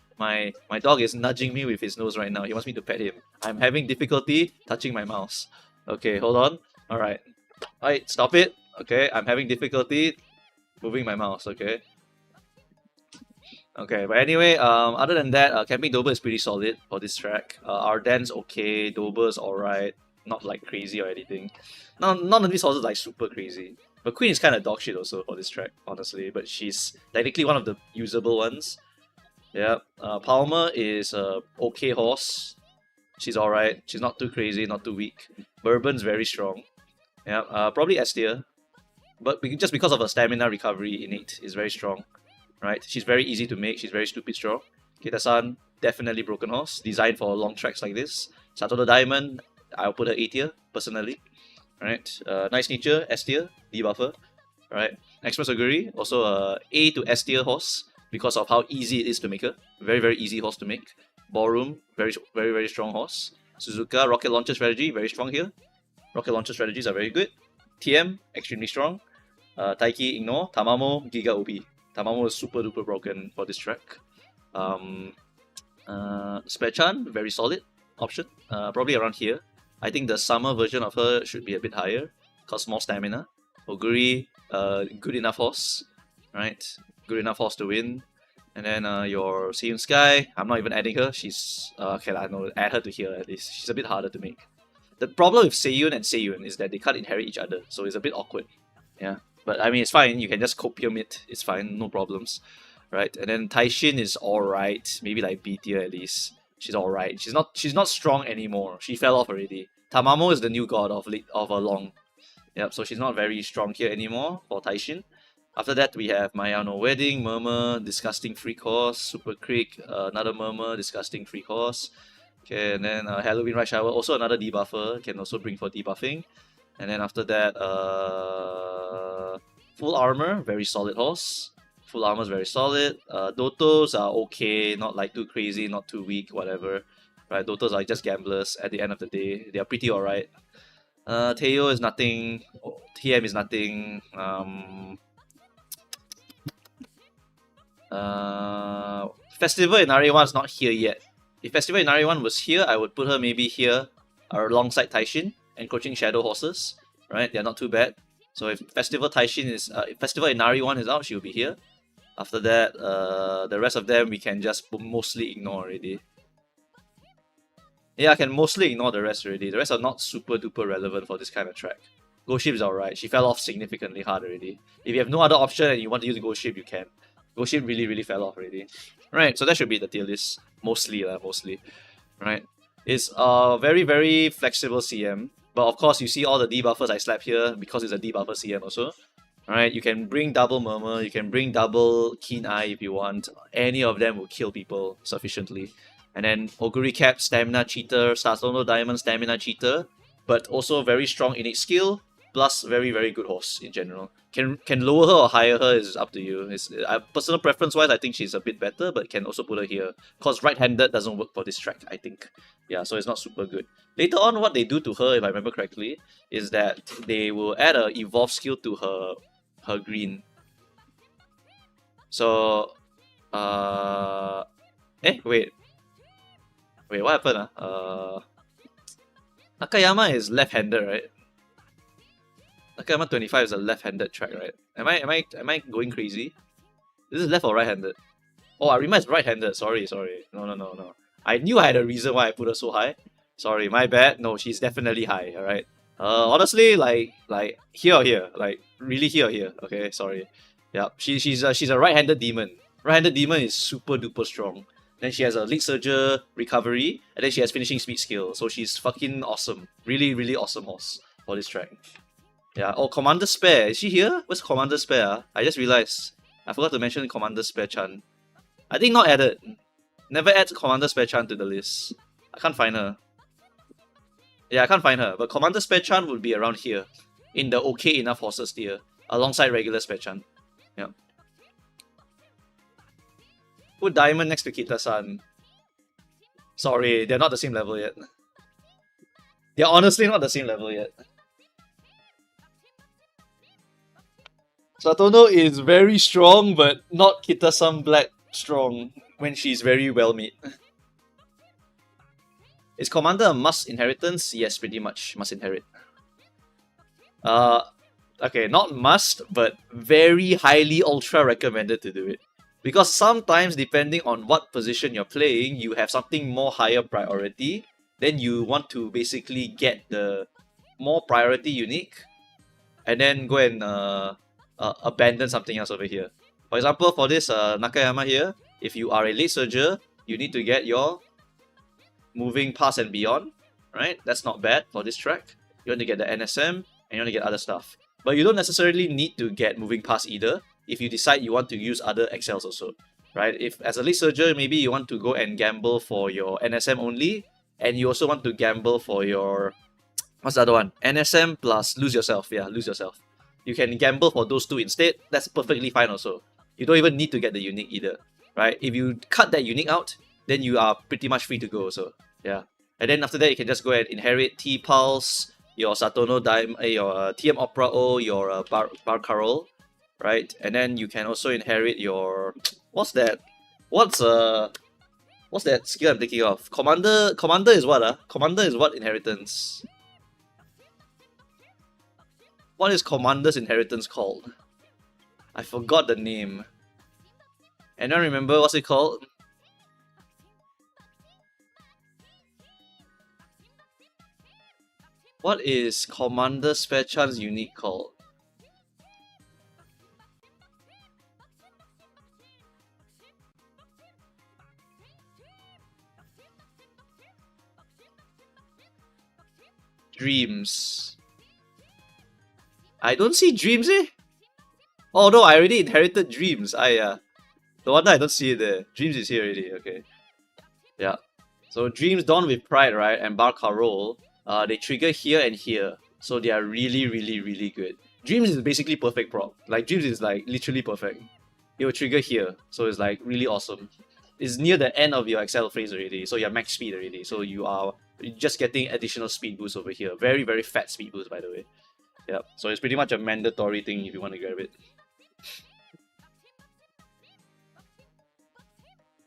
dog is nudging me with his nose right now. He wants me to pet him. I'm having difficulty touching my mouse. Okay, hold on. Alright. Alright, stop it. Okay, I'm having difficulty moving my mouse, okay? Okay, but anyway, other than that, Camping Dober is pretty solid for this track. Ardenne's okay, Dober's alright, not like crazy or anything. None of these horses like super crazy. But Queen is kind of dog shit also for this track, honestly, but she's technically one of the usable ones. Yeah, Palmer is a okay horse. She's alright, she's not too crazy, not too weak. Bourbon's very strong. Yeah, probably S tier. But just because of her stamina recovery innate is very strong. Right? She's very easy to make, she's very stupid strong. Kita-san, definitely broken horse, designed for long tracks like this. Sato the Diamond, I'll put her A tier, personally. Right? Nice Nature, S tier, debuffer. Right? Express Oguri, also a A to S tier horse because of how easy it is to make her. Very, very easy horse to make. Ballroom, very, very, very strong horse. Suzuka, Rocket Launcher strategy, very strong here. Rocket Launcher strategies are very good. TM, extremely strong. Taiki, ignore. Tamamo, Giga Obi. Tamamo is super duper broken for this track. Spechan, very solid option. Probably around here. I think the summer version of her should be a bit higher, cause more stamina. Oguri, good enough horse, right? Good enough horse to win. And then your Seiyun Sky, I'm not even adding her. She's okay. I know, add her to here at least. She's a bit harder to make. The problem with Seiyun and Seiyun is that they can't inherit each other, so it's a bit awkward. Yeah, but I mean it's fine. You can just copium it. It's fine, no problems, right? And then Taishin is alright, maybe like B tier at least. She's alright. She's not strong anymore. She fell off already. Tamamo is the new god of Long. Yep. So she's not very strong here anymore for Taishin. After that, we have Mayano Wedding, Murmur, Disgusting Free Course, Super Creek, another Murmur, Disgusting Free Course. Okay, and then Halloween Rush Hour, also another debuffer, can also bring for debuffing. And then after that, Full Armor, very solid horse. Full Armor is very solid. Dotos are okay, not like too crazy, not too weak, whatever. Right, Dotos are just gamblers at the end of the day. They are pretty alright. Teo is nothing. TM is nothing. Festival in RA1 is not here yet. If Festival in RA1 was here, I would put her maybe here alongside Taishin, encroaching shadow horses. Right, they're not too bad. So if Festival Taishin is Festival in RA1 is out, she'll be here. After that, the rest of them we can just mostly ignore already. Yeah, I can mostly ignore the rest already. The rest are not super duper relevant for this kind of track. Ghost Ship is alright. She fell off significantly hard already. If you have no other option and you want to use Ghost Ship, you can. Ghost Ship really fell off already. Right, so that should be the tier list. Mostly. Right. It's a very flexible CM. But of course, you see all the debuffers I slap here because it's a debuffer CM also. Alright, you can bring double Murmur, you can bring double Keen Eye if you want. Any of them will kill people sufficiently. And then Oguri Cap, Stamina Cheater, Satono Diamond, Stamina Cheater, but also very strong innate skill, plus very good horse in general. Can lower her or higher her is up to you. Personal preference wise, I think she's a bit better, but can also put her here. Cause right-handed doesn't work for this track, I think. Yeah, so it's not super good. Later on, what they do to her, if I remember correctly, is that they will add a evolve skill to her green. So, wait, what happened? Nakayama is left-handed, right? Nakayama 25 is a left-handed track, right? Am I going crazy? This is left or right-handed? Oh, I remember it's right-handed. Sorry. No. I knew I had a reason why I put her so high. Sorry, my bad. No, she's definitely high. All right. Honestly, like here or here, like really here or here. Okay, sorry. Yeah, she's a right-handed demon. Right-handed demon is super duper strong. Then she has a lead surger recovery, and then she has finishing speed skill. So she's fucking awesome. Really awesome horse for this track. Yeah. Oh, Commander Spare. Is she here? Where's Commander Spare? I just realized. I forgot to mention Commander Spare Chan. I think not added. Never add Commander Spare Chan to the list. I can't find her. Yeah, I can't find her. But Commander Spare Chan would be around here. In the okay enough horses tier. Alongside regular Spare Chan. Yeah. Put Diamond next to Kita-san. Sorry, they're not the same level yet. They're honestly not the same level yet. Satono is very strong, but not Kita-san Black strong when she's very well made. Is Commander a must inheritance? Yes, pretty much must inherit. Okay, not must, but very highly ultra recommended to do it. Because sometimes, depending on what position you're playing, you have something more higher priority. Then you want to basically get the more priority unique, and then go and abandon something else over here. For example, for this Nakayama here, if you are a late surger, you need to get your moving past and beyond, right? That's not bad for this track. You want to get the NSM, and you want to get other stuff. But you don't necessarily need to get moving past either, if you decide you want to use other XLs also, right? If as a late surger, maybe you want to go and gamble for your NSM only, and you also want to gamble for your, what's the other one? NSM plus lose yourself, yeah, lose yourself. You can gamble for those two instead, that's perfectly fine also. You don't even need to get the unique either, right? If you cut that unique out, then you are pretty much free to go also, yeah. And then after that, you can just go and inherit T-Pulse, your Satono your TM Opera O, your Bar Carol, right? And then you can also inherit your what's that? What's what's that skill I'm thinking of? Commander is what Commander is what inheritance? What is Commander's inheritance called? I forgot the name. And I remember what's it called? What is Commander Spare Chance unique called? Dreams. I don't see dreams, eh? Oh no, I already inherited dreams. No wonder I don't see it there. Dreams is here already, okay. Yeah. So dreams dawn with pride, right? And bar carol, they trigger here and here. So they are really, really, really good. Dreams is basically perfect prop. Like dreams is like literally perfect. It will trigger here. So it's like really awesome. It's near the end of your Excel phase already. So you're max speed already. So you are just getting additional speed boost over here. Very, very fat speed boost, by the way. Yeah. So it's pretty much a mandatory thing if you want to grab it.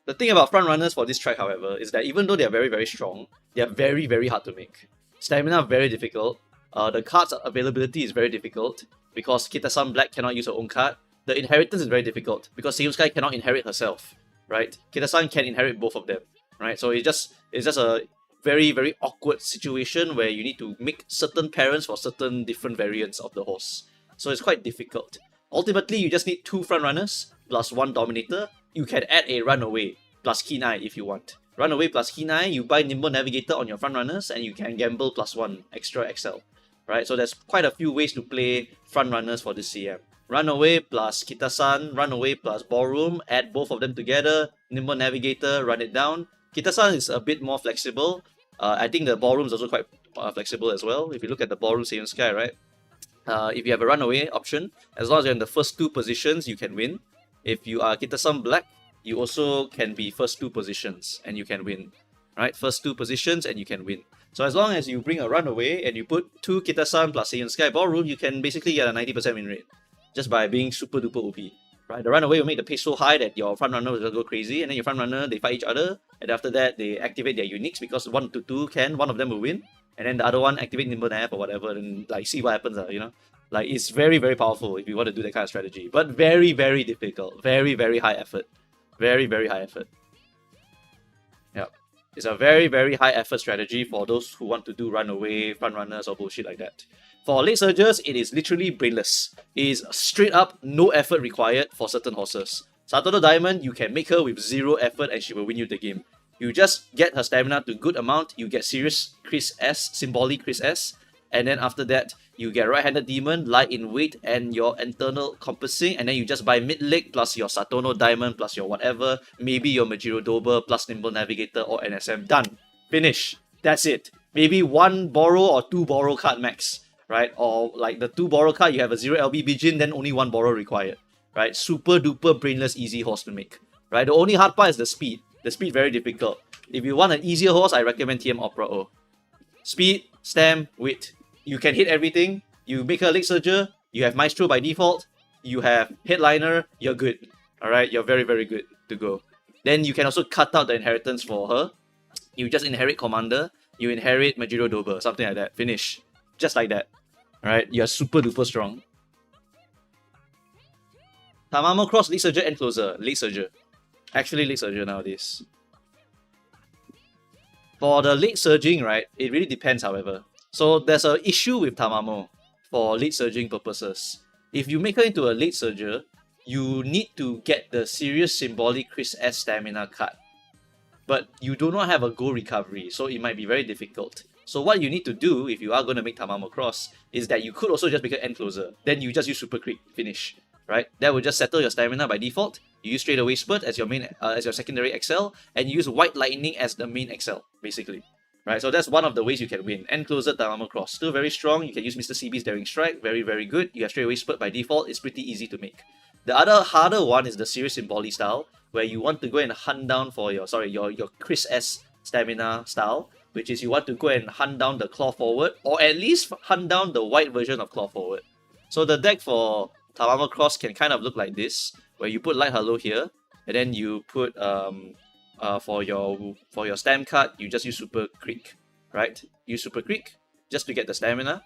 The thing about front runners for this track, however, is that even though they are very, very strong, they are very, very hard to make. Stamina very difficult. The card's availability is very difficult because Kita-san Black cannot use her own card. The inheritance is very difficult because Seiyusuke cannot inherit herself, right? Kita-san can inherit both of them, right? So it's just a very, very awkward situation where you need to make certain parents for certain different variants of the horse. So it's quite difficult. Ultimately, you just need 2 front runners plus 1 dominator. You can add a runaway plus Kinai if you want. Runaway plus Kinai, you buy Nimble Navigator on your front runners and you can gamble plus 1 extra XL. Right? So there's quite a few ways to play front runners for this CM. Runaway plus Kita-san, Runaway plus Ballroom, add both of them together, Nimble Navigator, run it down. Kita-san is a bit more flexible. I think the Ballroom is also quite flexible as well. If you look at the Ballroom Seiun Sky, right? If you have a runaway option, as long as you're in the first 2 positions, you can win. If you are Kita-san Black, you also can be first 2 positions and you can win. Right? First 2 positions and you can win. So as long as you bring a runaway and you put 2 Kita-san plus Seiun Sky Ballroom, you can basically get a 90% win rate. Just by being super duper OP. Right? The runaway will make the pace so high that your front runner will go crazy, and then your front runner, they fight each other, and after that they activate their uniques because 1 to 2 can, one of them will win, and then the other one activate Nimble Nav or whatever, and like see what happens, you know? Like it's very, very powerful if you want to do that kind of strategy. But very, very difficult. Very, very high effort. Very, very high effort. Yeah. It's a very, very high effort strategy for those who want to do runaway, front runners, or bullshit like that. For late surgers, it is literally brainless. It is straight up no effort required for certain horses. Satono Diamond, you can make her with 0 effort and she will win you the game. You just get her stamina to good amount, you get serious Chris S, symbolic Chris S, and then after that, you get right-handed demon, light in weight, and your internal compassing, and then you just buy mid-leg plus your Satono Diamond plus your whatever, maybe your Majiro Dober plus Nimble Navigator or NSM. Done. Finish. That's it. Maybe 1 borrow or 2 borrow card max, right? Or like the 2 borrow card, you have a 0 LB Bijin, then only 1 borrow required, right? Super duper brainless easy horse to make, right? The only hard part is the speed. The speed very difficult. If you want an easier horse, I recommend TM Opera O. Speed, stam, weight. You can hit everything. You make her leg surger. You have Maestro by default. You have Headliner. You're good. Alright, you're very, very good to go. Then you can also cut out the inheritance for her. You just inherit Commander. You inherit Majiro Dober. Something like that. Finish. Just like that. Alright, you're super duper strong. Tamamo Cross, Lead Surger and Closer. Lead Surger. Actually, Lead Surger nowadays. For the late surging, right, it really depends, however. So there's an issue with Tamamo for late surging purposes. If you make her into a late surger, you need to get the serious symbolic Chris S stamina card. But you do not have a go recovery, so it might be very difficult. So what you need to do, if you are going to make Tamamo Cross, is that you could also just make an end closer. Then you just use Super Crit, finish. Right? That will just settle your stamina by default. You use Straight Away Spurt as your main, as your secondary XL, and you use White Lightning as the main XL, basically. Right? So that's one of the ways you can win. End closer, Tamamo Cross. Still very strong. You can use Mr. CB's Daring Strike. Very, very good. You have Straight Away Spurt by default. It's pretty easy to make. The other harder one is the Serious Symboli style, where you want to go and hunt down for your Chris S stamina style. which is you want to go and hunt down the Claw Forward, or at least hunt down the white version of Claw Forward. So the deck for Tamamo Cross can kind of look like this, where you put Light Hello here, and then you put for your stam card, you just use Super Creek, right? Use Super Creek just to get the stamina,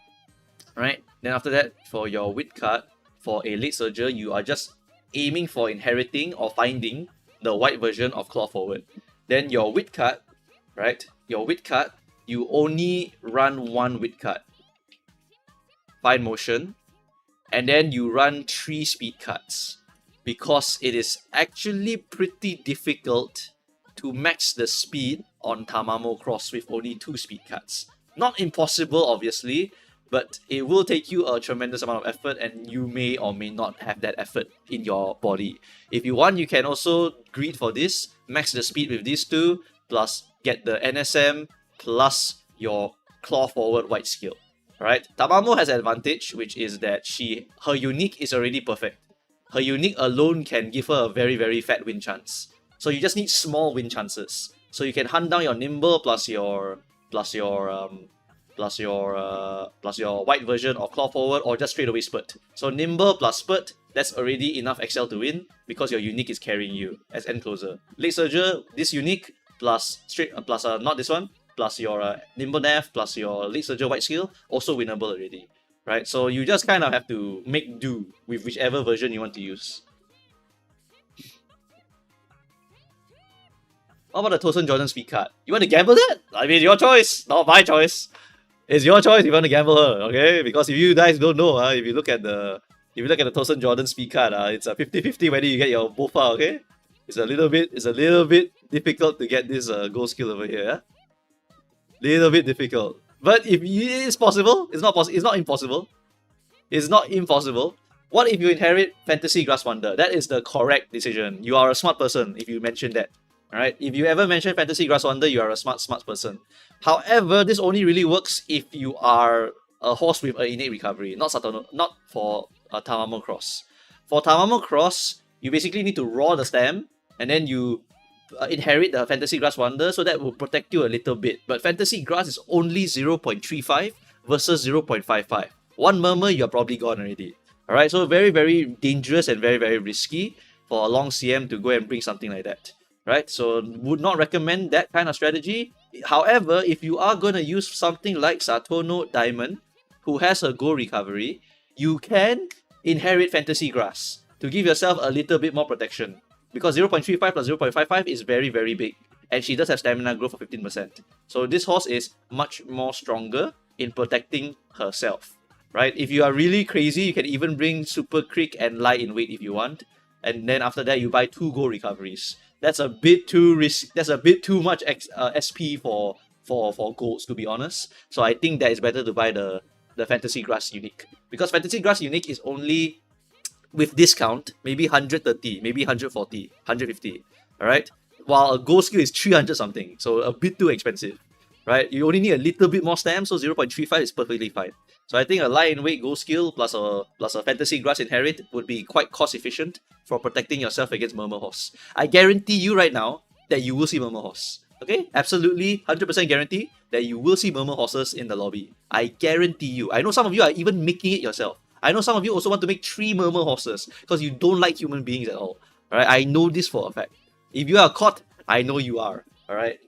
right? Then after that, for your Wit card, for a Late Surger, you are just aiming for inheriting or finding the white version of Claw Forward. Then your Wit card, right? Your Wit card, you only run one Wit card. Find Motion, and then you run 3 speed cards, because it is actually pretty difficult to max the speed on Tamamo Cross with only 2 speed cards. Not impossible, obviously, but it will take you a tremendous amount of effort, and you may or may not have that effort in your body. If you want, you can also greed for this, max the speed with these 2, plus get the NSM, plus your Claw Forward white skill. Alright, Tamamo has an advantage, which is that her unique is already perfect. Her unique alone can give her a very, very fat win chance. So you just need small win chances. So you can hunt down your Nimble plus your white version of Claw Forward, or just straight away Spurt. So Nimble plus Spurt, that's already enough XL to win, because your unique is carrying you as end closer. Late Surger, this unique plus not this one, plus your Nimble Nav, plus your Late Surger white skill, also winnable already. Right? So you just kind of have to make do with whichever version you want to use. What about the Tosin Jordan speed card? You want to gamble that? I mean, your choice, not my choice. It's your choice if you want to gamble her, okay? Because if you guys don't know, if you look at the Tosin Jordan speed card, it's a 50-50 whether you get your Bofa, okay? It's a little bit difficult to get this gold skill over here. Yeah? Little bit difficult. But if it's possible, it's not impossible. It's not impossible. What if you inherit Fantasy Grass Wonder? That is the correct decision. You are a smart person if you mention that. Alright? If you ever mention Fantasy Grass Wonder, you are a smart person. However, this only really works if you are a horse with an innate recovery, not for Tamamo Cross. For Tamamo Cross, you basically need to raw the stem, and then you inherit the Fantasy Grass Wonder, so that will protect you a little bit. But Fantasy Grass is only 0.35 versus 0.55. One murmur, you're probably gone already. Alright, so very, very dangerous and very, very risky for a long CM to go and bring something like that. Right, so would not recommend that kind of strategy. However, if you are going to use something like Satono Diamond, who has a gold recovery, you can inherit Fantasy Grass to give yourself a little bit more protection. Because 0.35 plus 0.55 is very, very big. And she does have stamina growth of 15%. So this horse is much more stronger in protecting herself. Right, if you are really crazy, you can even bring Super Creek and Lie in Wait if you want. And then after that, you buy 2 gold recoveries. That's a bit too risky. That's a bit too much SP for golds, to be honest. So I think that it's better to buy the Fantasy Grass Unique, because Fantasy Grass Unique is only, with discount, maybe 130, maybe 140, 150. All right, while a gold skill is 300 something, so a bit too expensive. Right, you only need a little bit more stamp, so 0.35 is perfectly fine. So I think a Lie in Wait gold skill plus a Fantasy Grass Inherit would be quite cost efficient for protecting yourself against Murmur Horse. I guarantee you right now that you will see Murmur Horse. Okay? Absolutely 100% guarantee that you will see Murmur Horses in the lobby. I guarantee you. I know some of you are even making it yourself. I know some of you also want to make 3 Murmur Horses because you don't like human beings at all. Alright? I know this for a fact. If you are caught, I know you are. Alright?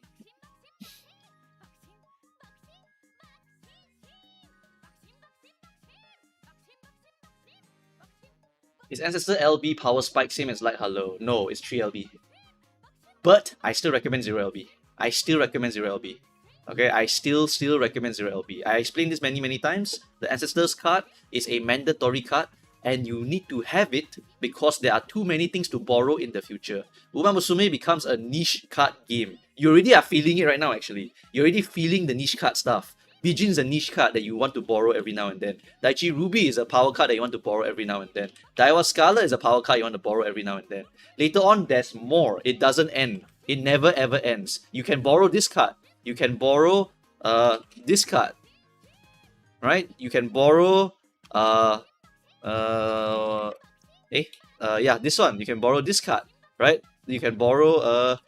Is Ancestor LB power spike same as Light Hello? No, it's 3 LB. But I still recommend 0 LB. I still recommend 0 LB. Okay, I still recommend 0 LB. I explained this many times. The Ancestors card is a mandatory card, and you need to have it because there are too many things to borrow in the future. Uma Musume becomes a niche card game. You already are feeling it right now, actually. You're already feeling the niche card stuff. Bijin is a niche card that you want to borrow every now and then. Daichi Ruby is a power card that you want to borrow every now and then. Daiwa Scarlet is a power card you want to borrow every now and then. Later on, there's more. It doesn't end. It never ever ends. You can borrow this card. You can borrow this card. Right? You can borrow yeah, this one. You can borrow this card. Right? You can borrow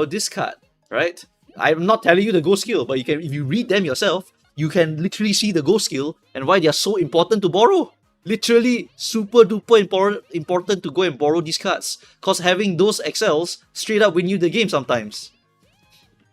this card. Right? I'm not telling you the go skill, but you can, if you read them yourself, you can literally see the go skill and why they are so important to borrow. Literally super duper important to go and borrow these cards. Cause having those XLs straight up win you the game sometimes.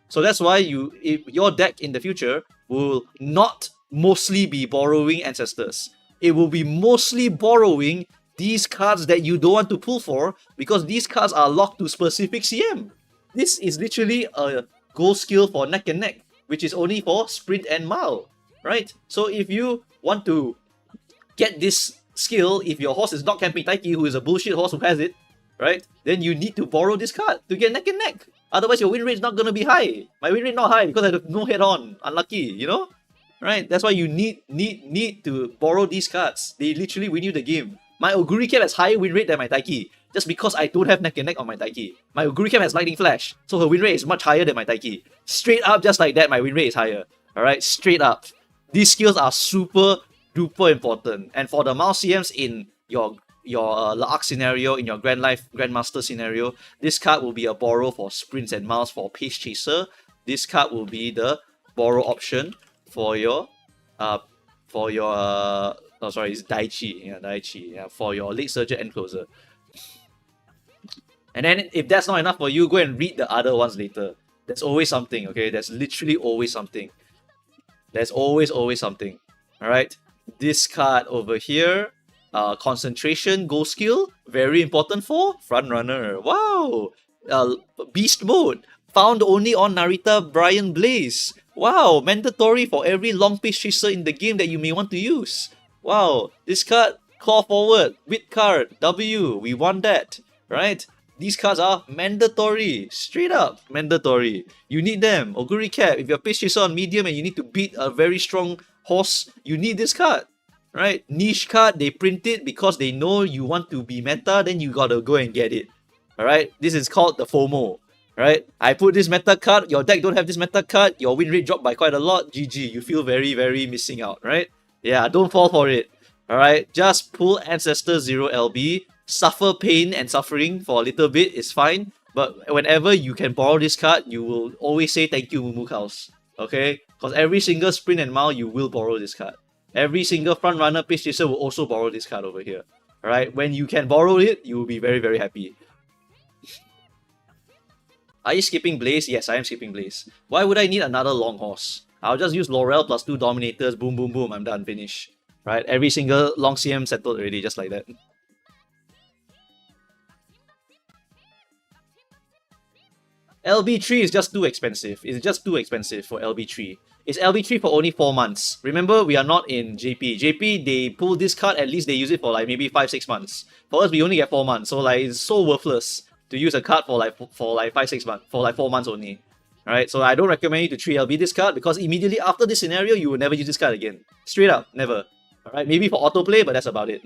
So that's why your deck in the future will not mostly be borrowing Ancestors. It will be mostly borrowing these cards that you don't want to pull for because these cards are locked to specific CM. This is literally a goal skill for neck and neck, which is only for sprint and mile, right? So if you want to get this skill, if your horse is not camping Taiki, who is a bullshit horse who has it, right? Then you need to borrow this card to get neck and neck. Otherwise, your win rate is not going to be high. My win rate not high because I have no head on. Unlucky, you know? Right? That's why you need to borrow these cards. They literally win you the game. My Oguri Cap has higher win rate than my Taiki. Just because I don't have neck and neck on my Taiki. My Oguri Cap has Lightning Flash. So her win rate is much higher than my Taiki. Straight up, just like that, my win rate is higher. Alright? Straight up. These skills are super duper important. And for the mouse CMs in your Arc scenario, in your Grandmaster scenario, this card will be a borrow for sprints and miles for Pace Chaser. This card will be the borrow option for your it's Daichi. Yeah, Daichi. Yeah, for your Late Surger and Closer. And then if that's not enough for you, go and read the other ones later. There's always something, okay? There's literally always something. There's always something. Alright? This card over here, concentration, goal skill, very important for Frontrunner. Wow! Beast mode, found only on Narita Brian Blaze. Wow, mandatory for every long pace chaser in the game that you may want to use. Wow, this card, claw forward, wit card, W, we want that, right? These cards are mandatory, straight up mandatory. You need them. Oguri Cap, if you're pace chaser on medium and you need to beat a very strong horse, you need this card, right? Niche card, they print it because they know you want to be meta, then you gotta go and get it, alright? This is called the FOMO. Right? I put this meta card, your deck don't have this meta card, your win rate dropped by quite a lot, GG. You feel very, very missing out, right? Yeah, don't fall for it. Alright? Just pull Ancestor 0 LB, suffer pain and suffering for a little bit is fine, but whenever you can borrow this card, you will always say thank you, Mumu House. Okay? Because every single sprint and mile, you will borrow this card. Every single front runner pace chaser will also borrow this card over here. Alright? When you can borrow it, you will be very, very happy. Are you skipping Blaze? Yes, I am skipping Blaze. Why would I need another long horse? I'll just use Laurel plus 2 Dominators, boom, boom, boom, I'm done, finish. Right? Every single long CM settled already, just like that. LB3 is just too expensive. It's just too expensive for LB3. It's LB3 for only 4 months. Remember, we are not in JP. JP, they pull this card, at least they use it for like maybe 5-6 months. For us, we only get 4 months, so like it's so worthless to use a card for like 5-6 months, for like 4 months only. Alright, so I don't recommend you to 3LB this card because immediately after this scenario, you will never use this card again. Straight up, never. Alright, maybe for autoplay, but that's about it.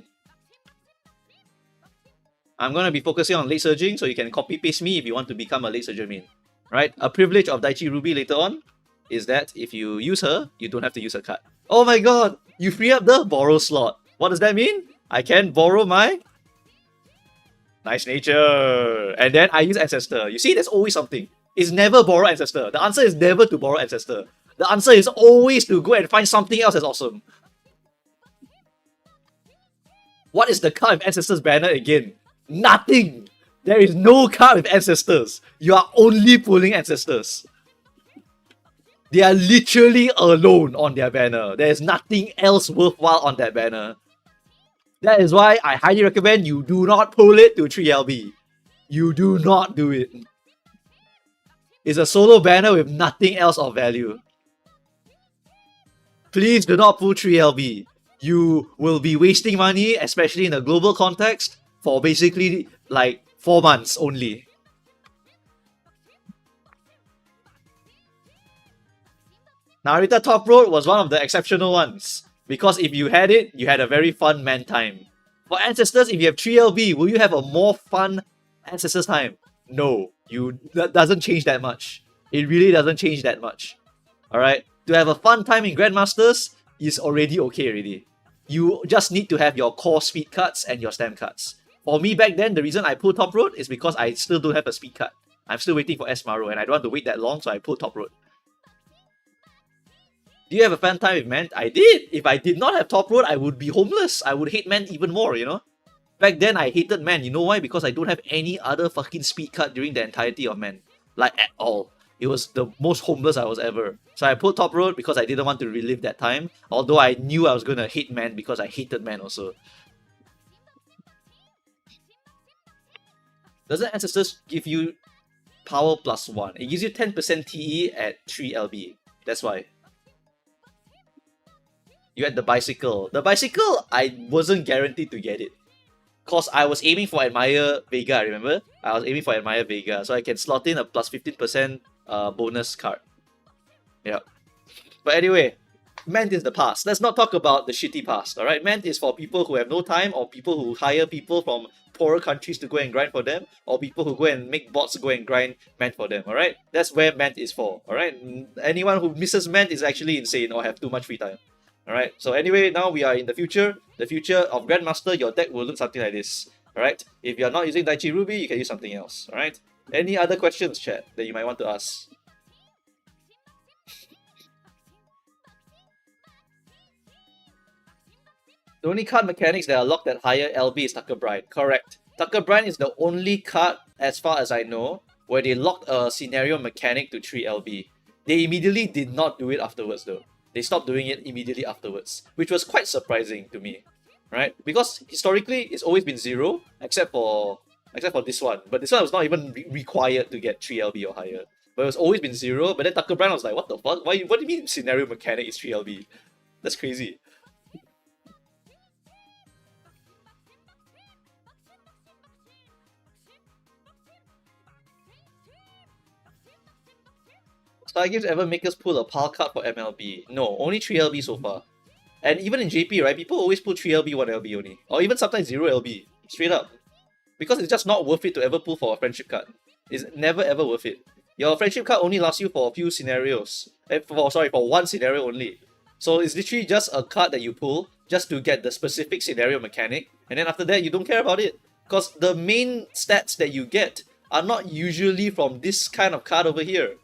I'm gonna be focusing on late surging, so you can copy paste me if you want to become a late surger main. Right? A privilege of Daichi Ruby later on is that if you use her, you don't have to use her card. Oh my god! You free up the borrow slot. What does that mean? I can borrow my Nice Nature. And then I use Ancestor. You see, there's always something. It's never borrow Ancestor. The answer is never to borrow Ancestor. The answer is always to go and find something else that's awesome. What is the card with Ancestors banner again? Nothing! There is no card with Ancestors. You are only pulling Ancestors. They are literally alone on their banner. There is nothing else worthwhile on that banner. That is why I highly recommend you do not pull it to 3LB. You do not do it. It's a solo banner with nothing else of value. Please do not pull 3LB. You will be wasting money, especially in a global context, for basically like 4 months only. Narita Top Road was one of the exceptional ones. Because if you had it, you had a very fun man time. For Ancestors, if you have 3LB, will you have a more fun Ancestors time? No. That doesn't change that much. It really doesn't change that much. Alright? To have a fun time in Grandmasters is already okay already. You just need to have your core speed cards and your stamp cards. For me back then, the reason I pulled Top Road is because I still don't have a speed card. I'm still waiting for S-Maru, and I don't want to wait that long, so I pulled top road. Do you have a fun time with Ment? I did! If I did not have top road, I would be homeless. I would hate Ment even more, you know? Back then, I hated Ment. You know why? Because I don't have any other fucking speed cut during the entirety of Ment. Like, at all. It was the most homeless I was ever. So I pulled top road because I didn't want to relive that time. Although I knew I was gonna hate Ment because I hated Ment also. Doesn't Ancestors give you power plus 1? It gives you 10% TE at 3 LB. That's why. You had the bicycle. The bicycle, I wasn't guaranteed to get it. Cause I was aiming for Admire Vega, remember? I was aiming for Admire Vega, so I can slot in a plus 15% bonus card. Yeah. But anyway, Ment is the past. Let's not talk about the shitty past, alright? Ment is for people who have no time, or people who hire people from poorer countries to go and grind for them, or people who go and make bots go and grind Ment for them, alright? That's where Ment is for, alright? Anyone who misses Ment is actually insane or have too much free time. Alright, so anyway, now we are in the future. The future of Grandmaster, your deck will look something like this. Alright, if you're not using Daichi Ruby, you can use something else. Alright, any other questions, chat, that you might want to ask? The only card mechanics that are locked at higher LB is Tucker Brine. Correct. Tucker Brine is the only card, as far as I know, where they locked a scenario mechanic to 3 LB. They immediately did not do it afterwards though. They stopped doing it immediately afterwards, which was quite surprising to me, right? Because historically, it's always been 0, except for this one. But this one was not even required to get 3 LB or higher. But it's always been 0. But then Tucker Brand was like, what the fuck? What do you mean scenario mechanic is 3 LB? That's crazy. Stargames ever make us pull a PAL card for MLB? No, only 3 LB so far. And even in JP, right, people always pull 3 LB, 1 LB only. Or even sometimes 0 LB. Straight up. Because it's just not worth it to ever pull for a friendship card. It's never ever worth it. Your friendship card only lasts you for a few scenarios. For one scenario only. So it's literally just a card that you pull just to get the specific scenario mechanic. And then after that, you don't care about it. Because the main stats that you get are not usually from this kind of card over here.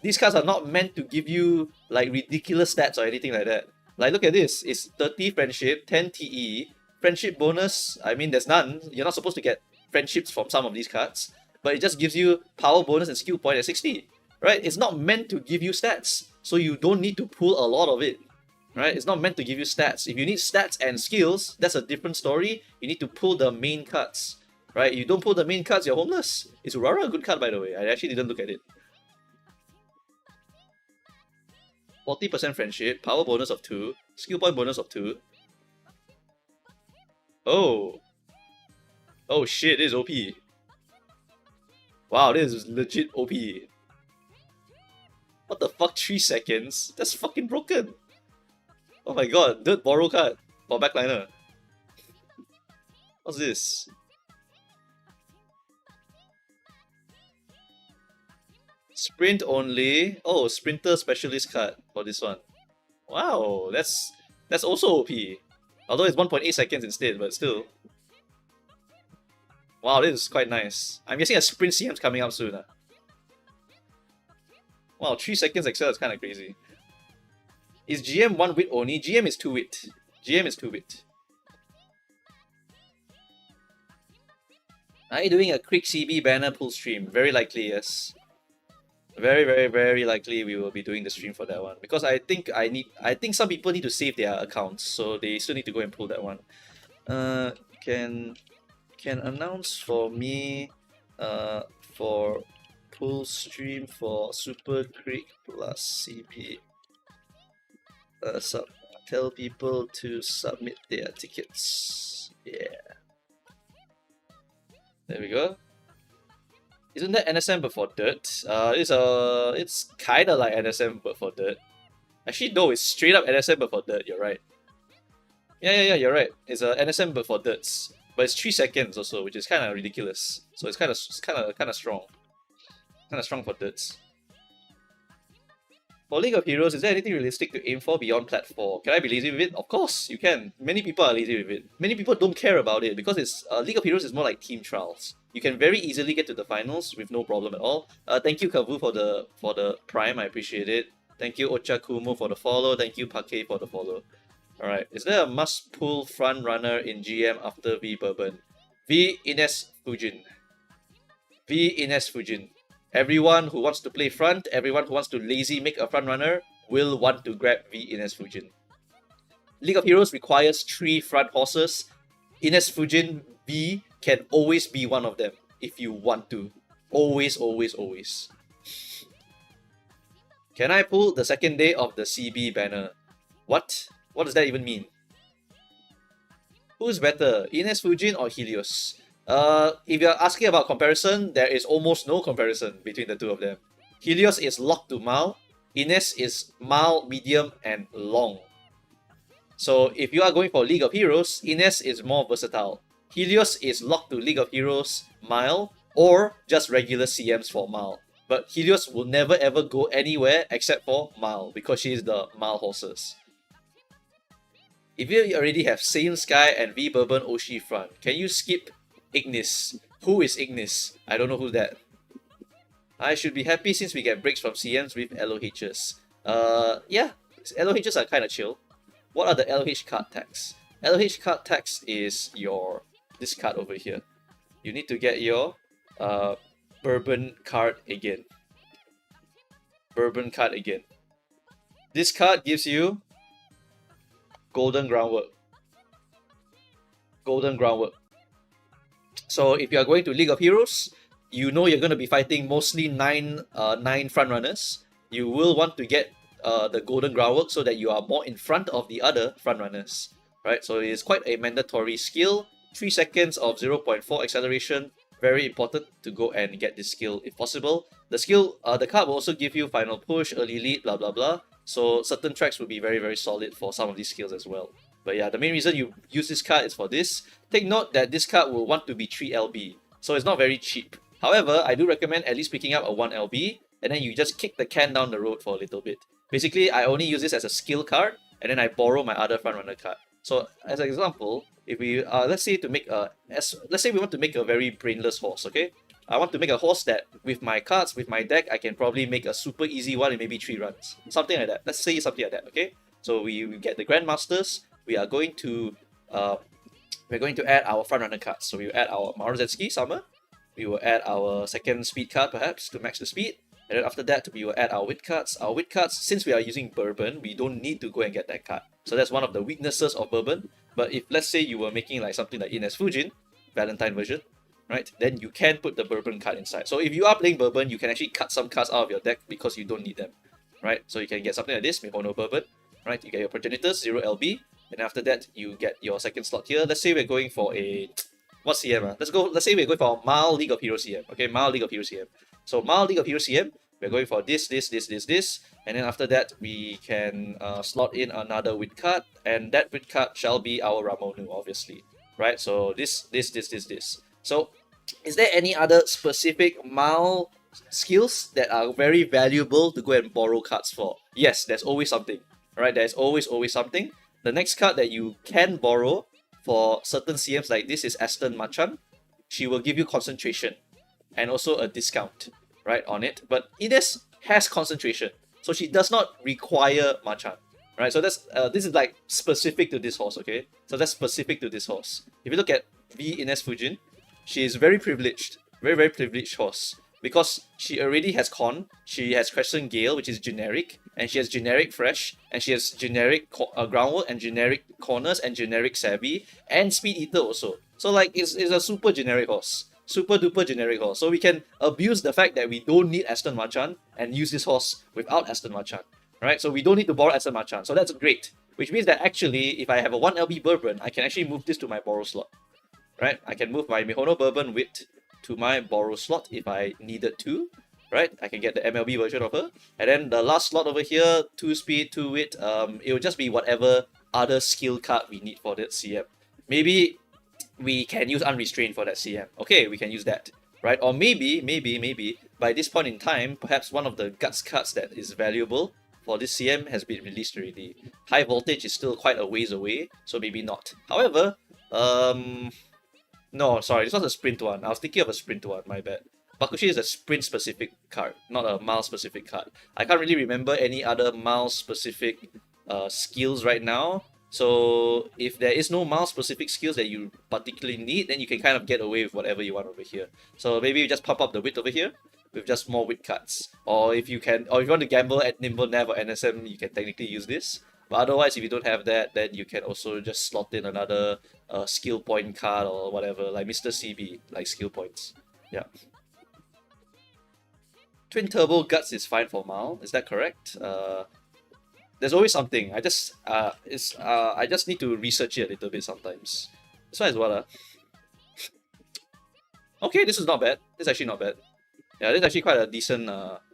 These cards are not meant to give you like ridiculous stats or anything like that. Like look at this, it's 30 friendship, 10 TE, friendship bonus, I mean there's none, you're not supposed to get friendships from some of these cards, but it just gives you power bonus and skill point at 60, right? It's not meant to give you stats, so you don't need to pull a lot of it, right? It's not meant to give you stats. If you need stats and skills, that's a different story. You need to pull the main cards, right? If you don't pull the main cards, you're homeless. Is Aurora a good card, by the way? I actually didn't look at it. 40% friendship, power bonus of 2, skill point bonus of 2. Oh. Oh shit, this is OP. Wow, this is legit OP. What the fuck, 3 seconds? That's fucking broken. Oh my god, dirt borrow card for backliner. What's this? Sprint only. Oh, sprinter specialist card for this one. Wow, that's also OP. Although it's 1.8 seconds instead, but still. Wow, this is quite nice. I'm guessing a sprint CM's coming up soon. Wow, 3 seconds excel is kind of crazy. Is GM 1 wit only? GM is 2 wit. GM is 2 wit. Are you doing a quick CB banner pull stream? Very likely, yes. Very likely we will be doing the stream for that one, because I think some people need to save their accounts, so they still need to go and pull that one. Can announce for me for pull stream for Super Creek plus CP. Tell people to submit their tickets. Yeah. There we go. Isn't that NSM but for dirt? It's kinda like NSM but for dirt. Actually, no, it's straight up NSM but for dirt. You're right. Yeah, you're right. It's a NSM but for dirts, but it's 3 seconds also, which is kind of ridiculous. So it's kind of strong. Kind of strong for dirts. For League of Heroes, is there anything realistic to aim for beyond Plat 4? Can I be lazy with it? Of course, you can. Many people are lazy with it. Many people don't care about it because it's League of Heroes is more like team trials. You can very easily get to the finals with no problem at all. Thank you Kavu for the prime, I appreciate it. Thank you Ocha Kumo for the follow. Thank you Pake for the follow. Alright, is there a must pull front runner in GM after V Bourbon? V Ines Fujin. V Ines Fujin. Everyone who wants to play front, everyone who wants to lazy make a front runner will want to grab V Ines Fujin. League of Heroes requires 3 front horses. Ines Fujin V can always be one of them if you want to. Always, always, always. Can I pull the second day of the CB banner? What? What does that even mean? Who's better, Ines Fujin or Helios? If you're asking about comparison, there is almost no comparison between the two of them. Helios is locked to Mal, Ines is Mal, medium, and long. So if you are going for League of Heroes, Ines is more versatile. Helios is locked to League of Heroes, Mal, or just regular CMs for Mal. But Helios will never ever go anywhere except for Mal, because she is the Mal horses. If you already have Saiyan Sky and V Bourbon Oshi front, can you skip Ignis? Who is Ignis? I don't know who that. I should be happy since we get breaks from CMs with LOHs. Yeah, LOHs are kind of chill. What are the LOH card tags? LOH card tags is this card over here. You need to get your Bourbon card again. Bourbon card again. This card gives you Golden Groundwork. Golden Groundwork. So if you are going to League of Heroes, you know you're going to be fighting mostly 9 front runners. You will want to get the Golden Groundwork so that you are more in front of the other front runners. Right? So it is quite a mandatory skill. 3 seconds of 0.4 acceleration. Very important to go and get this skill if possible. The skill, the card will also give you Final Push, Early Lead, blah blah blah. So certain tracks will be very very solid for some of these skills as well. But yeah, the main reason you use this card is for this. Take note that this card will want to be 3 LB, so it's not very cheap. However, I do recommend at least picking up a 1 LB, and then you just kick the can down the road for a little bit. Basically, I only use this as a skill card, and then I borrow my other frontrunner card. So as an example, if we let's say we want to make a very brainless horse, okay? I want to make a horse that with my cards, with my deck, I can probably make a super easy one in maybe 3 runs. Something like that. Let's say something like that, okay? So we get the Grandmasters. We are going to add our frontrunner cards. So we will add our Marozetsky Summer. We will add our second speed card perhaps to max the speed. And then after that, we will add our wit cards. Our wit cards, since we are using Bourbon, we don't need to go and get that card. So that's one of the weaknesses of Bourbon. But if let's say you were making like something like Ines Fujin, Valentine version, right, then you can put the Bourbon card inside. So if you are playing Bourbon, you can actually cut some cards out of your deck because you don't need them, right? So you can get something like this, Mihono Bourbon, right? You get your Progenitors, 0 LB, and after that, you get your second slot here. Let's say we're going for a, what CM? Let's say we're going for a Mal League of Heroes CM, okay? Mal League of Heroes CM. So Mal League of Heroes CM, we're going for this, and then after that, we can slot in another wit card, and that wit card shall be our Ramonu, obviously, right? So this. So is there any other specific Mal skills that are very valuable to go and borrow cards for? Yes, there's always something, right? There's always something. The next card that you can borrow for certain CMs like this is Aston Machan. She will give you concentration and also a discount, right, on it. But Ines has concentration, so she does not require Machan, right? So that's this is like specific to this horse, okay? So that's specific to this horse. If you look at V Ines Fujin, she is very privileged, very privileged horse, because she already has Con, she has Crescent Gale, which is generic, and she has generic Fresh, and she has generic Groundwork, and generic Corners, and generic Savvy, and Speed Eater also. So like, it's a super generic horse. Super duper generic horse. So we can abuse the fact that we don't need Aston Machan and use this horse without Aston Machan, right? So we don't need to borrow Aston Machan. So that's great. Which means that actually, if I have a 1 LB Bourbon, I can actually move this to my borrow slot, right? I can move my Mihono Bourbon Wit to my borrow slot if I needed to, right? I can get the MLB version of her. And then the last slot over here, 2 speed, 2 wit, it will just be whatever other skill card we need for that CM. Maybe we can use Unrestrained for that CM. Okay, we can use that, right? Or maybe, by this point in time, perhaps one of the Guts cards that is valuable for this CM has been released already. High voltage is still quite a ways away, so maybe not. However, no, sorry, this was a sprint one. I was thinking of a sprint one, my bad. Bakushi is a sprint specific card, not a mile specific card. I can't really remember any other mile specific skills right now. So if there is no mouse specific skills that you particularly need, then you can kind of get away with whatever you want over here. So maybe you just pump up the width over here with just more width cards. Or if you want to gamble at Nimble Nav or NSM, you can technically use this. But otherwise, if you don't have that, then you can also just slot in another skill point card or whatever, like Mr. CB, like skill points. Yeah. Twin Turbo Guts is fine for Mal, is that correct? There's always something. I just need to research it a little bit sometimes. This one is what Okay, this is not bad. This is actually not bad. Yeah, this is actually quite a decent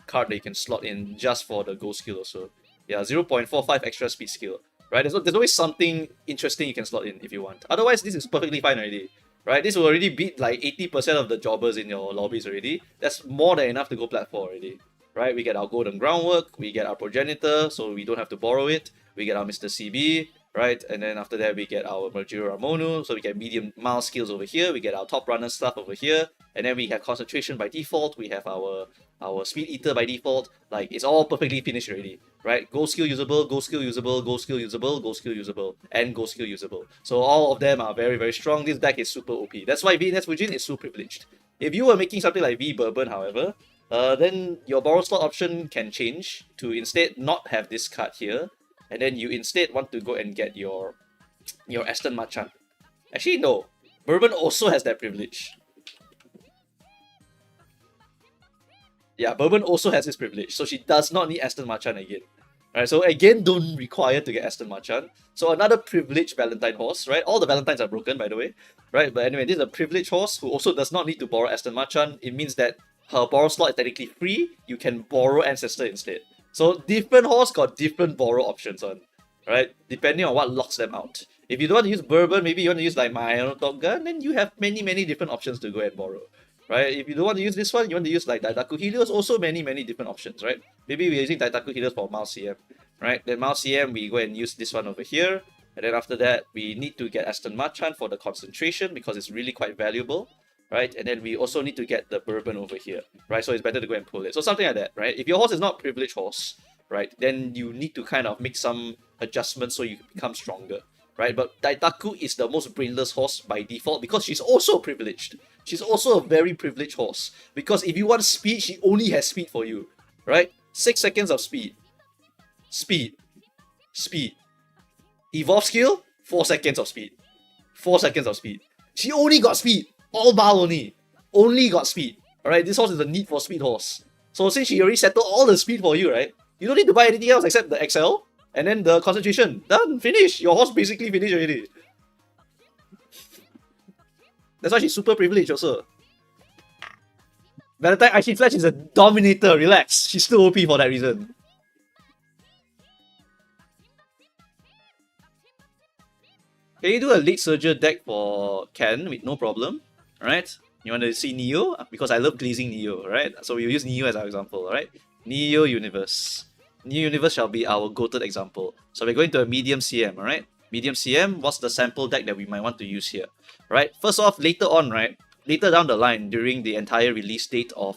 card that you can slot in just for the gold skill also. Yeah, 0.45 extra speed skill. Right? There's always something interesting you can slot in if you want. Otherwise, this is perfectly fine already. Right? This will already beat like 80% of the jobbers in your lobbies already. That's more than enough to go plat 4 already. Right? We get our golden groundwork, we get our progenitor, so we don't have to borrow it. We get our Mr. CB, right? And then after that, we get our Mergiro Ramonu, so we get medium mile skills over here. We get our top runner stuff over here, and then we have concentration by default. We have our speed eater by default. Like, it's all perfectly finished already, right? Gold skill usable, gold skill usable, gold skill usable, gold skill usable, and gold skill usable. So all of them are very, very strong. This deck is super OP. That's why VNS Fujin is so privileged. If you were making something like V Bourbon, however, then your borrow slot option can change to instead not have this card here, and then you instead want to go and get your Aston Marchand. Actually, no. Bourbon also has that privilege. Yeah, Bourbon also has this privilege, so she does not need Aston Marchand again. Right, so again, don't require to get Aston Marchand. So another privileged Valentine horse, right? All the Valentines are broken, by the way. Right, but anyway, this is a privileged horse who also does not need to borrow Aston Marchand. It means that her borrow slot is technically free. You can borrow Ancestor instead. So different horse got different borrow options on, right? Depending on what locks them out. If you don't want to use Bourbon, maybe you want to use like my Top Gun, then you have many different options to go and borrow. Right? If you don't want to use this one, you want to use like Daitaku Helios, also many different options, right? Maybe we're using Daitaku Helios for Mouse CM, right? Then Mouse CM, we go and use this one over here. And then after that, we need to get Aston Marchand for the concentration because it's really quite valuable, right? And then we also need to get the Bourbon over here, right? So it's better to go and pull it. So something like that, right? If your horse is not privileged horse, right, then you need to kind of make some adjustments so you become stronger, right? But Daitaku is the most brainless horse by default because she's also privileged. She's also a very privileged horse because if you want speed, she only has speed for you, right? 6 seconds of speed. Speed. Speed. Evolve skill, 4 seconds of speed. 4 seconds of speed. She only got speed. All bar only. Only got speed. Alright, this horse is a need for speed horse. So since she already settled all the speed for you, right? You don't need to buy anything else except the XL and then the concentration. Done. Finish. Your horse basically finished already. That's why she's super privileged also. Valentine Icy Flash is a dominator. Relax. She's still OP for that reason. Can you do a late surger deck for Ken with no problem? Alright. You want to see Neo? Because I love glazing Neo, right? So we'll use Neo as our example, alright? Neo Universe. Neo Universe shall be our goated example. So we're going to a medium CM, alright? Medium CM, what's the sample deck that we might want to use here? Right? First off, later on, right? Later down the line, during the entire release date of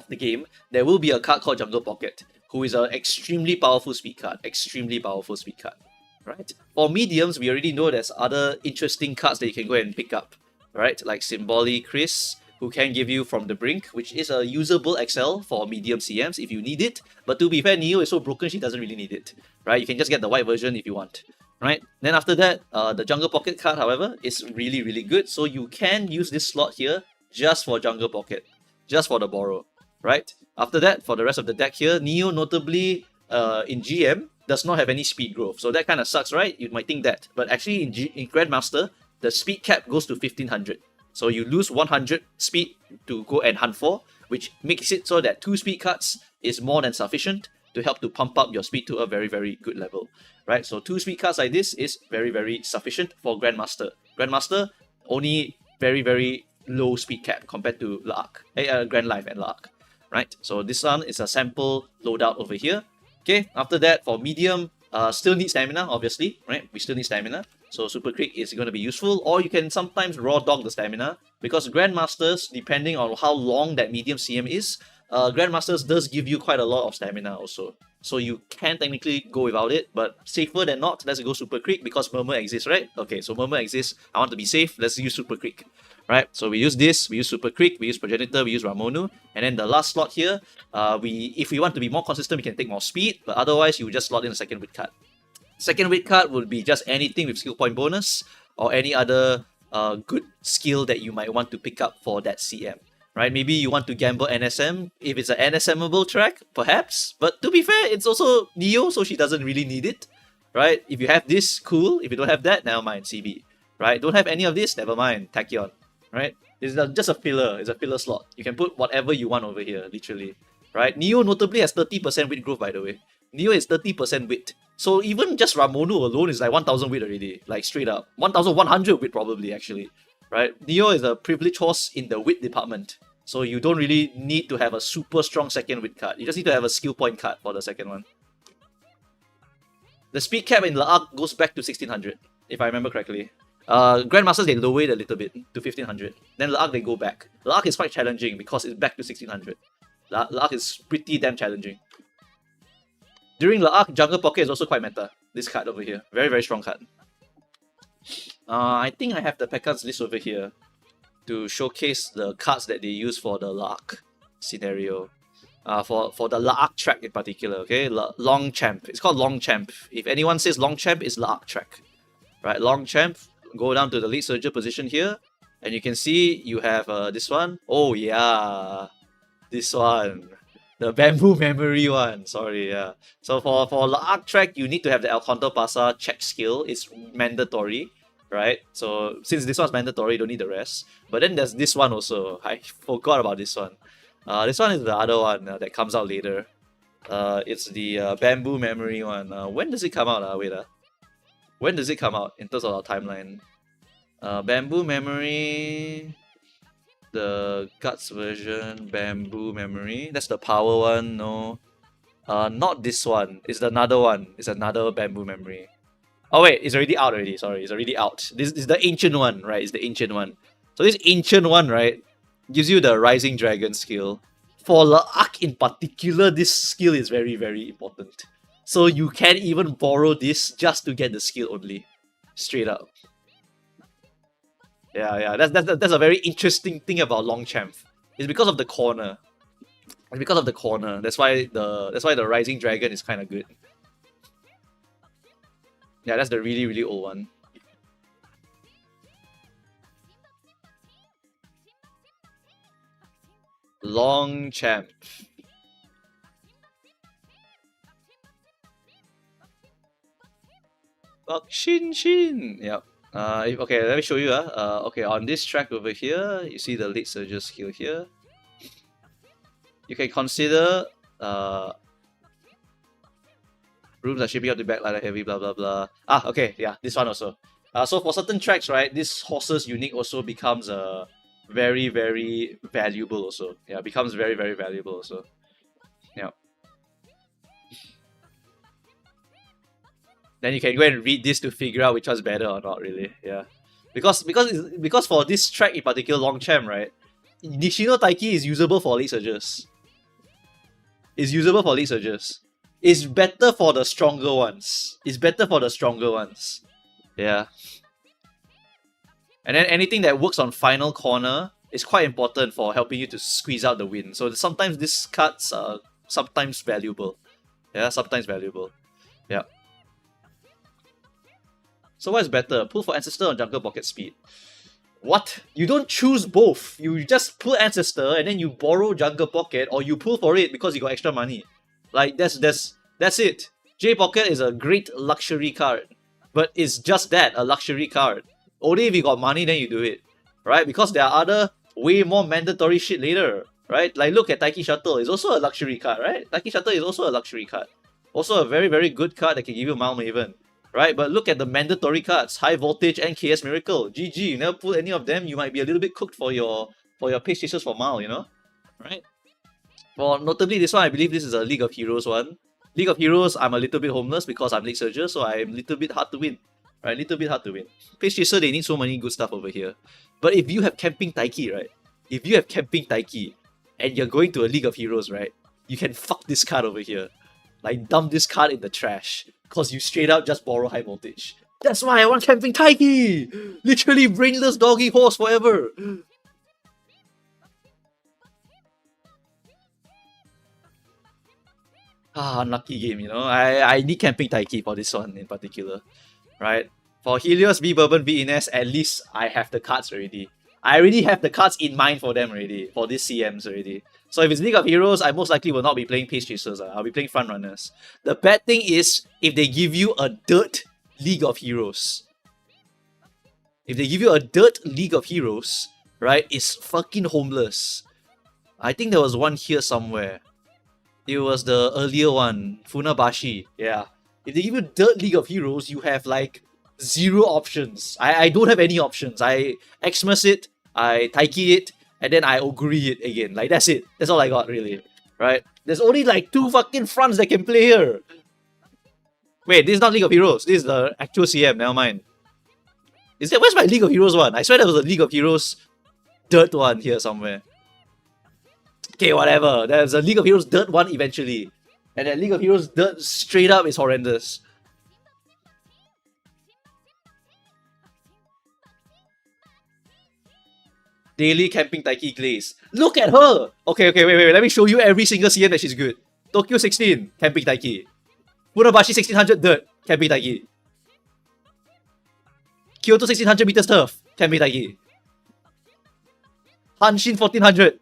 the game, there will be a card called Jungle Pocket, who is an extremely powerful speed card. Extremely powerful speed card. Right? For mediums, we already know there's other interesting cards that you can go and pick up. Right? Like Symboli Chris, who can give you From the Brink, which is a usable XL for medium CMs if you need it. But to be fair, Neo is so broken, she doesn't really need it. Right? You can just get the white version if you want. Right? Then after that, the Jungle Pocket card, however, is really good. So you can use this slot here just for Jungle Pocket. Just for the borrow. Right? After that, for the rest of the deck here, Neo notably in GM does not have any speed growth. So that kind of sucks, right? You might think that. But actually in Grandmaster, the speed cap goes to 1500. So you lose 100 speed to go and hunt for, which makes it so that 2 speed cards is more than sufficient to help to pump up your speed to a very good level. Right? So 2 speed cards like this is very sufficient for Grandmaster. Grandmaster, only very low speed cap compared to Lark, Grand Life and Lark. Right? So this one is a sample loadout over here. Okay, after that, for medium, still need stamina, obviously, right? We still need stamina. So Super Creek is going to be useful, or you can sometimes raw dog the stamina, because Grandmasters, depending on how long that medium CM is, Grandmasters does give you quite a lot of stamina also. So you can technically go without it, but safer than not, let's go Super Creek because Murmur exists, right? Okay, so Murmur exists, I want to be safe, let's use Super Creek. Right, so we use this, we use Super Creek, we use Progenitor, we use Ramonu, and then the last slot here, if we want to be more consistent, we can take more speed, but otherwise you just slot in a second weight card. Second weight card would be just anything with skill point bonus or any other good skill that you might want to pick up for that CM. Right? Maybe you want to gamble NSM. If it's an NSMable track, perhaps. But to be fair, it's also Neo, so she doesn't really need it. Right? If you have this, cool. If you don't have that, never mind, CB. Right? Don't have any of this, never mind, Tachyon. Right? It's just a filler. It's a filler slot. You can put whatever you want over here, literally. Right? Neo notably has 30% weight growth, by the way. Neo is 30% weight. So even just Ramonu alone is like 1000 weight already. Like straight up. 1100 weight probably, actually. Right? Neo is a privileged horse in the weight department. So you don't really need to have a super strong second weight card. You just need to have a skill point card for the second one. The speed cap in L'Arc goes back to 1600, if I remember correctly. Grandmasters, they lower it a little bit to 1500. Then L'Arc, they go back. L'Arc is quite challenging because it's back to 1600. L'Arc is pretty damn challenging. During L'Arc, Jungle Pocket is also quite meta. This card over here. Very, very strong card. I think I have the Pekkans list over here to showcase the cards that they use for the L'Arc scenario. For the L'Arc track in particular, okay? Long Champ. It's called Long Champ. If anyone says Long Champ, it's L'Arc track. Right, Long Champ, go down to the Lead Surger position here, and you can see you have this one. Oh yeah, this one. The Bamboo Memory one, sorry, yeah. So for L'Arc track, you need to have the El Conto Pasa check skill. It's mandatory, right? So since this one's mandatory, you don't need the rest. But then there's this one also. I forgot about this one. This one is the other one that comes out later. It's the Bamboo Memory one. When does it come out? Wait. When does it come out in terms of our timeline? Bamboo Memory, the Guts version, Bamboo Memory. That's the power one, no. Not this one. It's another one. It's another Bamboo Memory. Oh wait, it's already out already. Sorry, it's already out. This is the ancient one, right? It's the ancient one. So this ancient one, right, gives you the Rising Dragon skill. For L'Arc in particular, this skill is very, very important. So you can even borrow this just to get the skill only. Straight up. Yeah, that's a very interesting thing about Long Champ. It's because of the corner. It's because of the corner. That's why the Rising Dragon is kind of good. Yeah, that's the really, really old one. Long Champ. Shin. Yep. Okay, let me show you. Okay, on this track over here, you see the Lead Surger skill here. You can consider rooms are shaping up the backline heavy, blah blah blah. Okay, yeah, this one also. So for certain tracks, right, this horse's unique also becomes very, very valuable also. Yeah, becomes very, very valuable also. Yeah. Then you can go and read this to figure out which one's better or not, really. Yeah. Because for this track in particular, Long Champ, right, Nishino Taiki is usable for Lead Surgers. It's usable for Lead Surgers. It's better for the stronger ones. Yeah. And then anything that works on final corner is quite important for helping you to squeeze out the win. So sometimes these cards are sometimes valuable. Yeah, sometimes valuable. Yeah. So what is better? Pull for Ancestor or Jungle Pocket Speed? What? You don't choose both. You just pull Ancestor and then you borrow Jungle Pocket, or you pull for it because you got extra money. Like that's it. J Pocket is a great luxury card. But it's just that, a luxury card. Only if you got money then you do it. Right? Because there are other way more mandatory shit later. Right? Like look at Taiki Shuttle. It's also a luxury card, right? Taiki Shuttle is also a luxury card. Also a very, very good card that can give you Mile Maven. Right? But look at the mandatory cards. High Voltage and KS Miracle. GG. You never pull any of them, you might be a little bit cooked for your Pace Chasers for Mile, you know? Right? Well, notably this one, I believe this is a League of Heroes one. League of Heroes, I'm a little bit homeless because I'm League Surger, so I'm a little bit hard to win. Right, little bit hard to win. Pace Chaser, they need so many good stuff over here. But if you have Camping Taiki, right? If you have Camping Taiki and you're going to a League of Heroes, right? You can fuck this card over here. Like, dump this card in the trash. Because you straight up just borrow high voltage. That's why I want Camping Taiki! Literally brainless doggy horse forever! Unlucky game, you know. I need Camping Taiki for this one in particular. Right? For Helios, V Bourbon, V Ines, at least I have the cards already. I already have the cards in mind for them already, for these CMs already. So if it's League of Heroes, I most likely will not be playing Pace Chasers. I'll be playing Front Runners. The bad thing is, if they give you a dirt League of Heroes. If they give you a dirt League of Heroes, right, it's fucking homeless. I think there was one here somewhere. It was the earlier one, Funabashi. Yeah. If they give you dirt League of Heroes, you have like 0 options. I don't have any options. I Xmas it, I Taiki it, and then I Oguri it again. Like, that's it. That's all I got, really. Right? There's only like 2 fucking fronts that can play here. Wait, this is not League of Heroes. This is the actual CM. Never mind. Where's my League of Heroes one? I swear there was a League of Heroes dirt one here somewhere. Okay, whatever. There's a League of Heroes dirt one eventually. And that League of Heroes dirt straight up is horrendous. Daily Camping Taiki Glaze. Look at her! Okay, wait. Let me show you every single CM that she's good. Tokyo 16, Camping Taiki. Funabashi 1600 dirt, Camping Taiki. Kyoto 1600 meters turf, Camping Taiki. Hanshin 1400.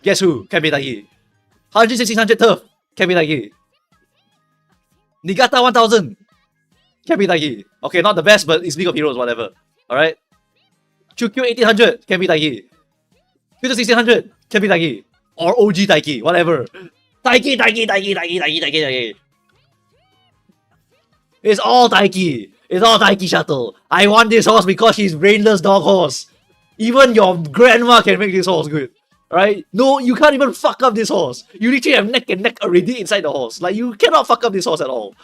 Guess who? Camping Taiki. Hanshin 1600 turf, Camping Taiki. Niigata 1000, Camping Taiki. Okay, not the best, but it's League of Heroes, whatever. Alright? Chukyo 1800, Camping Taiki. Kyoto 1600, Camping Taiki. Or OG Taiki, whatever. Taiki. It's all Taiki. It's all Taiki Shuttle. I want this horse because she's brainless dog horse. Even your grandma can make this horse good. Right? No, you can't even fuck up this horse. You literally have neck and neck already inside the horse. Like, you cannot fuck up this horse at all.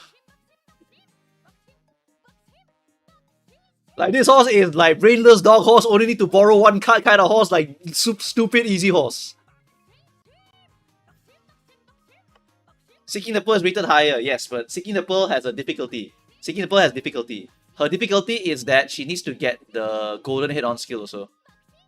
Like, this horse is like brainless dog horse, only need to borrow 1 card kind of horse, like stupid easy horse. Seeking the Pearl is rated higher, yes, but Seeking the Pearl has a difficulty. Seeking the Pearl has difficulty. Her difficulty is that she needs to get the golden head-on skill also.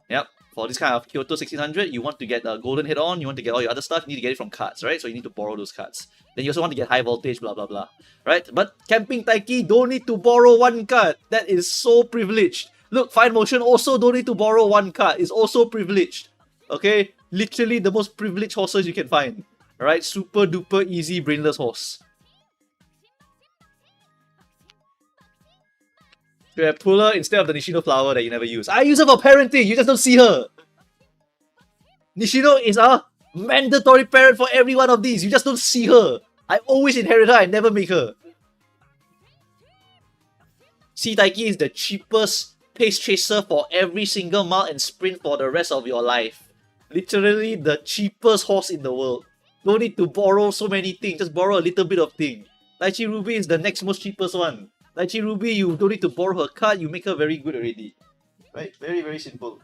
Yep. For this kind of Kyoto 1600, you want to get a golden head-on, you want to get all your other stuff, you need to get it from cards, right? So you need to borrow those cards. Then you also want to get high voltage, blah blah blah. Right? But Camping Taiki don't need to borrow 1 card. That is so privileged. Look, Fine Motion also don't need to borrow 1 card. It's also privileged. Okay? Literally the most privileged horses you can find. Alright? Super duper easy brainless horse. You have Puller instead of the Nishino flower that you never use. I use her for parenting, you just don't see her. Nishino is a mandatory parent for every one of these. You just don't see her. I always inherit her, I never make her. Sea Taiki is the cheapest pace chaser for every single mile and sprint for the rest of your life. Literally the cheapest horse in the world. Don't need to borrow so many things, just borrow a little bit of thing. Lychee Ruby is the next most cheapest one. Lychee Ruby, you don't need to borrow her card, you make her very good already. Right? Very, very simple.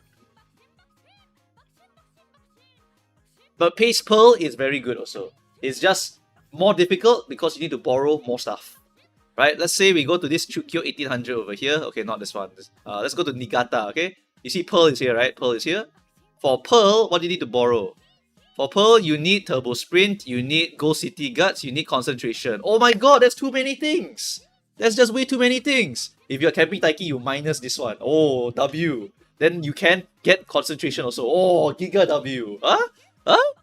But Pace Pearl is very good also. It's just more difficult because you need to borrow more stuff. Right? Let's say we go to this Chukyo 1800 over here. Okay, not this one. Let's go to Niigata, okay? You see Pearl is here, right? Pearl is here. For Pearl, what do you need to borrow? For Pearl, you need Turbo Sprint, you need Gold City Guts, you need Concentration. Oh my god, that's too many things! That's just way too many things! If you're Camping Taiki, you minus this one. Oh, W. Then you can get Concentration also. Oh, Giga W. Huh? Huh?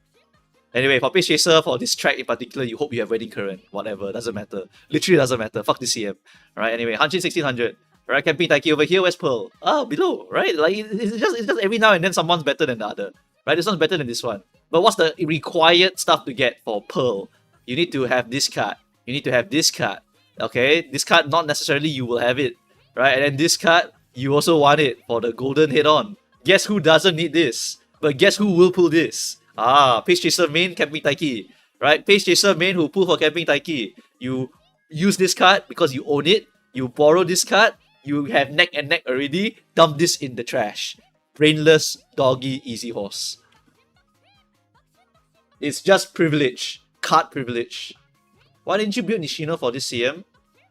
Anyway, for Pace Chaser, for this track in particular, you hope you have Wedding Current. Whatever, doesn't matter. Literally doesn't matter. Fuck this CM. Right, anyway, Hanshin 1600. Right, Camping Taiki over here, where's Pearl? Ah, below, right? Like, it's just every now and then someone's better than the other. Right, this one's better than this one. But what's the required stuff to get for Pearl? You need to have this card. You need to have this card. Okay, this card, not necessarily you will have it. Right, and then this card, you also want it for the golden head-on. Guess who doesn't need this? But guess who will pull this? Ah, Pace Chaser main, Camping Taiki. right? Pace Chaser main who pull for Camping Taiki. You use this card because you own it. You borrow this card. You have neck and neck already. Dump this in the trash. Brainless doggy easy horse. It's just privilege. Card privilege. Why didn't you build Nishino for this CM?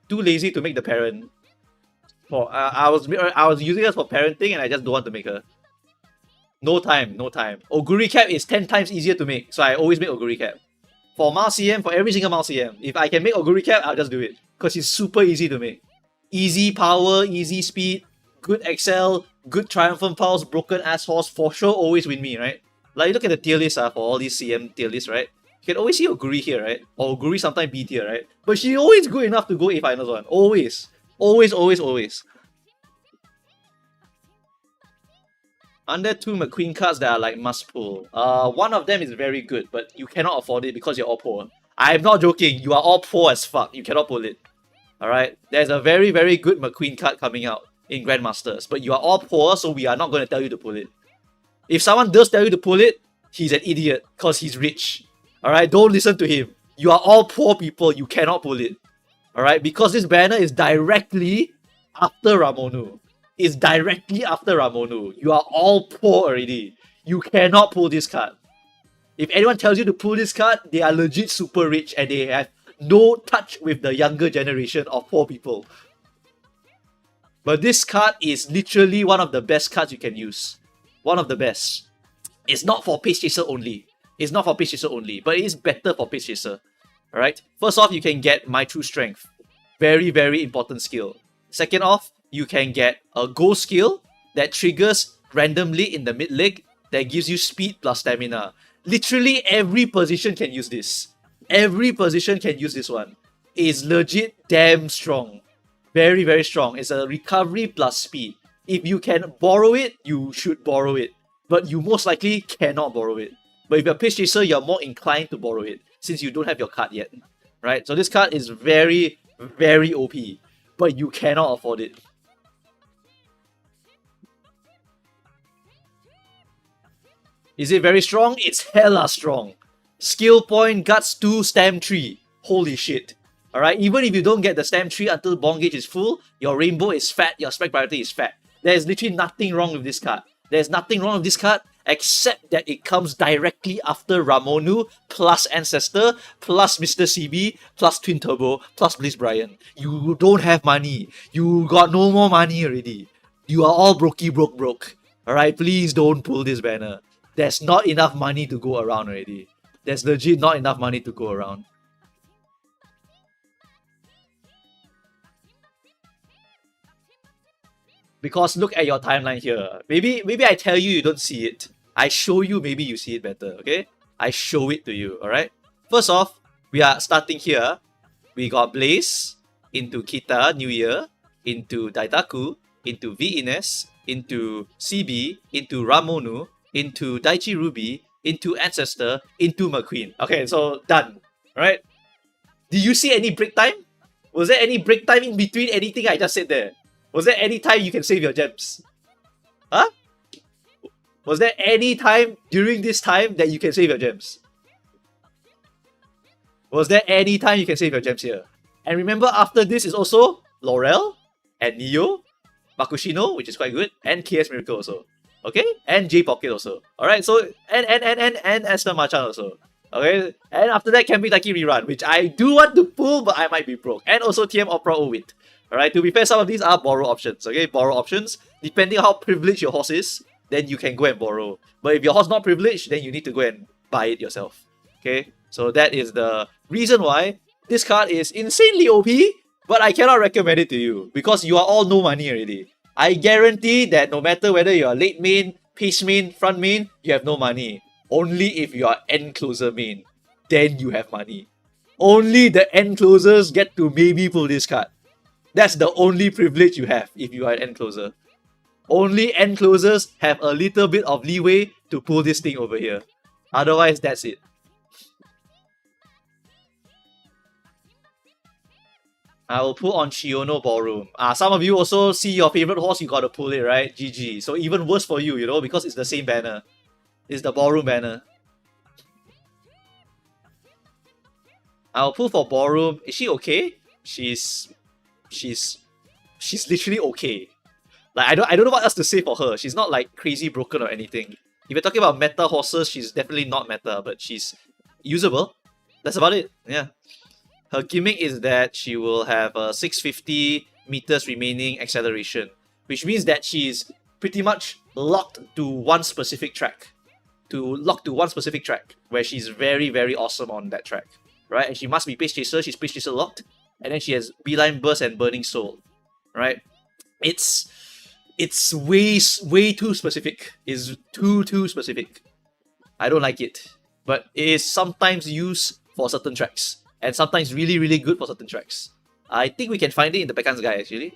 Too lazy to make the parent. I was using her for parenting and I just don't want to make her. No time. Oguri cap is 10 times easier to make, so I always make Oguri cap. For Mal CM, for every single Mal CM, if I can make Oguri cap, I'll just do it. Because it's super easy to make. Easy power, easy speed, good Excel, good Triumphant Pulse, broken ass horse, for sure always win me, right? Like, you look at the tier list for all these CM tier lists, right? You can always see Oguri here, right? Or Oguri sometimes B tier, right? But she's always good enough to go A finals one. Always. Always. Under 2 McQueen cards that are like must pull. One of them is very good, but you cannot afford it because you're all poor. I'm not joking, you are all poor as fuck. You cannot pull it. Alright? There's a very, very good McQueen card coming out in Grandmasters, but you are all poor, so we are not going to tell you to pull it. If someone does tell you to pull it, he's an idiot because he's rich. Alright? Don't listen to him. You are all poor people, you cannot pull it. Alright? Because this banner is directly after Ramonu. It's directly after Ramonu. You are all poor already. You cannot pull this card. If anyone tells you to pull this card, they are legit super rich and they have no touch with the younger generation of poor people. But this card is literally one of the best cards you can use. One of the best. It's not for Pace Chaser only. It's not for Pace Chaser only, but it is better for Pace Chaser. Alright? First off, you can get My True Strength. Very, very important skill. Second off, you can get a Go skill that triggers randomly in the mid leg that gives you speed plus stamina. Literally every position can use this. Every position can use this one. It's legit damn strong. Very, very strong. It's a recovery plus speed. If you can borrow it, you should borrow it. But you most likely cannot borrow it. But if you're a Pace Chaser, you're more inclined to borrow it since you don't have your card yet. Right? So this card is very, very OP. But you cannot afford it. Is it very strong? It's hella strong. Skill point, guts 2, stam 3. Holy shit. Alright, even if you don't get the stam 3 until bond gauge is full, your rainbow is fat, your spec priority is fat. There's literally nothing wrong with this card. There's nothing wrong with this card except that it comes directly after Ramonu, plus Ancestor, plus Mr. CB, plus Twin Turbo, plus Bliss Brian. You don't have money. You got no more money already. You are all broke. Alright, please don't pull this banner. There's not enough money to go around already. There's legit not enough money to go around. Because look at your timeline here. Maybe I tell you you don't see it. I show you, maybe you see it better, okay? I show it to you, alright? First off, we are starting here. We got Blaze, into Kita, New Year, into Daitaku, into V-Ines, into CB, into Ramonu, into Daichi Ruby, into Ancestor, into McQueen. Okay, so done. Alright? Did you see any break time? Was there any break time in between anything I just said there? Was there any time you can save your gems? Huh? Was there any time during this time that you can save your gems? Was there any time you can save your gems here? And remember, after this is also Laurel and Neo, Makushino, which is quite good, and KS Miracle also. Okay? And J Pocket also. Alright, so and Esther Machan also. Okay? And after that, Camping Taki rerun, which I do want to pull, but I might be broke. And also TM Opera Owit. Alright, to be fair, some of these are borrow options. Okay, borrow options. Depending on how privileged your horse is, then you can go and borrow. But if your horse not privileged, then you need to go and buy it yourself. Okay? So that is the reason why this card is insanely OP, but I cannot recommend it to you because you are all no money already. I guarantee that no matter whether you are late main, pace main, front main, you have no money. Only if you are end closer main, then you have money. Only the end closers get to maybe pull this card. That's the only privilege you have if you are an end closer. Only end closers have a little bit of leeway to pull this thing over here. Otherwise, that's it. I will pull on Shiono Ballroom. Some of you also see your favorite horse, you gotta pull it, right? GG. So even worse for you, you know, because it's the same banner. It's the Ballroom banner. I'll pull for Ballroom. Is she okay? She's literally okay. Like I don't know what else to say for her. She's not like crazy broken or anything. If you're talking about meta horses, she's definitely not meta, but she's usable. That's about it. Yeah. Her gimmick is that she will have a 650 meters remaining acceleration, which means that she's pretty much locked to one specific track. Where she's very, very awesome on that track. Right? And she must be Pace Chaser, she's Pace Chaser locked, and then she has Beeline Burst and Burning Soul. Right? It's way too specific. It's too specific. I don't like it. But it is sometimes used for certain tracks. And sometimes really, really good for certain tracks. I think we can find it in the Pekkan's guide actually.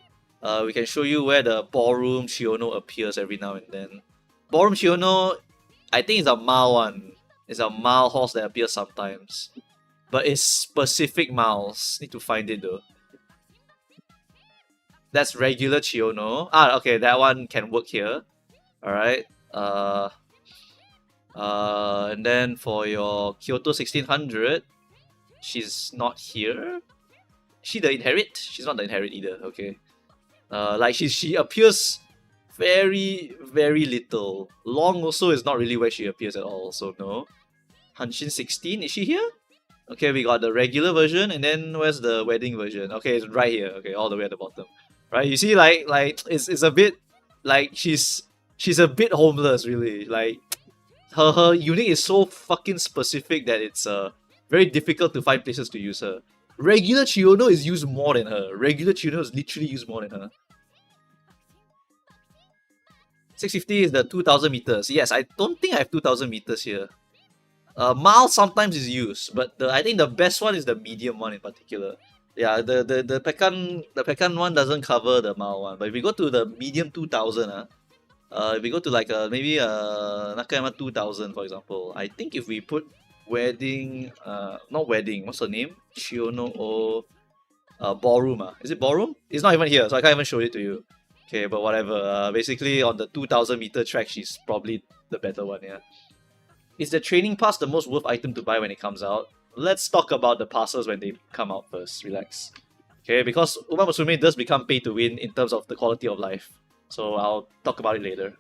We can show you where the Ballroom Chiono appears every now and then. Ballroom Chiono, I think it's a Mile one. It's a Mile horse that appears sometimes. But it's specific Miles. Need to find it though. That's regular Chiono. Ah, okay, that one can work here. Alright. And then for your Kyoto 1600, she's not here. Is she the inherit? She's not the inherit either. Okay. Like she appears very, very little. Long also is not really where she appears at all, so no. Hanshin 16, is she here? Okay, we got the regular version, and then where's the wedding version? Okay, it's right here. Okay, all the way at the bottom. Right, you see, like it's a bit like she's a bit homeless, really. Like her unit is so fucking specific that it's very difficult to find places to use her. Regular Chiono is used more than her. Regular Chiono is literally used more than her. 650 is the 2000 meters. Yes, I don't think I have 2000 meters here. Mile sometimes is used, but I think the best one is the medium one in particular. Yeah, the Pekkan one doesn't cover the mile one, but if we go to the medium 2000, if we go to like maybe Nakayama 2000 for example, I think if we put wedding, not wedding, what's her name? Chiono O Ballroom. Is it Ballroom? It's not even here, so I can't even show it to you. Okay, but whatever. Basically, on the 2000 meter track, she's probably the better one, yeah. Is the training pass the most worth item to buy when it comes out? Let's talk about the passes when they come out first. Relax. Okay, because Uma Musume does become pay to win in terms of the quality of life. So I'll talk about it later.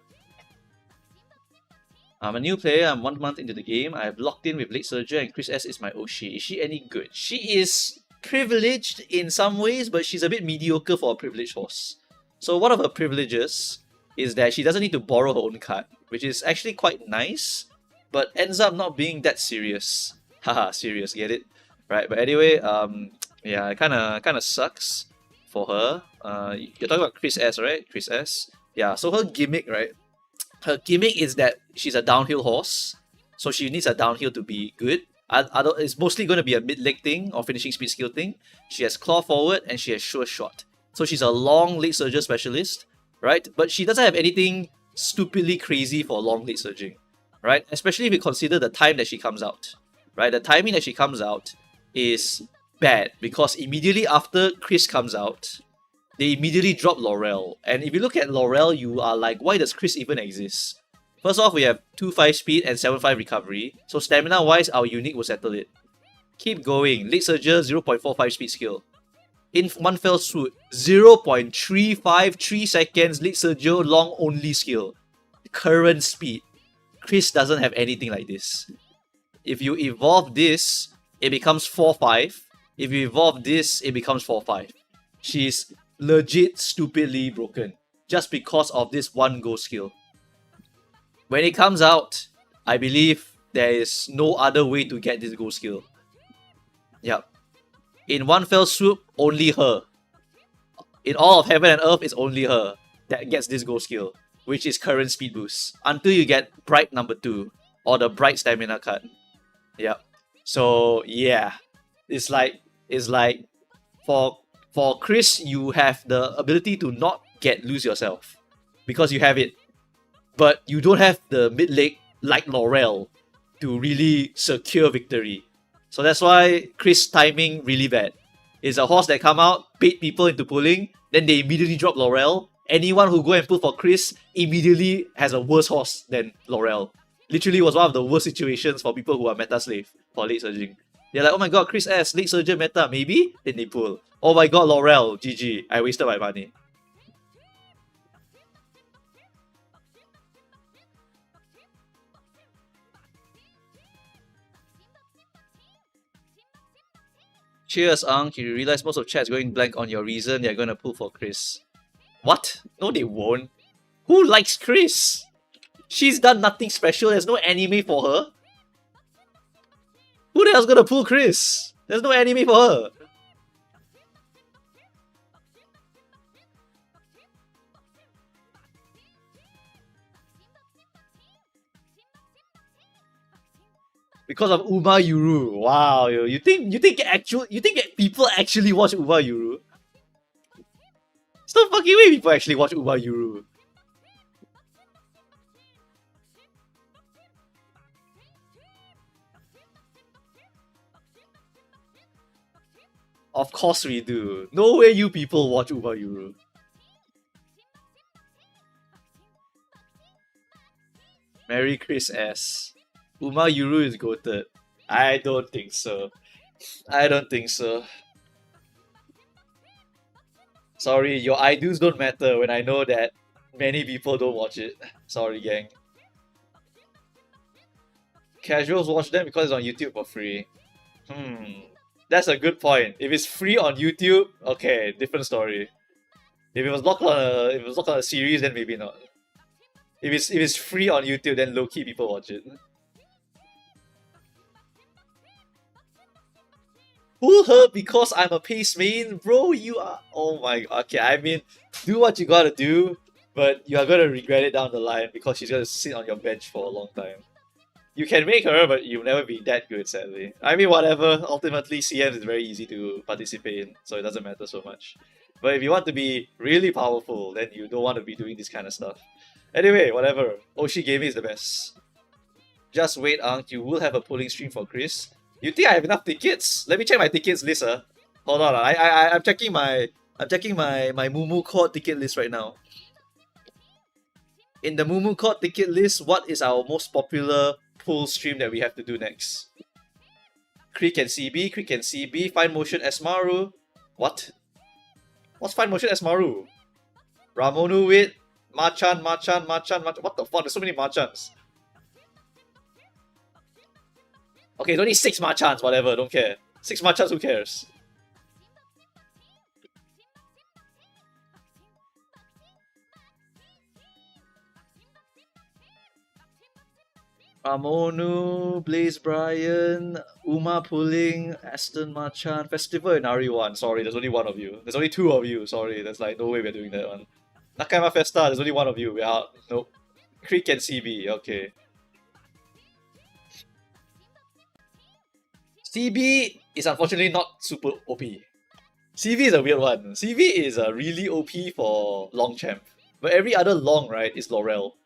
I'm a new player, I'm 1 month into the game. I have locked in with Late Surger and Chris S is my Oshi. Is she any good? She is privileged in some ways, but she's a bit mediocre for a privileged horse. So one of her privileges is that she doesn't need to borrow her own card, which is actually quite nice, but ends up not being that serious. Haha, serious, get it? Right, but anyway, yeah, it kinda sucks for her. You're talking about Chris S, right? Chris S. Yeah, so her gimmick, right? Her gimmick is that she's a downhill horse, so she needs a downhill to be good. It's mostly going to be a mid-leg thing or finishing speed skill thing. She has claw forward and she has sure shot. So she's a long late surger specialist, right? But she doesn't have anything stupidly crazy for long late surging, right? Especially if you consider the time that she comes out, right? The timing that she comes out is bad because immediately after Chris comes out, they immediately drop Laurel. And if you look at Laurel, you are like, why does Chris even exist? First off, we have 2-5 speed and 7-5 recovery. So stamina-wise, our unique will settle it. Keep going. Late Surger, 0.45 speed skill. In one fell swoop, 0.35, 3 seconds, Late Surger, long only skill. Current speed. Chris doesn't have anything like this. If you evolve this, it becomes 4-5. If you evolve this, it becomes 4-5. She's legit stupidly broken just because of this one go skill. When it comes out, I believe there is no other way to get this go skill. Yep. In one fell swoop, only her. In all of heaven and earth, it's only her that gets this go skill, which is current speed boost, until you get Bright number 2 or the Bright stamina card. Yep. So yeah, it's like for Chris, you have the ability to not lose yourself because you have it, but you don't have the mid leg like Laurel to really secure victory. So that's why Chris timing really bad. It's a horse that come out, bait people into pulling, then they immediately drop Laurel. Anyone who go and pull for Chris immediately has a worse horse than Laurel. Literally was one of the worst situations for people who are meta slave for late surging. They're like, oh my god, Chris S, leg surgeon meta, maybe? Then they pull. Oh my god, Laurel, GG. I wasted my money. Cheers, Unc. You realize most of chat's going blank on your reason they're gonna pull for Chris. What? No, they won't. Who likes Chris? She's done nothing special. There's no anime for her. Who the hell's gonna pull Chris? There's no anime for her. Because of Uma Yuru. Wow, yo. You think people actually watch Uma Yuru? It's no fucking way people actually watch Uma Yuru. Of course we do. No way you people watch Uma Yuru. Merry Chris S. Uma Yuru is goated. I don't think so. I don't think so. Sorry, your idols don't matter when I know that many people don't watch it. Sorry, gang. Casuals watch them because it's on YouTube for free. That's a good point. If it's free on YouTube, okay, different story. If it was locked on a series, then maybe not. If it's free on YouTube, then low-key people watch it. Pull her because I'm a pace main? Bro, you are... Oh my god. Okay, I mean, do what you gotta do, but you are gonna regret it down the line because she's gonna sit on your bench for a long time. You can make her, but you'll never be that good, sadly. I mean, whatever. Ultimately, CM is very easy to participate in, so it doesn't matter so much. But if you want to be really powerful, then you don't want to be doing this kind of stuff. Anyway, whatever. Oshi Gaming is the best. Just wait, Unc. You will have a pulling stream for Chris. You think I have enough tickets? Let me check my tickets list, Hold on, I'm checking my Mumu Court ticket list right now. In the Mumu Court ticket list, what is our most popular pull stream that we have to do next? Creek and CB, Fine Motion Esmaru. What? What's Fine Motion Esmaru? Ramonu with Machan. What the fuck? There's so many Machans. Okay, it's only 6 Machans, whatever, don't care. 6 Machans, who cares? Ramonu, Blaze Bryan, Uma Pulling, Aston Machan, Festival and RE1. Sorry, there's only one of you. There's only 2 of you, sorry. There's like no way we're doing that one. Nakama Festa, there's only one of you. We're out. Nope. Creek and CB, okay. CB is unfortunately not super OP. CB is a weird one. CB is really OP for long champ. But every other long, right, is Laurel.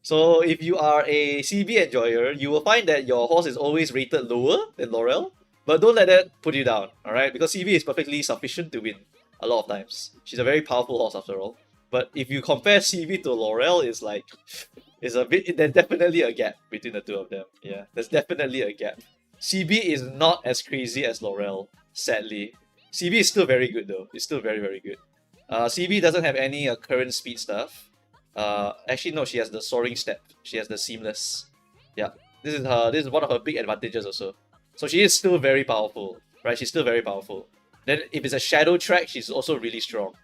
So if you are a CB enjoyer, you will find that your horse is always rated lower than Laurel. But don't let that put you down, alright? Because CB is perfectly sufficient to win a lot of times. She's a very powerful horse after all. But if you compare CB to Laurel, it's like... there's definitely a gap between the two of them. Yeah, there's definitely a gap. CB is not as crazy as Laurel, sadly. CB is still very good though. It's still very, very good. CB doesn't have any current speed stuff. Actually no, she has the soaring step. She has the seamless. Yeah, this is one of her big advantages also. So she is still very powerful, right? She's still very powerful. Then if it's a shadow track, she's also really strong,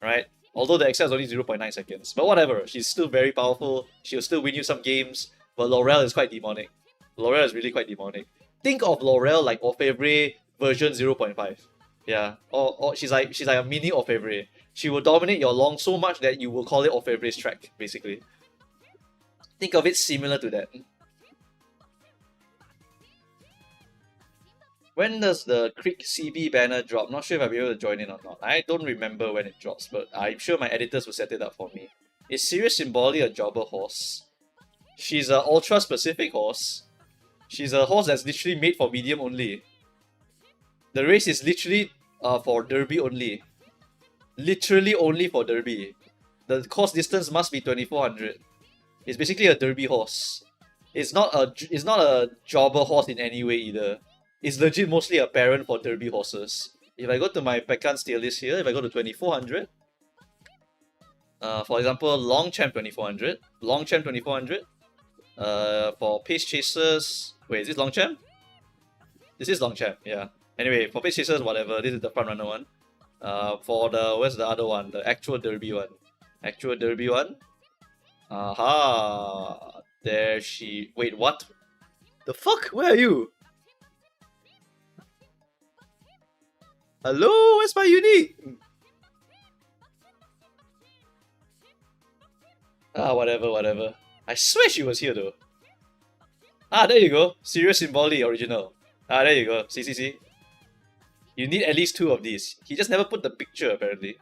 right? Although the XL is only 0.9 seconds. But whatever, she's still very powerful. She'll still win you some games. But Laurel is quite demonic. Laurel is really quite demonic. Think of Laurel like Orfevre version 0.5. Yeah, or she's like a mini Orfevre. She will dominate your long so much that you will call it Orfevre's track, basically. Think of it similar to that. When does the Creek CB banner drop? Not sure if I'll be able to join in or not. I don't remember when it drops, but I'm sure my editors will set it up for me. Is Sirius Symboli a jobber horse? She's an ultra-specific horse. She's a horse that's literally made for medium only. The race is literally for derby only. Literally only for derby. The course distance must be 2400. It's basically a derby horse. It's not a jobber horse in any way either. is legit mostly apparent for Derby horses. If I go to my Pekan's tier list here, if I go to 2400, for example, Longchamp 2400, Longchamp 2400, for Pace Chasers, wait, is this Longchamp? This is Longchamp, yeah. Anyway, for Pace Chasers, whatever, this is the front runner one. For the, where's the other one? The actual Derby one. Actual Derby one. Aha! There she... Wait, what? The fuck? Where are you? Hello? Where's my unique? Whatever. I swear she was here though. Ah, there you go. Serious Symboli original. Ah, there you go. See. You need at least 2 of these. He just never put the picture apparently.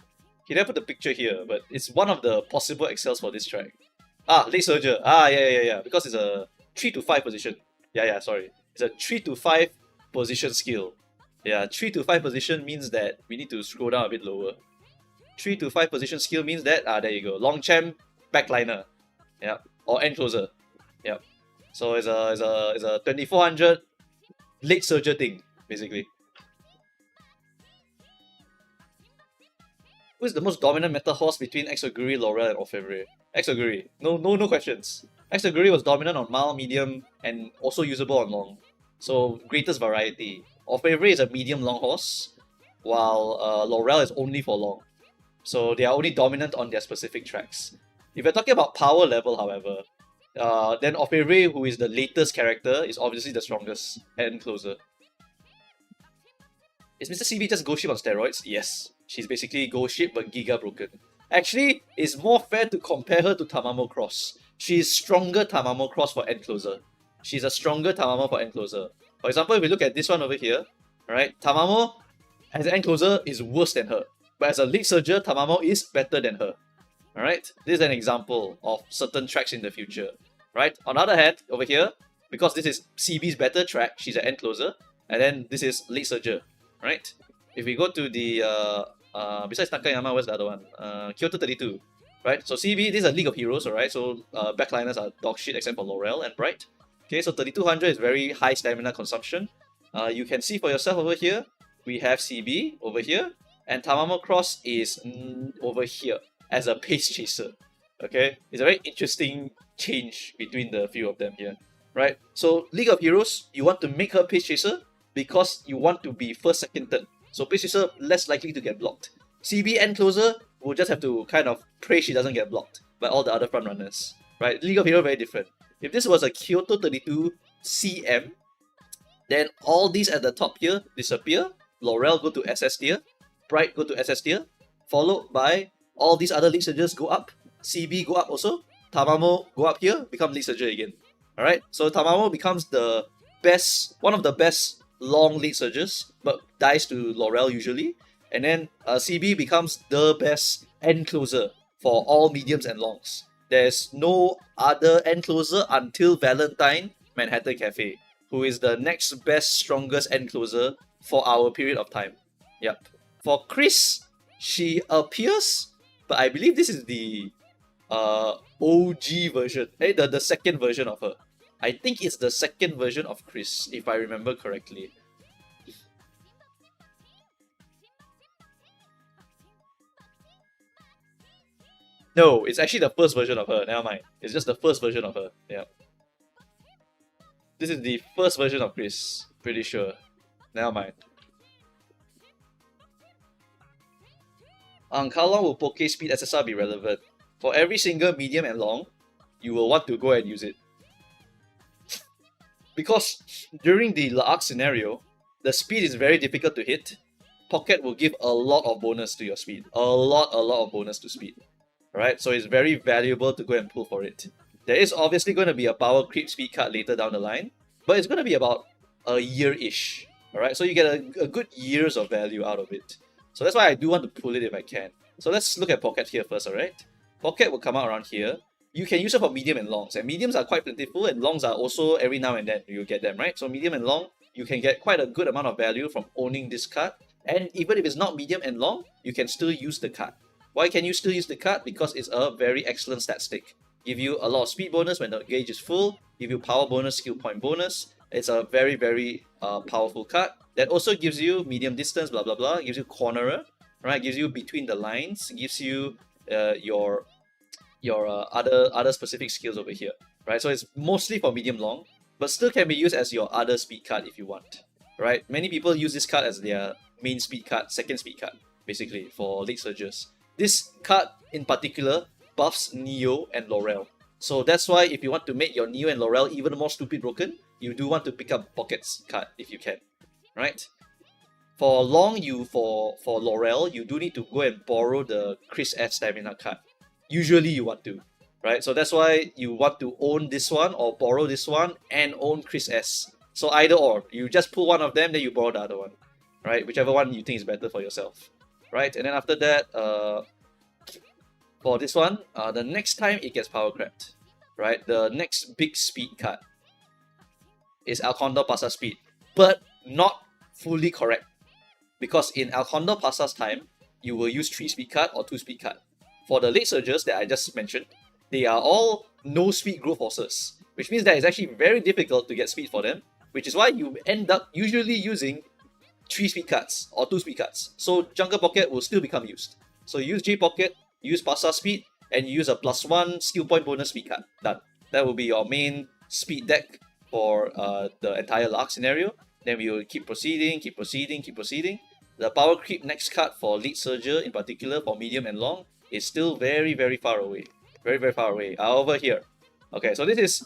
He never put the picture here, but it's one of the possible excels for this track. Ah, Late Surger. Ah, yeah. Because it's a 3 to 5 position. Yeah, sorry. It's a 3 to 5 position skill. Yeah, 3 to 5 position means that we need to scroll down a bit lower. 3 to 5 position skill means that, there you go. Longchamp backliner. Yeah. Or end closer. Yeah. So it's a 2400 Late Surger thing, basically. Who is the most dominant meta horse between Exoguri, Laurel, and Orfevre? Exoguri. No questions. Exoguri was dominant on mild, medium, and also usable on long. So, greatest variety. Orfevre is a medium-long horse, while Laurel is only for long. So, they are only dominant on their specific tracks. If you're talking about power level, however, then Orfevre, who is the latest character, is obviously the strongest and closer. Is Mr. CB just Ghost Ship on steroids? Yes. She's basically Ghost Ship but Giga broken. Actually, it's more fair to compare her to Tamamo Cross. She's stronger Tamamo Cross for end closer. She's a stronger Tamamo for end closer. For example, if we look at this one over here, right? Tamamo as an end closer is worse than her. But as a Late Surger, Tamamo is better than her. Alright? This is an example of certain tracks in the future. Right? On the other hand, over here, because this is CB's better track, she's an end closer. And then this is Late Surger. Right? If we go to the besides Nakayama, where's the other one? Kyoto 32. Right? So CB, this is a League of Heroes, alright? So backliners are dog shit except for Laurel and Bright. Okay, so 3200 is very high stamina consumption. You can see for yourself over here, we have CB over here, and Tamamo Cross is over here as a pace chaser. Okay, it's a very interesting change between the few of them here. Right? So League of Heroes, you want to make her pace chaser because you want to be first, second, third. So pace chaser less likely to get blocked. CB end closer will just have to kind of pray she doesn't get blocked by all the other front runners. Right? League of Heroes very different. If this was a Kyoto 32 CM, then all these at the top here disappear. Laurel go to SS tier, Bright go to SS tier, followed by all these other League Surgers go up, CB go up also, Tamamo go up here, become League Surger again. Alright, so Tamamo becomes the best, one of the best long League Surgers, but dies to Laurel usually. And then CB becomes the best end closer for all mediums and longs. There's no other end closer until Valentine Manhattan Cafe, who is the next best, strongest end closer for our period of time. Yep. For Chris, she appears, but I believe this is the OG version. Hey, the second version of her. I think it's the second version of Chris, if I remember correctly. No, it's actually the first version of her. Never mind. It's just the first version of her. Yeah. This is the first version of Chris. Pretty sure. Never mind. How long will Poke Speed SSR be relevant? For every single medium and long, you will want to go and use it. Because during the L'arc scenario, the speed is very difficult to hit. Pocket will give a lot of bonus to your speed. A lot of bonus to speed. Alright, so it's very valuable to go and pull for it. There is obviously going to be a power creep speed card later down the line, but it's going to be about a year-ish. Alright, so you get a good years of value out of it. So that's why I do want to pull it if I can. So let's look at Pocket here first, alright? Pocket will come out around here. You can use it for medium and longs, and mediums are quite plentiful, and longs are also every now and then you get them, right? So medium and long, you can get quite a good amount of value from owning this card, and even if it's not medium and long, you can still use the card. Why can you still use the card? Because it's a very excellent stat stick. Give you a lot of speed bonus when the gauge is full, give you power bonus, skill point bonus, It's a very, very powerful card that also gives you medium distance, blah blah blah. Gives you cornerer, right? Gives you between the lines. Gives you your other specific skills over here, right? So it's mostly for medium long, but still can be used as your other speed card if you want, right? Many people use this card as their main speed card, second speed card, basically for late surges. This card in particular buffs Neo and Laurel. So that's why if you want to make your Neo and Laurel even more stupid broken, you do want to pick up Pockets card if you can, right? For long, for Laurel, you do need to go and borrow the Chris S stamina card. Usually you want to, right? So that's why you want to own this one or borrow this one and own Chris S. So either or, you just pull one of them, then you borrow the other one, right? Whichever one you think is better for yourself, right? And then after that, for this one, the next time it gets power crept, right? The next big speed card is Alcondor Pasa speed, but not fully correct. Because in Alcondor Pasa's time, you will use 3 speed card or 2 speed card. For the late surges that I just mentioned, they are all no speed growth forces, which means that it's actually very difficult to get speed for them, which is why you end up usually using 3 speed cards or 2 speed cards. So Jungle Pocket will still become used. So you use J Pocket, use Pasa speed, and you use a +1 skill point bonus speed card. Done. That will be your main speed deck for the entire Lark scenario. Then we will keep proceeding, keep proceeding, keep proceeding. The power creep next card for lead surger, in particular for medium and long, is still very, very far away. Very, very far away. Over here. Okay, so this is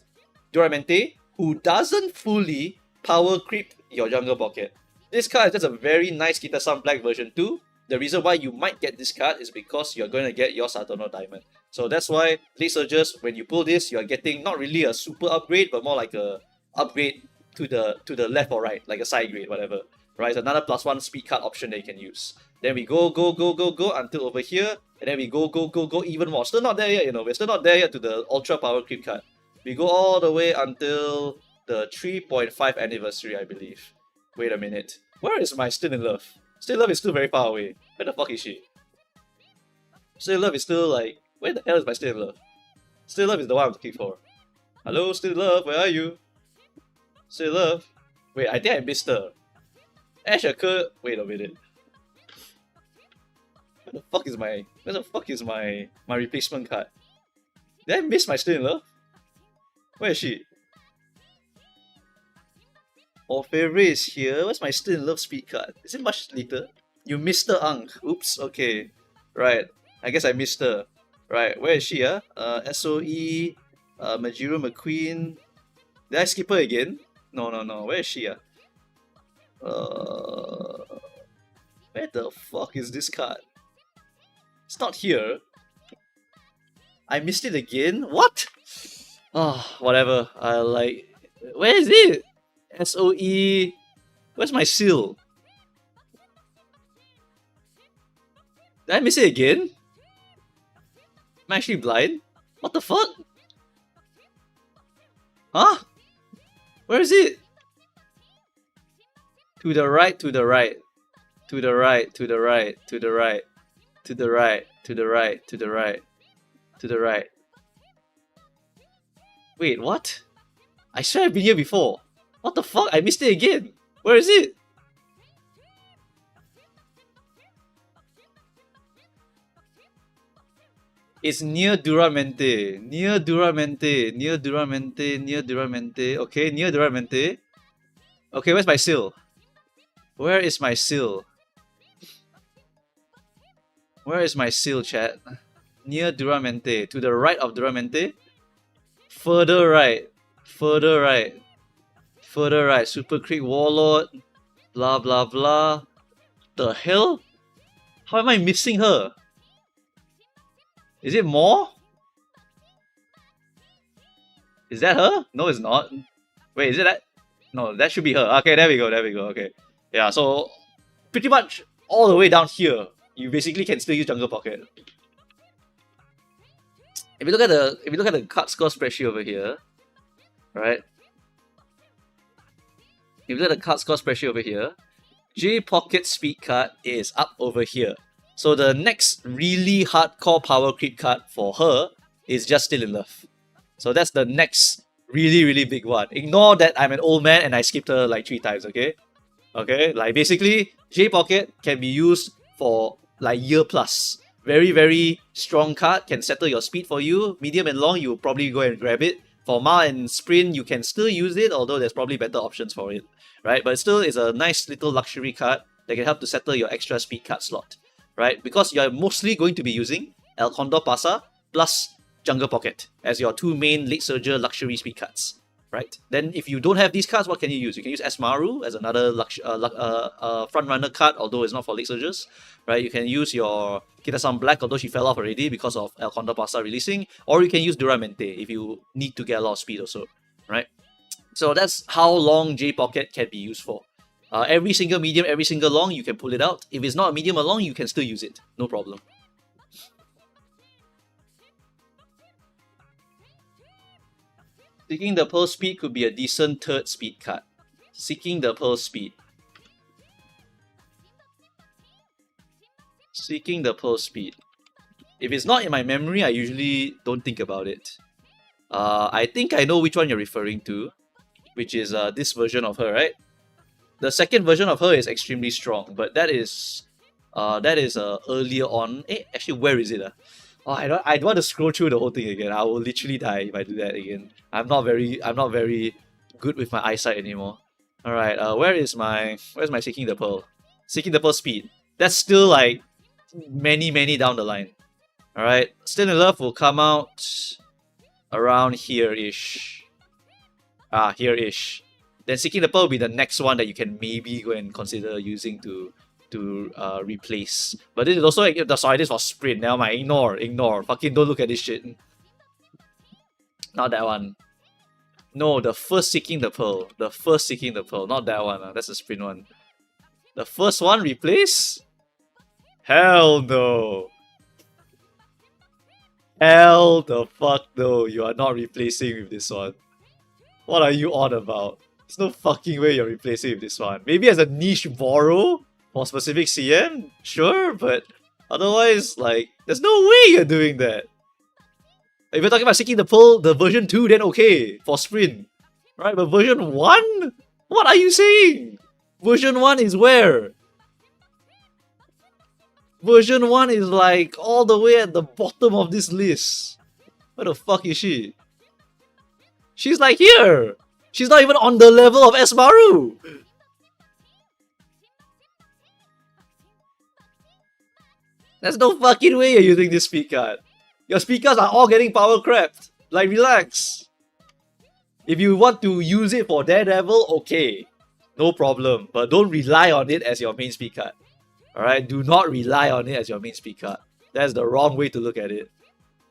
Duramente, who doesn't fully power creep your Jungle Pocket. This card is just a very nice Kita-san Black version 2. The reason why you might get this card is because you're going to get your Saturno Diamond. So that's why lead surgers, when you pull this, you're getting not really a super upgrade, but more like a upgrade to the left or right, like a side grade, whatever. Right, it's another +1 speed card option that you can use. Then we go until over here, and then we go even more. Still not there yet, we're still not there yet to the ultra power creep card. We go all the way until the 3.5 anniversary, I believe. Wait a minute. Where is my Still in Love? Still in Love is still very far away. Where the fuck is she? Still in Love is still like... Where the hell is my Still in Love? Still in Love is the one I'm looking for. Hello, Still in Love, where are you? Still in Love? Wait, I think I missed her. Ash occur. Wait a minute. Where the fuck is my replacement card? Did I miss my Still in Love? Where is she? Orfevre is here. Where's my Still in Love speed card? Is it much later? You missed her, Ang. Oops, okay. Right. I guess I missed her. Right, where is she, SOE, Majiro McQueen. Did I skip her again? No. Where is she, where the fuck is this card? It's not here. I missed it again? What? Whatever. Where is it? SOE. Where's my seal? Did I miss it again? Am I actually blind? What the fuck? Huh? Where is it? To the right, to the right. To the right, to the right, to the right. To the right, to the right, to the right. To the right. Wait, what? I swear I've been here before. What the fuck? I missed it again. Where is it? It's near Duramente. Near Duramente. Near Duramente. Near Duramente. Okay, near Duramente. Okay, where's my seal? Where is my seal? Where is my seal, chat? Near Duramente. To the right of Duramente? Further right. Further right. Further right. Super Creek Warlord. Blah blah blah. The hell? How am I missing her? Is it more? Is that her? No, it's not. Wait, is it that? No, that should be her. Okay, there we go, okay. Yeah, so pretty much all the way down here, you basically can still use Jungle Pocket. If you look at the card score spreadsheet over here, right? If you look at the card score spreadsheet over here, J Pocket speed card is up over here. So the next really hardcore power creep card for her is just Still in Love. So that's the next Really, really big one. Ignore that I'm an old man and I skipped her like 3 times, okay? Okay, like basically, J Pocket can be used for like year plus. Very, very strong card, can settle your speed for you. Medium and long, you'll probably go and grab it. For Ma and Sprint, you can still use it, although there's probably better options for it, right? But still, it's a nice little luxury card that can help to settle your extra speed card slot, right? Because you're mostly going to be using El Condor Pasa plus Jungle Pocket as your 2 main late surger luxury speed cards, right? Then if you don't have these cards, what can you use? You can use Esmaru as another front runner card, although it's not for late surgers, right? You can use your Kitasan Black, although she fell off already because of El Condor Pasta releasing, or you can use Duramente if you need to get a lot of speed also, right? So that's how long J Pocket can be used for. Every single medium, every single long, you can pull it out. If it's not a medium or long, you can still use it, no problem. Seeking the Pearl Speed could be a decent 3rd speed card. Seeking the Pearl Speed. Seeking the Pearl Speed. If it's not in my memory, I usually don't think about it. I think I know which one you're referring to, which is this version of her, right? The second version of her is extremely strong, but that is earlier on. Actually, where is it? Oh, I don't want to scroll through the whole thing again. I will literally die if I do that again. I'm not very good with my eyesight anymore. All right, where's my Seeking the Pearl? Seeking the Pearl Speed. That's still like many down the line. All right, Still in Love will come out around here-ish. Here-ish. Then Seeking the Pearl will be the next one that you can maybe go and consider using to replace. But this is also sorry, this was Sprint. Now my ignore. Fucking don't look at this shit. Not that one. No, the first Seeking the Pearl. The first Seeking the Pearl. Not that one. That's the Sprint one. The first one replace? Hell no. Hell the fuck no. You are not replacing with this one. What are you on about? There's no fucking way you're replacing with this one. Maybe as a niche borrow for specific CM? Sure, but otherwise, like, there's no way you're doing that. If you're talking about Seeking the Pearl, the version 2, then okay, for Sprint. Right, but version 1? What are you saying? Version 1 is where? Version 1 is like all the way at the bottom of this list. Where the fuck is she? She's like here! She's not even on the level of Esmaru! There's no fucking way you're using this speed card. Your speakers are all getting power crapped. Like, relax. If you want to use it for Daredevil, okay. No problem. But don't rely on it as your main speed card. Alright? Do not rely on it as your main speed card. That's the wrong way to look at it.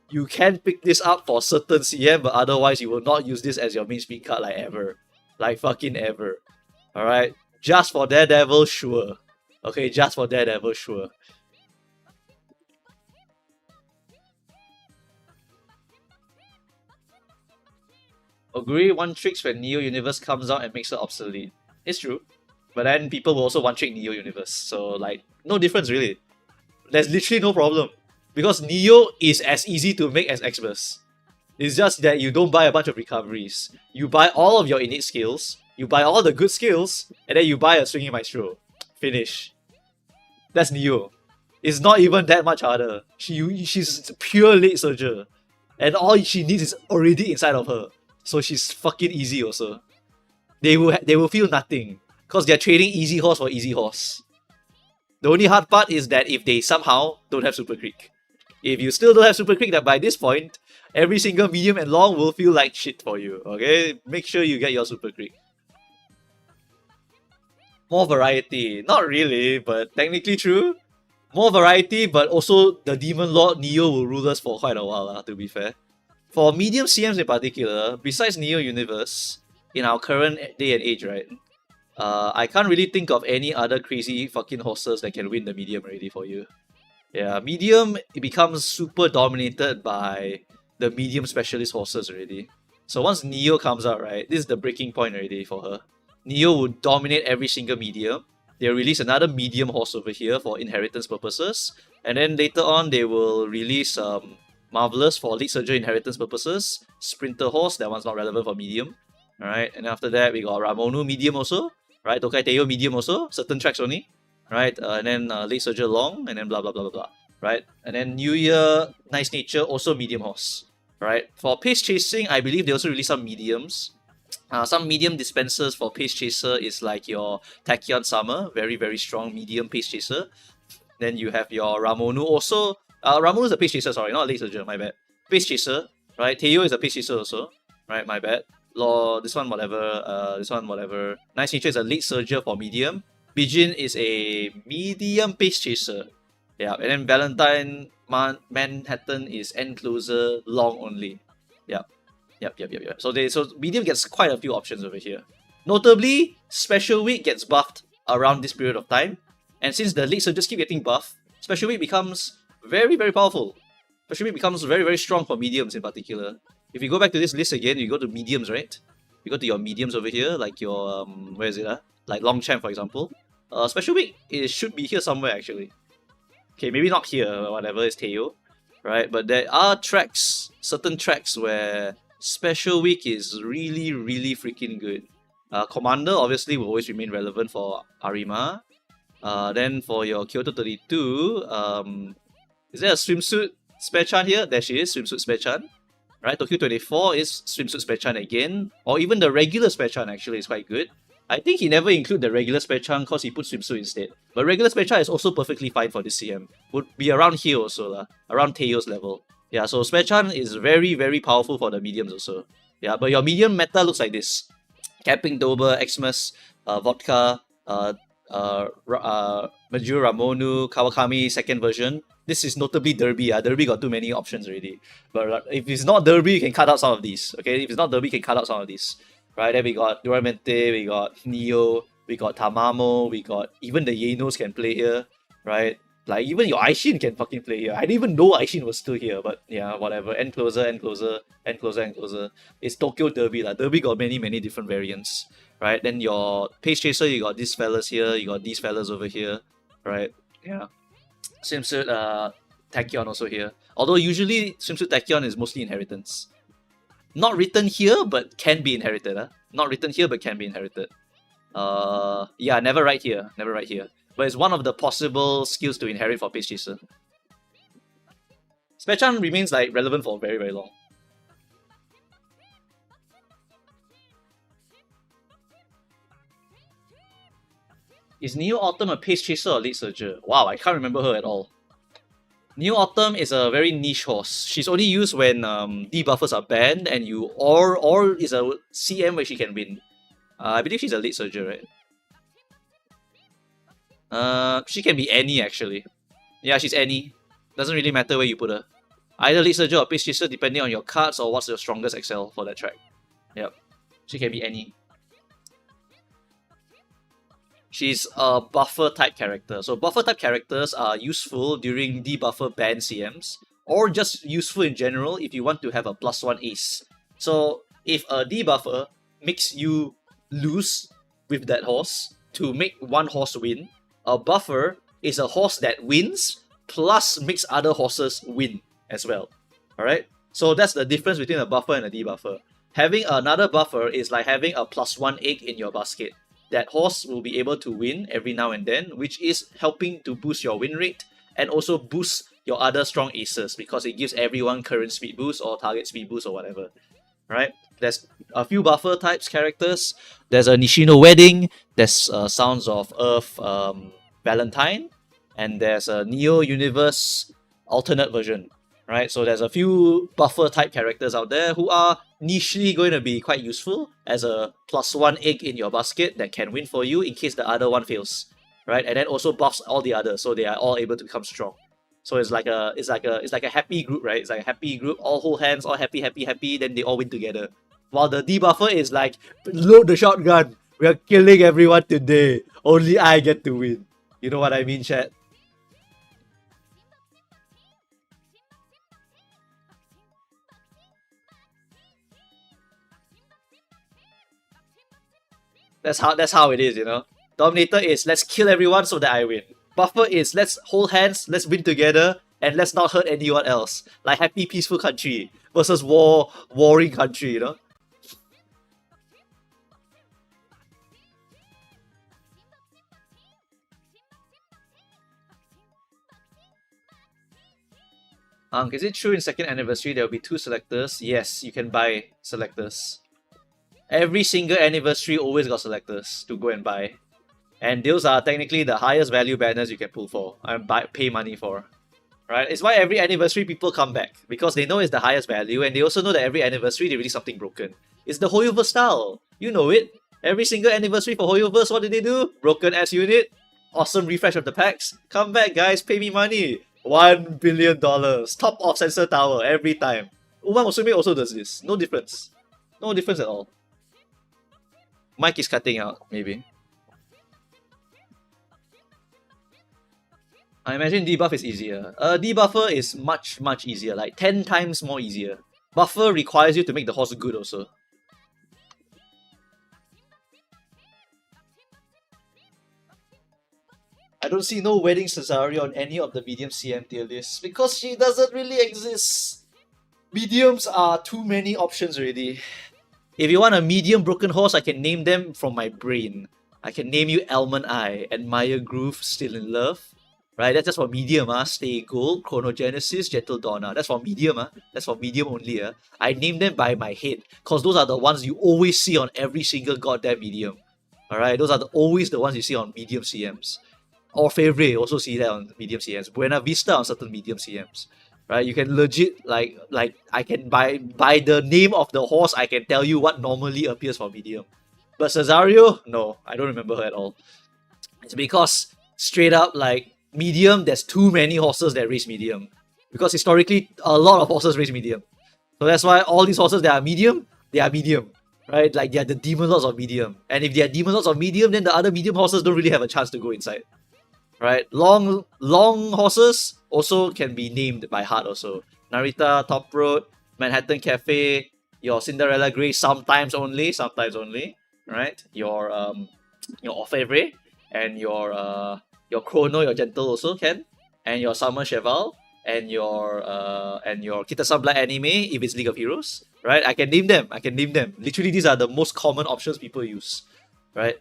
You can pick this up for certain CM, but otherwise you will not use this as your main speed card like ever. Like fucking ever. Alright? Just for Daredevil, sure. Okay, just for Daredevil, sure. Agree, one tricks when Neo Universe comes out and makes her obsolete. It's true. But then people will also one trick Neo Universe. So like, no difference really. There's literally no problem. Because Neo is as easy to make as X-Burst. It's just that you don't buy a bunch of recoveries. You buy all of your innate skills, you buy all the good skills, and then you buy a Swinging Maestro. Finish. That's Neo. It's not even that much harder. She's pure late surger. And all she needs is already inside of her. So she's fucking easy also. They will feel nothing. Because they're trading easy horse for easy horse. The only hard part is that if they somehow don't have Super Creek. If you still don't have Super Creek, then by this point, every single medium and long will feel like shit for you. Okay? Make sure you get your Super Creek. More variety. Not really, but technically true. More variety, but also the Demon Lord Neo will rule us for quite a while, to be fair. For medium CMs in particular, besides Neo Universe, in our current day and age, right? I can't really think of any other crazy fucking horses that can win the medium already for you. Yeah, medium, it becomes super dominated by the medium specialist horses already. So once Neo comes out, right, this is the breaking point already for her. Neo will dominate every single medium. They'll release another medium horse over here for inheritance purposes. And then later on, they will release Marvelous for Lead Surger inheritance purposes. Sprinter Horse, that one's not relevant for medium. Alright, and after that, we got Ramonu medium also. Right, Tokai Teo medium also, certain tracks only. Right, and then Lead Surger long, and then blah blah blah blah blah. Right, and then New Year Nice Nature also medium horse. Right, for Pace Chasing, I believe they also release some mediums. Some medium dispensers for Pace Chaser is like your Tachyon Summer, very very strong medium Pace Chaser. Then you have your Ramonu also. Ramonu is a Pace Chaser, sorry, not a Lead Surger, my bad. Pace Chaser, right? Teo is a Pace Chaser also, right? My bad. This one whatever. This one whatever. Nice Nature is a Lead Surger for medium. Bijin is a medium Pace Chaser. Yeah, and then Valentine Manhattan is End Closer long only. Yeah. Yep. So medium gets quite a few options over here. Notably, Special Week gets buffed around this period of time. And since the Lead Surgers keep getting buffed, Special Week becomes very, very powerful. Special Week becomes very, very strong for mediums in particular. If you go back to this list again, you go to mediums, right? You go to your mediums over here, like your, where is it? Like Longchamp, for example. Special Week should be here somewhere, actually. Okay, maybe not here, whatever, it's Teo. Right, but there are tracks, certain tracks where Special Week is really, really freaking good. Commander obviously will always remain relevant for Arima. Then for your Kyoto 32, is there a swimsuit spare chan here? There she is, swimsuit spare chan. Right, Tokyo 24 is swimsuit spare chan again. Or even the regular spare chan actually is quite good. I think he never include the regular spare chan because he put swimsuit instead. But regular spare chan is also perfectly fine for this CM. Would be around here also, around Teo's level. Yeah, so spare chan is very, very powerful for the mediums also. Yeah, but your medium meta looks like this. Camping Dober, Xmas, Vodka, Majuro Ramonu, Kawakami second version. This is notably Derby. Derby got too many options already. But if it's not Derby, you can cut out some of these. Okay, if it's not Derby, you can cut out some of these. Right, then we got Duramente, we got Neo, we got Tamamo, we got even the Yenos can play here. Right, like even your Aishin can fucking play here. I didn't even know Aishin was still here, but yeah, whatever. End closer. It's Tokyo Derby. Derby got many different variants. Right, then your Pace Chaser, you got these fellas here, you got these fellas over here. Right, yeah. Swimsuit Tachyon also here. Although usually Swimsuit Tachyon is mostly inheritance. Not written here, but can be inherited. Not written here, but can be inherited. Yeah, never write here. But it's one of the possible skills to inherit for Pace Chaser. Spare chan remains like relevant for very, very long. Is Neo Autumn a Pace Chaser or Lead Surger? Wow, I can't remember her at all. Neo Autumn is a very niche horse. She's only used when debuffers are banned and or is a CM where she can win. I believe she's a Lead Surger, right? She can be any actually. Yeah, she's any. Doesn't really matter where you put her. Either Lead Surger or Pace Chaser depending on your cards or what's your strongest XL for that track. Yep. She can be any. She's a buffer type character. So buffer type characters are useful during debuffer ban CMs, or just useful in general if you want to have a +1 ace. So if a debuffer makes you lose with that horse to make one horse win, a buffer is a horse that wins plus makes other horses win as well. Alright? So that's the difference between a buffer and a debuffer. Having another buffer is like having a +1 egg in your basket. That horse will be able to win every now and then, which is helping to boost your win rate and also boost your other strong aces because it gives everyone current speed boost or target speed boost or whatever. Right? There's a few buffer types characters. There's a Nishino Wedding. There's Sounds of Earth Valentine. And there's a Neo Universe alternate version. Right? So there's a few buffer type characters out there who are nichely going to be quite useful as a +1 egg in your basket that can win for you in case the other one fails. Right? And then also buffs all the others so they are all able to become strong. So it's like a happy group, right? It's like a happy group, all hold hands, all happy, then they all win together. While the debuffer is like, load the shotgun, we are killing everyone today. Only I get to win. You know what I mean, chat? That's how it is, you know. Dominator is let's kill everyone so that I win. Buffer is let's hold hands, let's win together, and let's not hurt anyone else. Like happy, peaceful country versus warring country, you know? Is it true in second anniversary there will be 2 selectors? Yes, you can buy selectors. Every single anniversary always got selectors to go and buy. And those are technically the highest value banners you can pull for and pay money for. Right? It's why every anniversary people come back. Because they know it's the highest value and they also know that every anniversary they release something broken. It's the Hoyoverse style. You know it. Every single anniversary for Hoyoverse, what did they do? Broken ass unit. Awesome refresh of the packs. Come back guys, pay me money. $1 billion. Top of Sensor Tower every time. Musume also does this. No difference. No difference at all. Mic is cutting out, maybe. I imagine debuff is easier. Debuffer is much easier, like 10 times more easier. Buffer requires you to make the horse good also. I don't see no Wedding Cesario on any of the medium CM tier lists because she doesn't really exist. Mediums are too many options already. If you want a medium broken horse, I can name them from my brain. I can name you Almond Eye, Admire Groove, Still in Love. Right, that's just for medium, Stay Gold, Chronogenesis, Gentle Donna. That's for medium, That's for medium only, I name them by my head, because those are the ones you always see on every single goddamn medium. Alright, those are always the ones you see on medium CMs. Orfevre, also see that on medium CMs. Buena Vista on certain medium CMs. Right, you can legit, like I can, by the name of the horse, I can tell you what normally appears for medium. But Cesario, no, I don't remember her at all. It's because, straight up, like, medium, there's too many horses that race medium. Because historically, a lot of horses race medium. So that's why all these horses that are medium, they are medium. Right? Like, they are the Demon Lords of medium. And if they are Demon Lords of medium, then the other medium horses don't really have a chance to go inside. Right? Long horses also can be named by heart also. Narita, Top Road, Manhattan Cafe, your Cinderella Grey, sometimes only. Right? Your Orfevre, and your Chrono, your Gentle also can, and your Summer Cheval, and your Kita-san Black Anime if it's League of Heroes, right? I can name them. Literally, these are the most common options people use, right?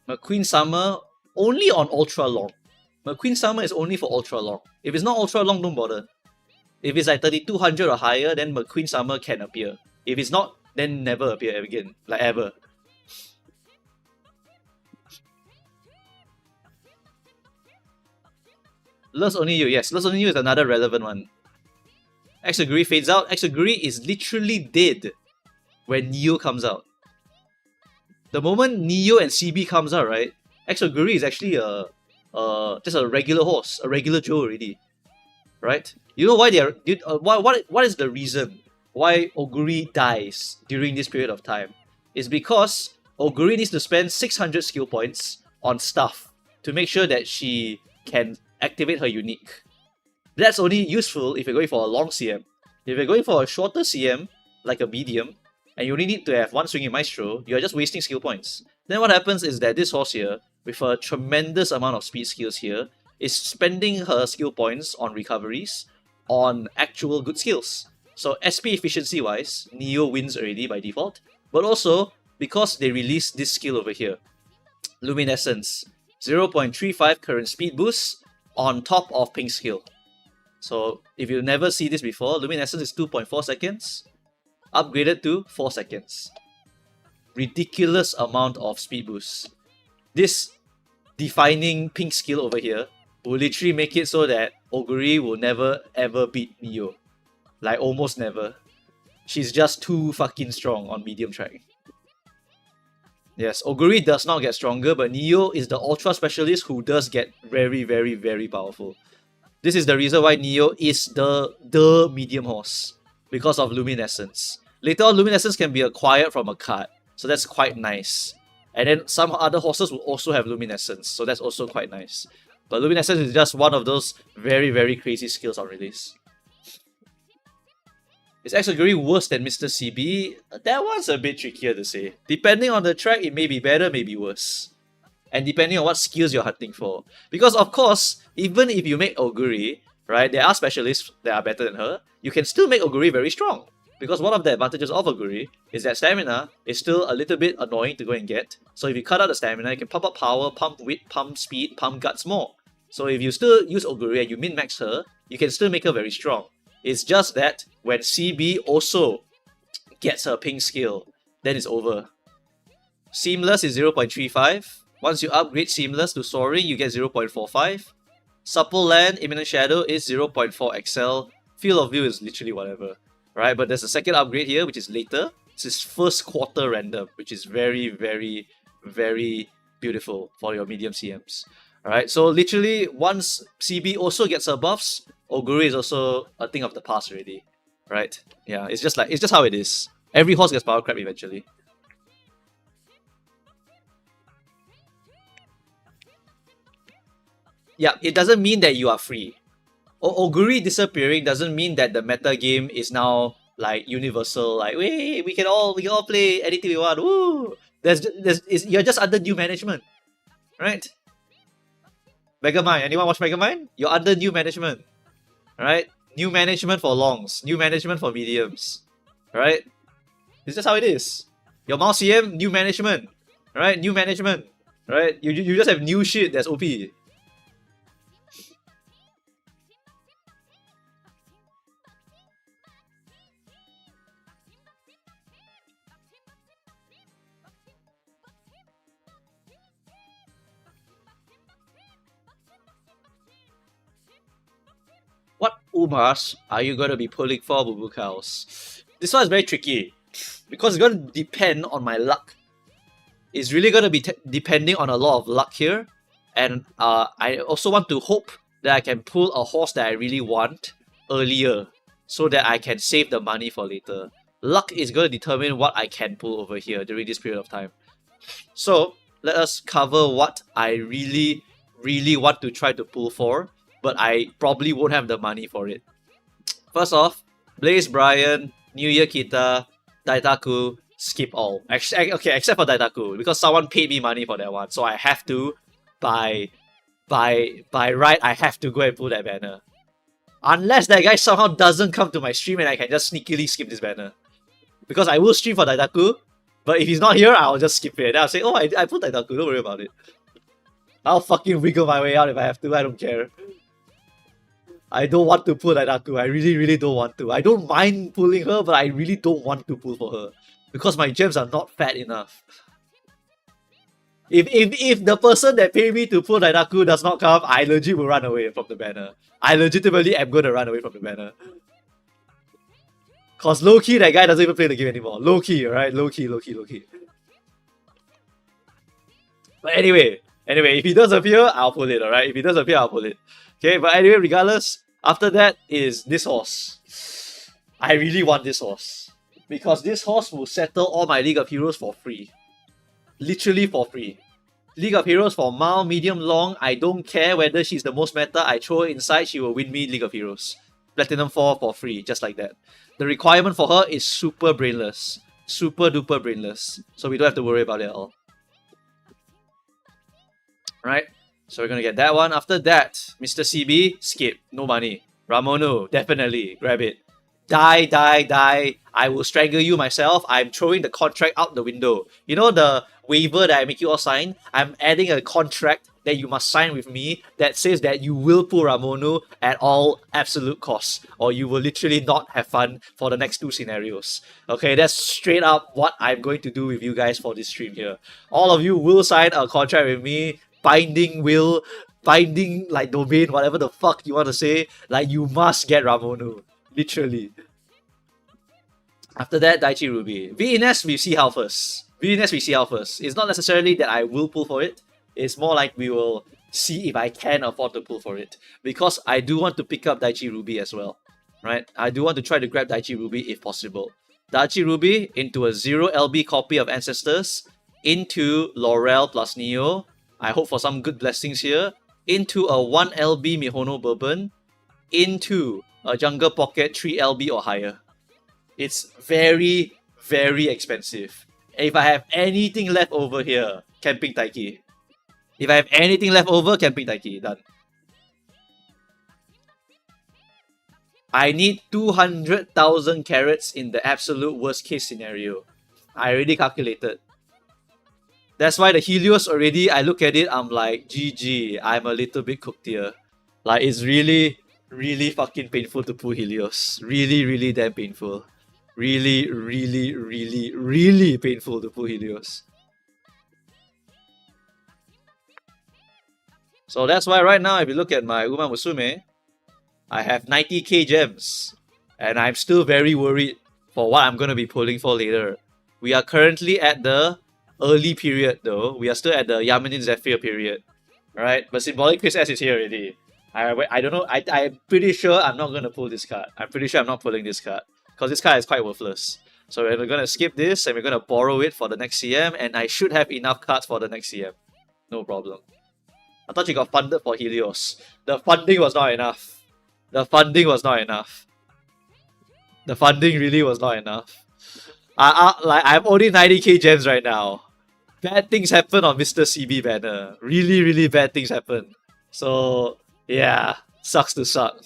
McQueen Summer only on Ultra Long. McQueen Summer is only for Ultra Long. If it's not Ultra Long, don't bother. If it's like 3200 or higher, then McQueen Summer can appear. If it's not, then never appear again, like ever. Loves Only You, yes, Loves Only You is another relevant one. Exaguri fades out. Exaguri is literally dead when Neo comes out. The moment Neo and CB comes out, right, Exaguri is actually just a regular horse, a regular Joe already, right? You know why they are? What is the reason why Oguri dies during this period of time? It's because Oguri needs to spend 600 skill points on stuff to make sure that she can activate her unique. That's only useful if you're going for a long CM. If you're going for a shorter CM, like a medium, and you only need to have one swinging maestro, you're just wasting skill points. Then what happens is that this horse here, with a tremendous amount of speed skills here, is spending her skill points on recoveries, on actual good skills. So SP efficiency wise, Neo wins already by default, but also because they released this skill over here, Luminescence, 0.35 current speed boost on top of pink skill. So if you never see this before, Luminescence is 2.4 seconds, upgraded to 4 seconds. Ridiculous amount of speed boost. This defining pink skill over here will literally make it so that Oguri will never ever beat Neo. Like almost never. She's just too fucking strong on medium track. Yes, Oguri does not get stronger, but Neo is the ultra specialist who does get very powerful. This is the reason why Neo is the medium horse, because of Luminescence. Later on, Luminescence can be acquired from a card, so that's quite nice. And then some other horses will also have Luminescence, so that's also quite nice. But Luminescence is just one of those very crazy skills on release. Is X Oguri worse than Mr. CB? That one's a bit trickier to say. Depending on the track, it may be better, may be worse. And depending on what skills you're hunting for. Because of course, even if you make Oguri, right, there are specialists that are better than her, you can still make Oguri very strong. Because one of the advantages of Oguri is that stamina is still a little bit annoying to go and get. So if you cut out the stamina, you can pump up power, pump wit, pump speed, pump guts more. So if you still use Oguri and you min-max her, you can still make her very strong. It's just that when CB also gets her ping skill, then it's over. Seamless is 0.35. Once you upgrade Seamless to Soaring, you get 0.45. Supple Land, Imminent Shadow is 0.4 XL. Field of View is literally whatever. Right, but there's a second upgrade here, which is later. This is first quarter random, which is very, very, very beautiful for your medium CMs. Alright, so literally once CB also gets her buffs, Oguri is also a thing of the past already. Right? Yeah, it's just how it is. Every horse gets power crap eventually. Yeah, it doesn't mean that you are free. Oguri disappearing doesn't mean that the meta game is now like universal. Like, wait, we can all play anything we want. Woo! You're just under new management, right? Megamind. Anyone watch Megamind? You're under new management, right? New management for longs, new management for mediums, right? It's just how it is. Your mouse CM, new management, right? New management, right? You just have new shit that's OP. What Umas are you going to be pulling for Boo Boo Cows? This one is very tricky because it's going to depend on my luck. It's really going to be depending on a lot of luck here. And I also want to hope that I can pull a horse that I really want earlier so that I can save the money for later. Luck is going to determine what I can pull over here during this period of time. So let us cover what I really, really want to try to pull for, but I probably won't have the money for it. First off, Blaze Brian, New Year Kita, Daitaku, skip all. Actually, okay, except for Daitaku, because someone paid me money for that one, so I have to, by right, I have to go and pull that banner. Unless that guy somehow doesn't come to my stream and I can just sneakily skip this banner. Because I will stream for Daitaku, but if he's not here, I'll just skip it. Then I'll say, oh, I pulled Daitaku, don't worry about it. I'll fucking wiggle my way out if I have to, I don't care. I don't want to pull Daitaku, I really, really don't want to. I don't mind pulling her, but I really don't want to pull for her. Because my gems are not fat enough. If the person that paid me to pull Daitaku does not come, I legit will run away from the banner. I legitimately am going to run away from the banner. Cause low-key, that guy doesn't even play the game anymore. Low-key, right? Low-key. But anyway, if he does appear, I'll pull it, alright? If he does appear, I'll pull it. Okay, but anyway, regardless, after that is this horse. I really want this horse. Because this horse will settle all my League of Heroes for free. Literally for free. League of Heroes for Mao, medium, long, I don't care whether she's the most meta, I throw her inside, she will win me League of Heroes. Platinum 4 for free, just like that. The requirement for her is super brainless. Super duper brainless. So we don't have to worry about it at all. Right? So we're gonna get that one. After that, Mr. CB, skip. No money. Ramono, definitely. Grab it. Die. I will strangle you myself. I'm throwing the contract out the window. You know the waiver that I make you all sign? I'm adding a contract that you must sign with me that says that you will pull Ramono at all absolute costs, or you will literally not have fun for the next 2 scenarios. Okay, that's straight up what I'm going to do with you guys for this stream here. All of you will sign a contract with me, binding will, binding like domain, whatever the fuck you want to say. Like, you must get Ramono. Literally. After that, Daichi Ruby. VNS, we see how first. It's not necessarily that I will pull for it. It's more like we will see if I can afford to pull for it. Because I do want to pick up Daichi Ruby as well. Right? I do want to try to grab Daichi Ruby if possible. Daichi Ruby into a 0 LB copy of Ancestors. Into Laurel plus Neo. I hope for some good blessings here. Into a 1 LB Mihono Bourbon. Into a Jungle Pocket 3 LB or higher. It's very, very expensive. If I have anything left over here, camping Taiki. If I have anything left over, camping Taiki. Done. I need 200,000 carats in the absolute worst case scenario. I already calculated. That's why the Helios already, I look at it, I'm like, GG, I'm a little bit cooked here. Like, it's really, really fucking painful to pull Helios. Really, really damn painful. Really, really, really, really painful to pull Helios. So that's why right now, if you look at my Uma Musume, I have 90k gems. And I'm still very worried for what I'm going to be pulling for later. We are currently at the early period though. We are still at the Yamanin Zephyr period. Alright, but Symbolic Chris S is here already. I don't know, I'm pretty sure I'm not going to pull this card. I'm pretty sure I'm not pulling this card. Because this card is quite worthless. So we're going to skip this and we're going to borrow it for the next CM. And I should have enough cards for the next CM. No problem. I thought you got funded for Helios. The funding was not enough. The funding was not enough. The funding really was not enough. I'm only 90k gems right now. Bad things happen on Mr. CB banner. Really, really bad things happen. So, yeah. Sucks to suck.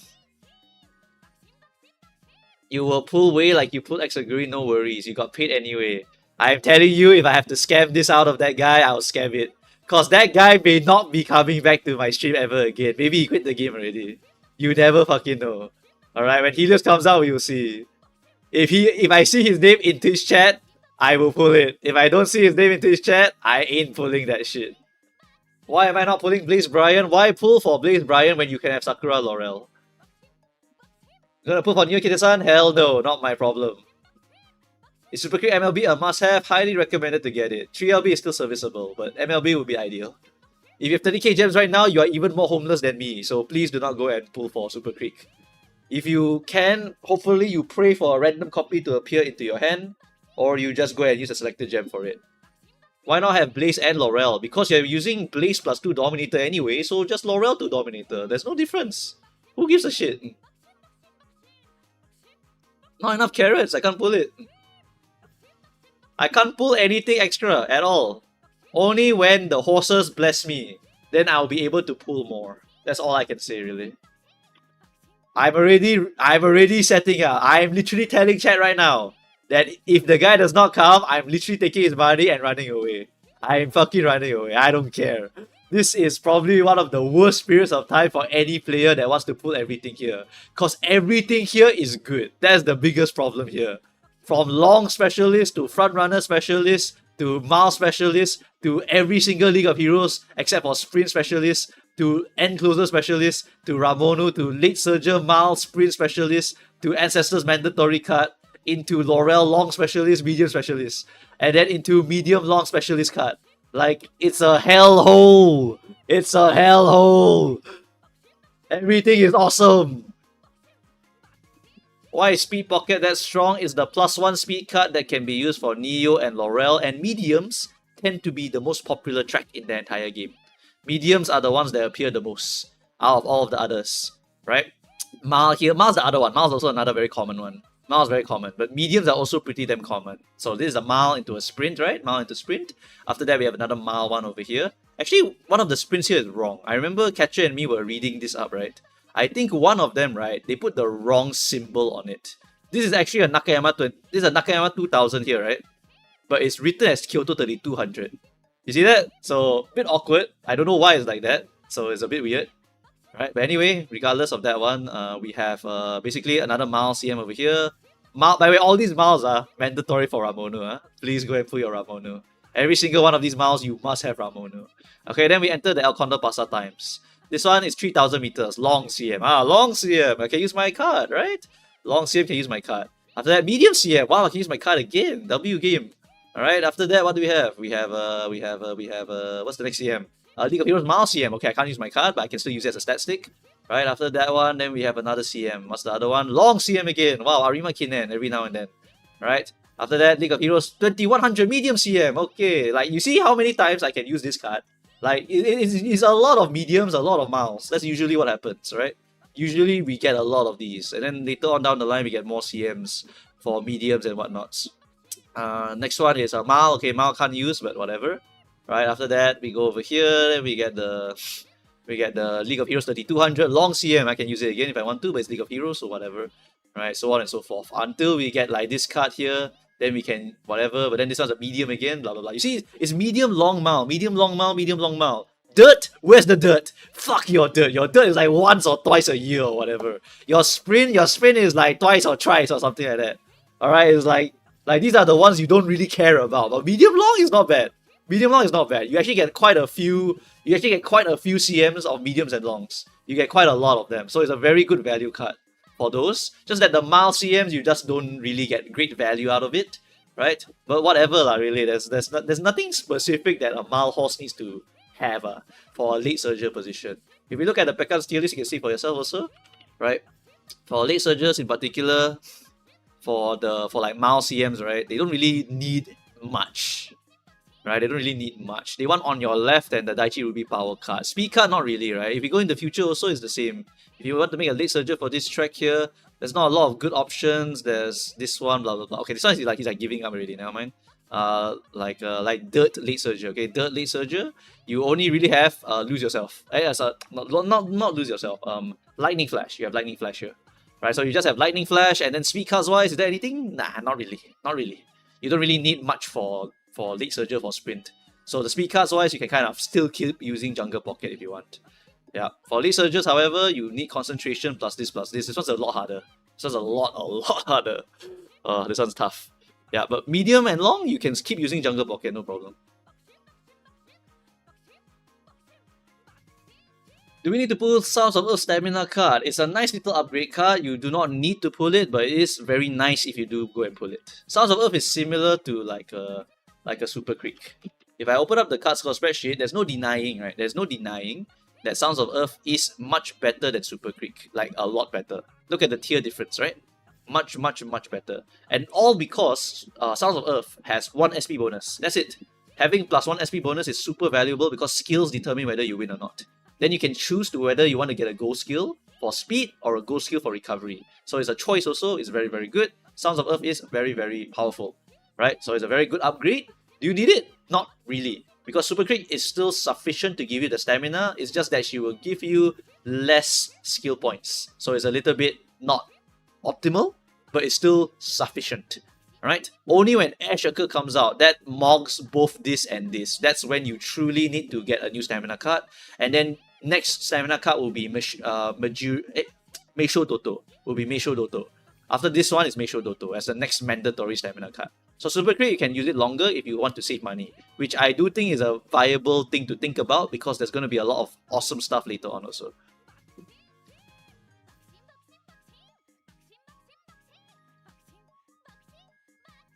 You will pull way like you pulled Exaguri, no worries. You got paid anyway. I'm telling you, if I have to scam this out of that guy, I'll scam it. Cause that guy may not be coming back to my stream ever again. Maybe he quit the game already. You never fucking know. Alright, when Helios comes out, we will see. If I see his name in Twitch chat, I will pull it. If I don't see his name in Twitch chat, I ain't pulling that shit. Why am I not pulling Blaze Brian? Why pull for Blaze Brian when you can have Sakura Laurel? Gonna pull for Neo Kitasan? Hell no, not my problem. Is Super Quick MLB a must-have? Highly recommended to get it. 3LB is still serviceable, but MLB would be ideal. If you have 30k gems right now, you are even more homeless than me, so please do not go and pull for Super Creek. If you can, hopefully you pray for a random copy to appear into your hand, or you just go and use a selected gem for it. Why not have Blaze and Laurel? Because you're using Blaze plus 2 Dominator anyway, so just Laurel to Dominator. There's no difference. Who gives a shit? Not enough carrots, I can't pull it. I can't pull anything extra at all. Only when the horses bless me, then I'll be able to pull more. That's all I can say, really. I'm already setting up. I'm literally telling chat right now that if the guy does not come, I'm literally taking his money and running away. I'm fucking running away. I don't care. This is probably one of the worst periods of time for any player that wants to pull everything here. Because everything here is good. That's the biggest problem here. From long specialist to front runner specialist to Mile specialist to every single League of Heroes except for sprint specialist to end closer specialist to Ramono to late surger Mile sprint specialist to Ancestors mandatory card into Laurel long specialist, medium specialist, and then into medium long specialist card. Like, it's a hellhole. It's a hellhole. Everything is awesome. Why is Speed Pocket that strong? Is the +1 speed card that can be used for Neo and Laurel, and mediums tend to be the most popular track in the entire game. Mediums are the ones that appear the most out of all of the others, right? Mal here, Mal's the other one. Mal's also another very common one. Mal's very common, but mediums are also pretty damn common. So this is a Mal into a sprint, right? Mal into sprint. After that, we have another Mal one over here. Actually, one of the sprints here is wrong. I remember Catcher and me were reading this up, right? I think one of them, right, they put the wrong symbol on it. This is actually a Nakayama 2000 here, right? But it's written as Kyoto 3200. You see that? So, a bit awkward. I don't know why it's like that. So, it's a bit weird. Right, but anyway, regardless of that one, we have basically another Mile CM over here. By the way, all these Miles are mandatory for Ramono. Please go and pull your Ramono. Every single one of these Miles, you must have Ramono. Okay, then we enter the El Condor Pastimes. This one is 3000 meters, long CM. Long CM. I can use my card, right? Long CM can use my card. After that, medium CM. Wow, I can use my card again. W game. Alright, after that, what do we have? We have what's the next CM? League of Heroes Mile CM. Okay, I can't use my card, but I can still use it as a stat stick. Right, after that one, then we have another CM. What's the other one? Long CM again. Wow, Arima Kinen every now and then. Right, after that, League of Heroes 2100 medium CM. Okay, like you see how many times I can use this card? Like, it's a lot of mediums, a lot of miles. That's usually what happens, right? Usually we get a lot of these. And then later on down the line, we get more CMs. for mediums and whatnots. Next one is a Mal. Okay, Mal can't use, but whatever. Right, after that, we go over here, and we get the League of Heroes 3200 long CM. I can use it again if I want to, but it's League of Heroes, so whatever. Right, so on and so forth. Until we get like this card here, then we can whatever, but then this one's a medium again, blah blah blah. You see, it's medium long Mal, medium long Mal, medium long Mal. Dirt? Where's the dirt? Fuck your dirt. Your dirt is like once or twice a year or whatever. Your sprint is like twice or thrice or something like that. Alright, it's like these are the ones you don't really care about. But medium long is not bad. Medium long is not bad. You actually get quite a few CMs of mediums and longs. You get quite a lot of them. So it's a very good value card for those. Just that the mild CMs you just don't really get great value out of it. Right? But whatever lah, really. There's nothing specific that a mild horse needs to have for a late surger position. If you look at the Pekka's tier list, you can see for yourself also. Right? For late surgers in particular, for like mild CMs, right? They don't really need much. Right? They don't really need much. They want on your left and the Daichi Ruby power card. Speed card, not really, right? If you go in the future also, it's the same. If you want to make a late surger for this track here, there's not a lot of good options. There's this one, blah blah blah. Okay, this one is like he's like giving up already, never mind. Like Dirt late surger. Okay, Dirt late surger. You only really have lose yourself. Not lose yourself. Lightning flash. You have lightning flash here. Right, so you just have lightning flash, and then speed cards wise, is there anything? Nah, not really. Not really. You don't really need much for late surger for sprint. So the speed cards wise, you can kind of still keep using jungle pocket if you want. Yeah. For late surgers, however, you need concentration plus this plus this. This one's a lot harder. This one's a lot harder. This one's tough. Yeah, but medium and long, you can keep using jungle pocket, no problem. Do we need to pull Sounds of Earth stamina card? It's a nice little upgrade card. You do not need to pull it, but it is very nice if you do go and pull it. Sounds of Earth is similar to like a Super Creek. If I open up the card score spreadsheet, there's no denying, right? There's no denying that Sounds of Earth is much better than Super Creek. Like, a lot better. Look at the tier difference, right? Much better. And all because Sounds of Earth has 1 SP bonus. That's it. Having plus 1 SP bonus is super valuable because skills determine whether you win or not. Then you can choose to whether you want to get a gold skill for speed or a gold skill for recovery. So it's a choice also. It's very, very good. Sounds of Earth is very, very powerful. Right? So it's a very good upgrade. Do you need it? Not really. Because Super Creek is still sufficient to give you the stamina. It's just that she will give you less skill points. So it's a little bit not optimal, but it's still sufficient. Right? Only when Ash Shaker comes out, that mogs both this and this. That's when you truly need to get a new stamina card. And then next stamina card will be Meisho Doto. Will be Meisho Doto. After this one is Meisho Doto as the next mandatory stamina card. So Super Creek, you can use it longer if you want to save money, which I do think is a viable thing to think about because there's going to be a lot of awesome stuff later on also.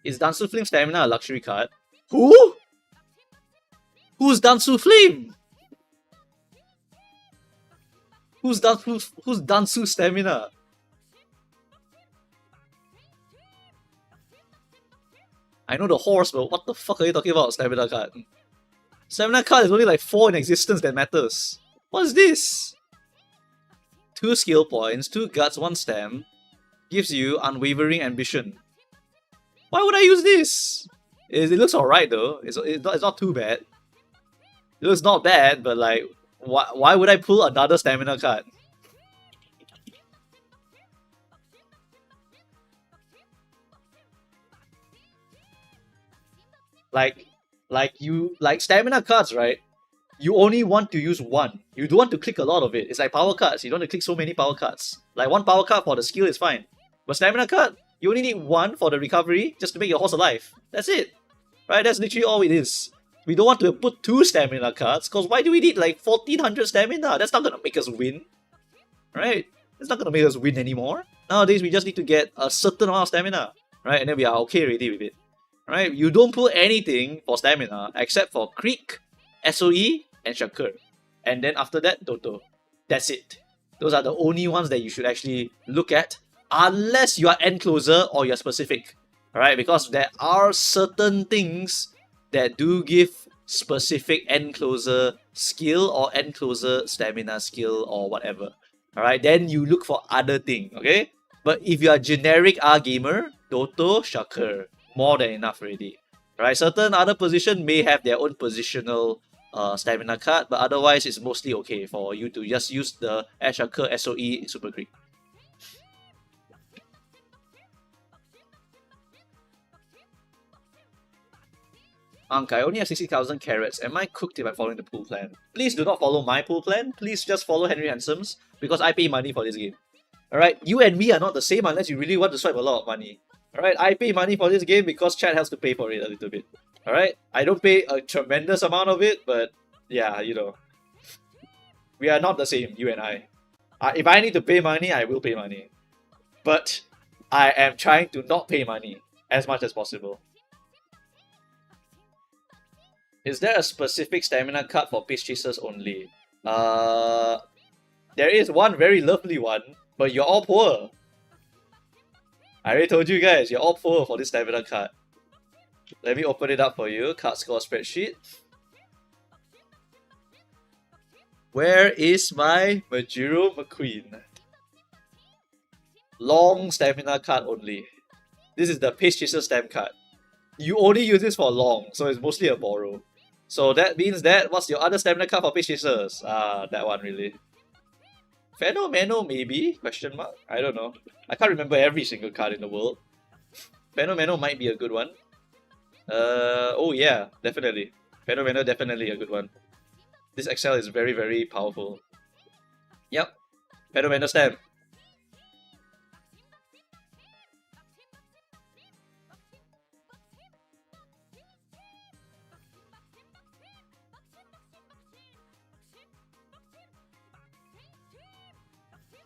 Is Dansu Flame stamina a luxury card? Who? Who's Dansu Flame? Who's Dansu stamina? I know the horse, but what the fuck are you talking about, stamina card? Stamina card is only like 4 in existence that matters. What is this? 2 skill points, 2 guts, 1 stam. Gives you unwavering ambition. Why would I use this? It looks alright though. It's not too bad. It looks not bad, but like, why would I pull another stamina card? Like stamina cards, right? You only want to use 1. You don't want to click a lot of it. It's like power cards. You don't want to click so many power cards. Like 1 power card for the skill is fine. But stamina card, you only need 1 for the recovery just to make your horse alive. That's it. Right? That's literally all it is. We don't want to put 2 stamina cards, because why do we need like 1400 stamina? That's not gonna make us win. Right? It's not gonna make us win anymore. Nowadays, we just need to get a certain amount of stamina. Right? And then we are okay already with it. Right? You don't put anything for stamina except for Creek, SOE, and Shakur. And then after that, Toto. That's it. Those are the only ones that you should actually look at, unless you are end closer or you're specific. Alright? Because there are certain things that do give specific end closer skill or end closer stamina skill or whatever. Alright? Then you look for other thing. Okay? But if you are generic R gamer, Doto, Shakur. More than enough already. Right? Certain other position may have their own positional stamina card, but otherwise it's mostly okay for you to just use the Ash Shakur SOE Super Greek. Anka, I only have 60,000 carrots. Am I cooked if I'm following the pool plan? Please do not follow my pool plan. Please just follow Henry Handsome's because I pay money for this game. Alright, you and me are not the same unless you really want to swipe a lot of money. Alright, I pay money for this game because chat has to pay for it a little bit. Alright, I don't pay a tremendous amount of it, but yeah, you know. We are not the same, you and I. If I need to pay money, I will pay money. But I am trying to not pay money as much as possible. Is there a specific stamina card for Pace Chasers only? There is one very lovely one, but you're all poor. I already told you guys, you're all poor for this stamina card. Let me open it up for you. Card score spreadsheet. Where is my Majuro McQueen? Long stamina card only. This is the Pace Chaser stam card. You only use this for long, so it's mostly a borrow. So that means that, what's your other stamina card for Pace Chasers? That one really. Fenomeno maybe? Question mark? I don't know. I can't remember every single card in the world. Fenomeno might be a good one. Oh yeah, definitely. Fenomeno definitely a good one. This XL is very, very powerful. Yep. Fenomeno stamp.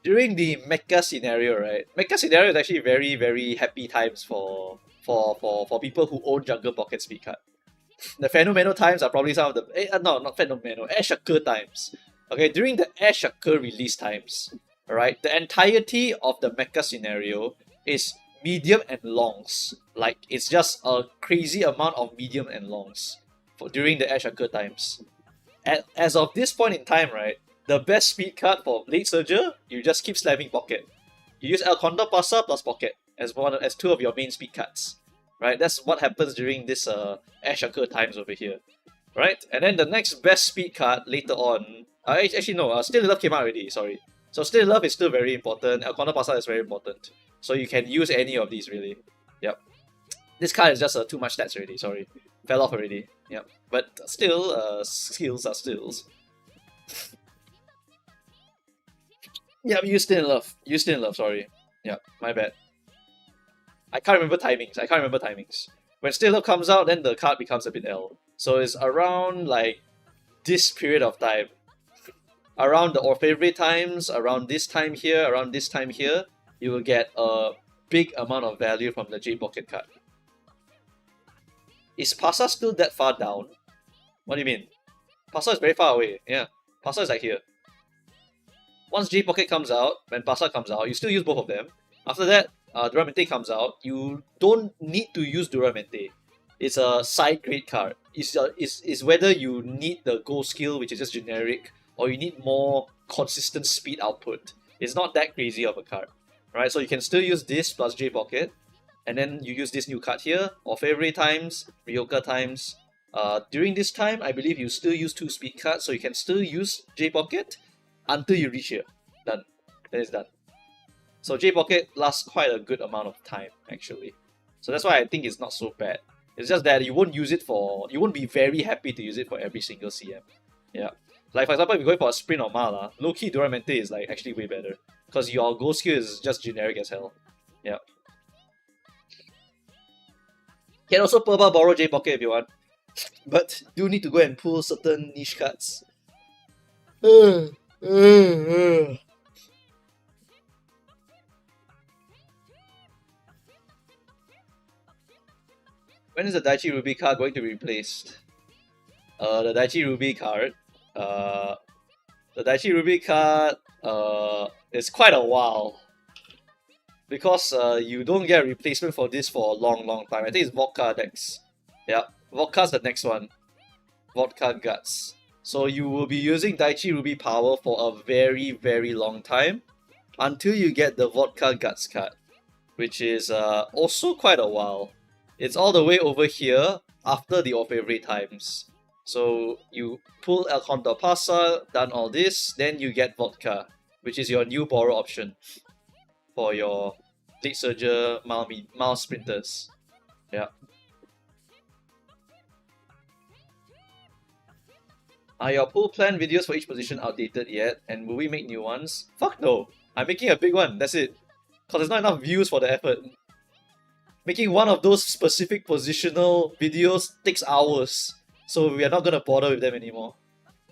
During the mecha scenario, right? Mecha scenario is actually very, very happy times for people who own Jungle Pocket Speed card. The Fenomeno times are probably some of the no, not Fenomeno, Ash Shakur times. Okay, during the Ash Shakur release times, alright, the entirety of the mecha scenario is medium and longs. Like it's just a crazy amount of medium and longs for during the Ash Shakur times. As of this point in time, right? The best speed card for Blade Surger, you just keep slamming Pocket. You use El Condor Pasa plus Pocket as two of your main speed cards. Right? That's what happens during this Ash Shakur times over here. Right? And then the next best speed card later on... actually no, Still Love came out already, sorry. So Still Love is still very important, El Condor Pasa is very important. So you can use any of these really. Yep. This card is just too much stats already, sorry. Fell off already. Yep. But still, skills are stills. Yeah, you Still Love. You Still Love, sorry. Yeah, my bad. I can't remember timings. When Still Love comes out, then the card becomes a bit L. So it's around like this period of time. Around the Orfevre times, around this time here, you will get a big amount of value from the J Pocket card. Is Pasa still that far down? What do you mean? Pasa is very far away. Yeah, Pasa is like here. Once J Pocket comes out, when Pasa comes out, you still use both of them. After that, Duramente comes out. You don't need to use Duramente. It's a side grade card. It's whether you need the gold skill, which is just generic, or you need more consistent speed output. It's not that crazy of a card. Right? So you can still use this plus J Pocket, and then you use this new card here, Orfevre times, Ryoka times. During this time, I believe you still use 2 speed cards, so you can still use J Pocket until you reach here. Done. Then it's done. So J Pocket lasts quite a good amount of time, actually. So that's why I think it's not so bad. It's just that you won't be very happy to use it for every single CM. Yeah. Like for example, if you're going for a sprint or mala, low-key Duramente is like actually way better. Because your gold skill is just generic as hell. Yeah. Can also purple borrow J Pocket if you want. But do need to go and pull certain niche cards. When is the Daichi Ruby card going to be replaced? The Daichi Ruby card. Is quite a while. Because you don't get a replacement for this for a long time. I think it's Vodka next. Yeah, Vodka's the next one. Vodka Guts. So you will be using Daichi Ruby Power for a very long time until you get the Vodka Guts card. which is also quite a while. It's all the way over here after the off every times. So you pull El Contapasa, done all this, then you get Vodka, which is your new borrow option for your Late Surger Miles Sprinters. Yeah. Are your pool plan videos for each position outdated yet? And will we make new ones? Fuck no. I'm making a big one, that's it. Cause there's not enough views for the effort. Making one of those specific positional videos takes hours. So we are not gonna bother with them anymore.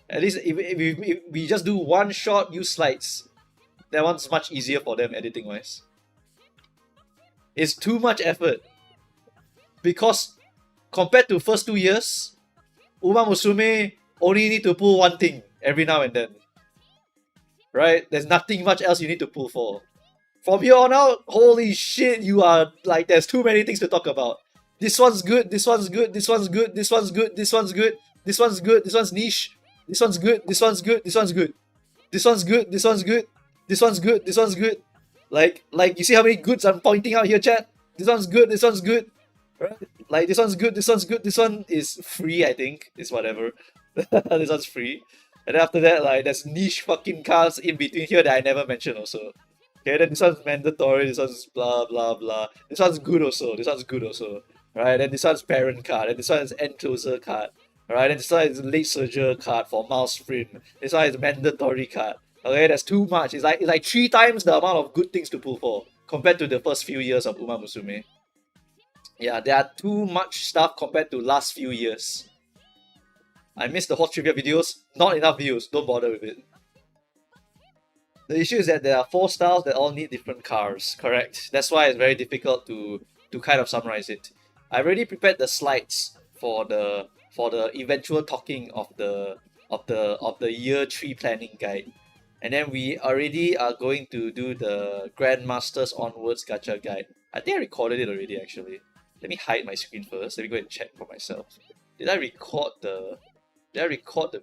At least if we just do one shot, use slides. That one's much easier for them editing wise. It's too much effort. Because compared to first 2 years, Uma Musume only need to pull one thing every now and then. Right? There's nothing much else you need to pull for. From here on out, holy shit, you are like, there's too many things to talk about. This one's good, this one's good, this one's good, this one's good, this one's good, this one's good, this one's niche, this one's good, this one's good, this one's good, this one's good, this one's good, this one's good, this one's good. Like you see how many goods I'm pointing out here, chat? This one's good, this one's good. Right? Like this one's good, this one's good, this one is free, I think. It's whatever. This one's free. And then after that, like there's niche fucking cards in between here that I never mentioned also. Okay, then this one's mandatory, this one's blah blah blah. This one's good also, this one's good also. Right, then this one's parent card, and this one is end closer card. Alright, then this one is late surger card for mouse sprint. This one is mandatory card. Okay, that's too much. It's like 3 times the amount of good things to pull for compared to the first few years of Uma Musume. Yeah, there are too much stuff compared to last few years. I missed the horse trivia videos, not enough views, don't bother with it. The issue is that there are 4 styles that all need different cars, correct? That's why it's very difficult to kind of summarize it. I already prepared the slides for the eventual talking of the year 3 planning guide. And then we already are going to do the Grandmasters onwards gacha guide. I think I recorded it already actually. Let me hide my screen first. Let me go and check for myself. Did I record the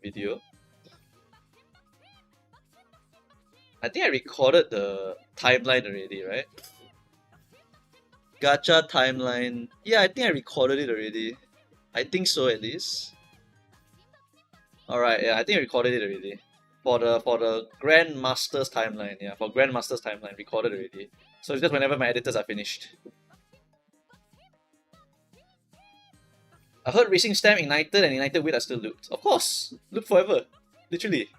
video? I think I recorded the timeline already, right? Gacha timeline. Yeah, I think I recorded it already. I think so at least. Alright, yeah, I think I recorded it already. For the Grandmasters timeline, yeah, for Grandmasters timeline, recorded already. So it's just whenever my editors are finished. I heard Racing Stamp Ignited and Ignited Wit are still looped. Of course! Loop forever. Literally.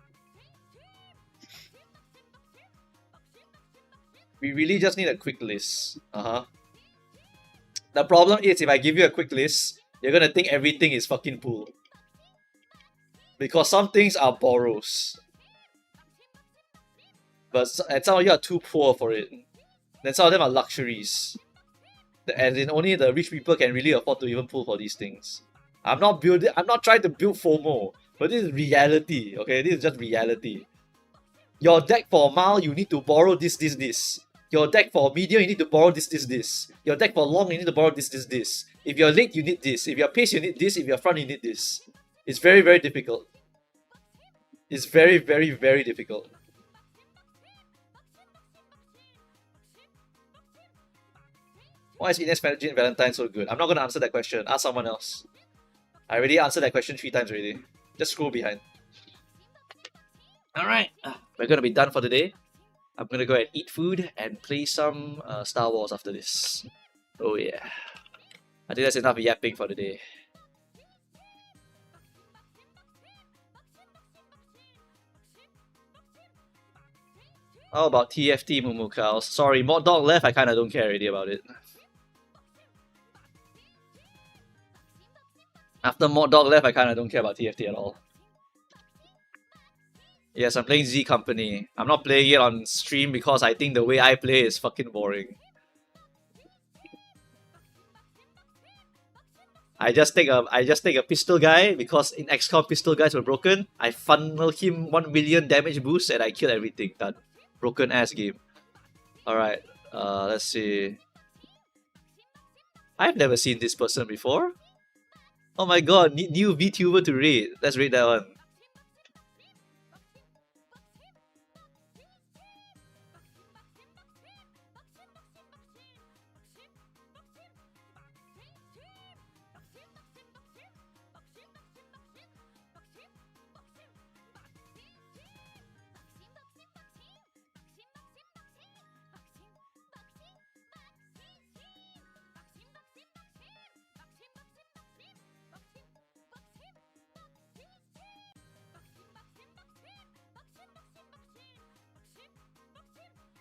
We really just need a quick list. The problem is, if I give you a quick list, you're gonna think everything is fucking pool. Because some things are borrows. And some of you are too poor for it. Then some of them are luxuries. As in, only the rich people can really afford to even pull for these things. I'm not trying to build FOMO, but this is reality, okay? This is just reality. Your deck for Mal, you need to borrow this. Your deck for medium, you need to borrow this. Your deck for long, you need to borrow this. If you're late, you need this. If you're pace, you need this. If you're front, you need this. It's very, very difficult. It's very, very, very difficult. Why is Ines Managing Valentine so good? I'm not going to answer that question. Ask someone else. I already answered that question 3 times already. Just scroll behind. Alright, we're going to be done for today. I'm going to go and eat food and play some Star Wars after this. Oh yeah. I think that's enough yapping for the day. How about TFT Mumukals? Sorry, Mod Dog left, I kinda don't care already about it. After Mod Dog left, I kinda don't care about TFT at all. Yes, I'm playing Z Company. I'm not playing it on stream because I think the way I play is fucking boring. I just take a pistol guy because in XCOM pistol guys were broken. I funnel him 1 million damage boost and I kill everything. Done. Broken ass game. Alright, let's see. I've never seen this person before. Oh my god, new VTuber to raid. Let's raid that one.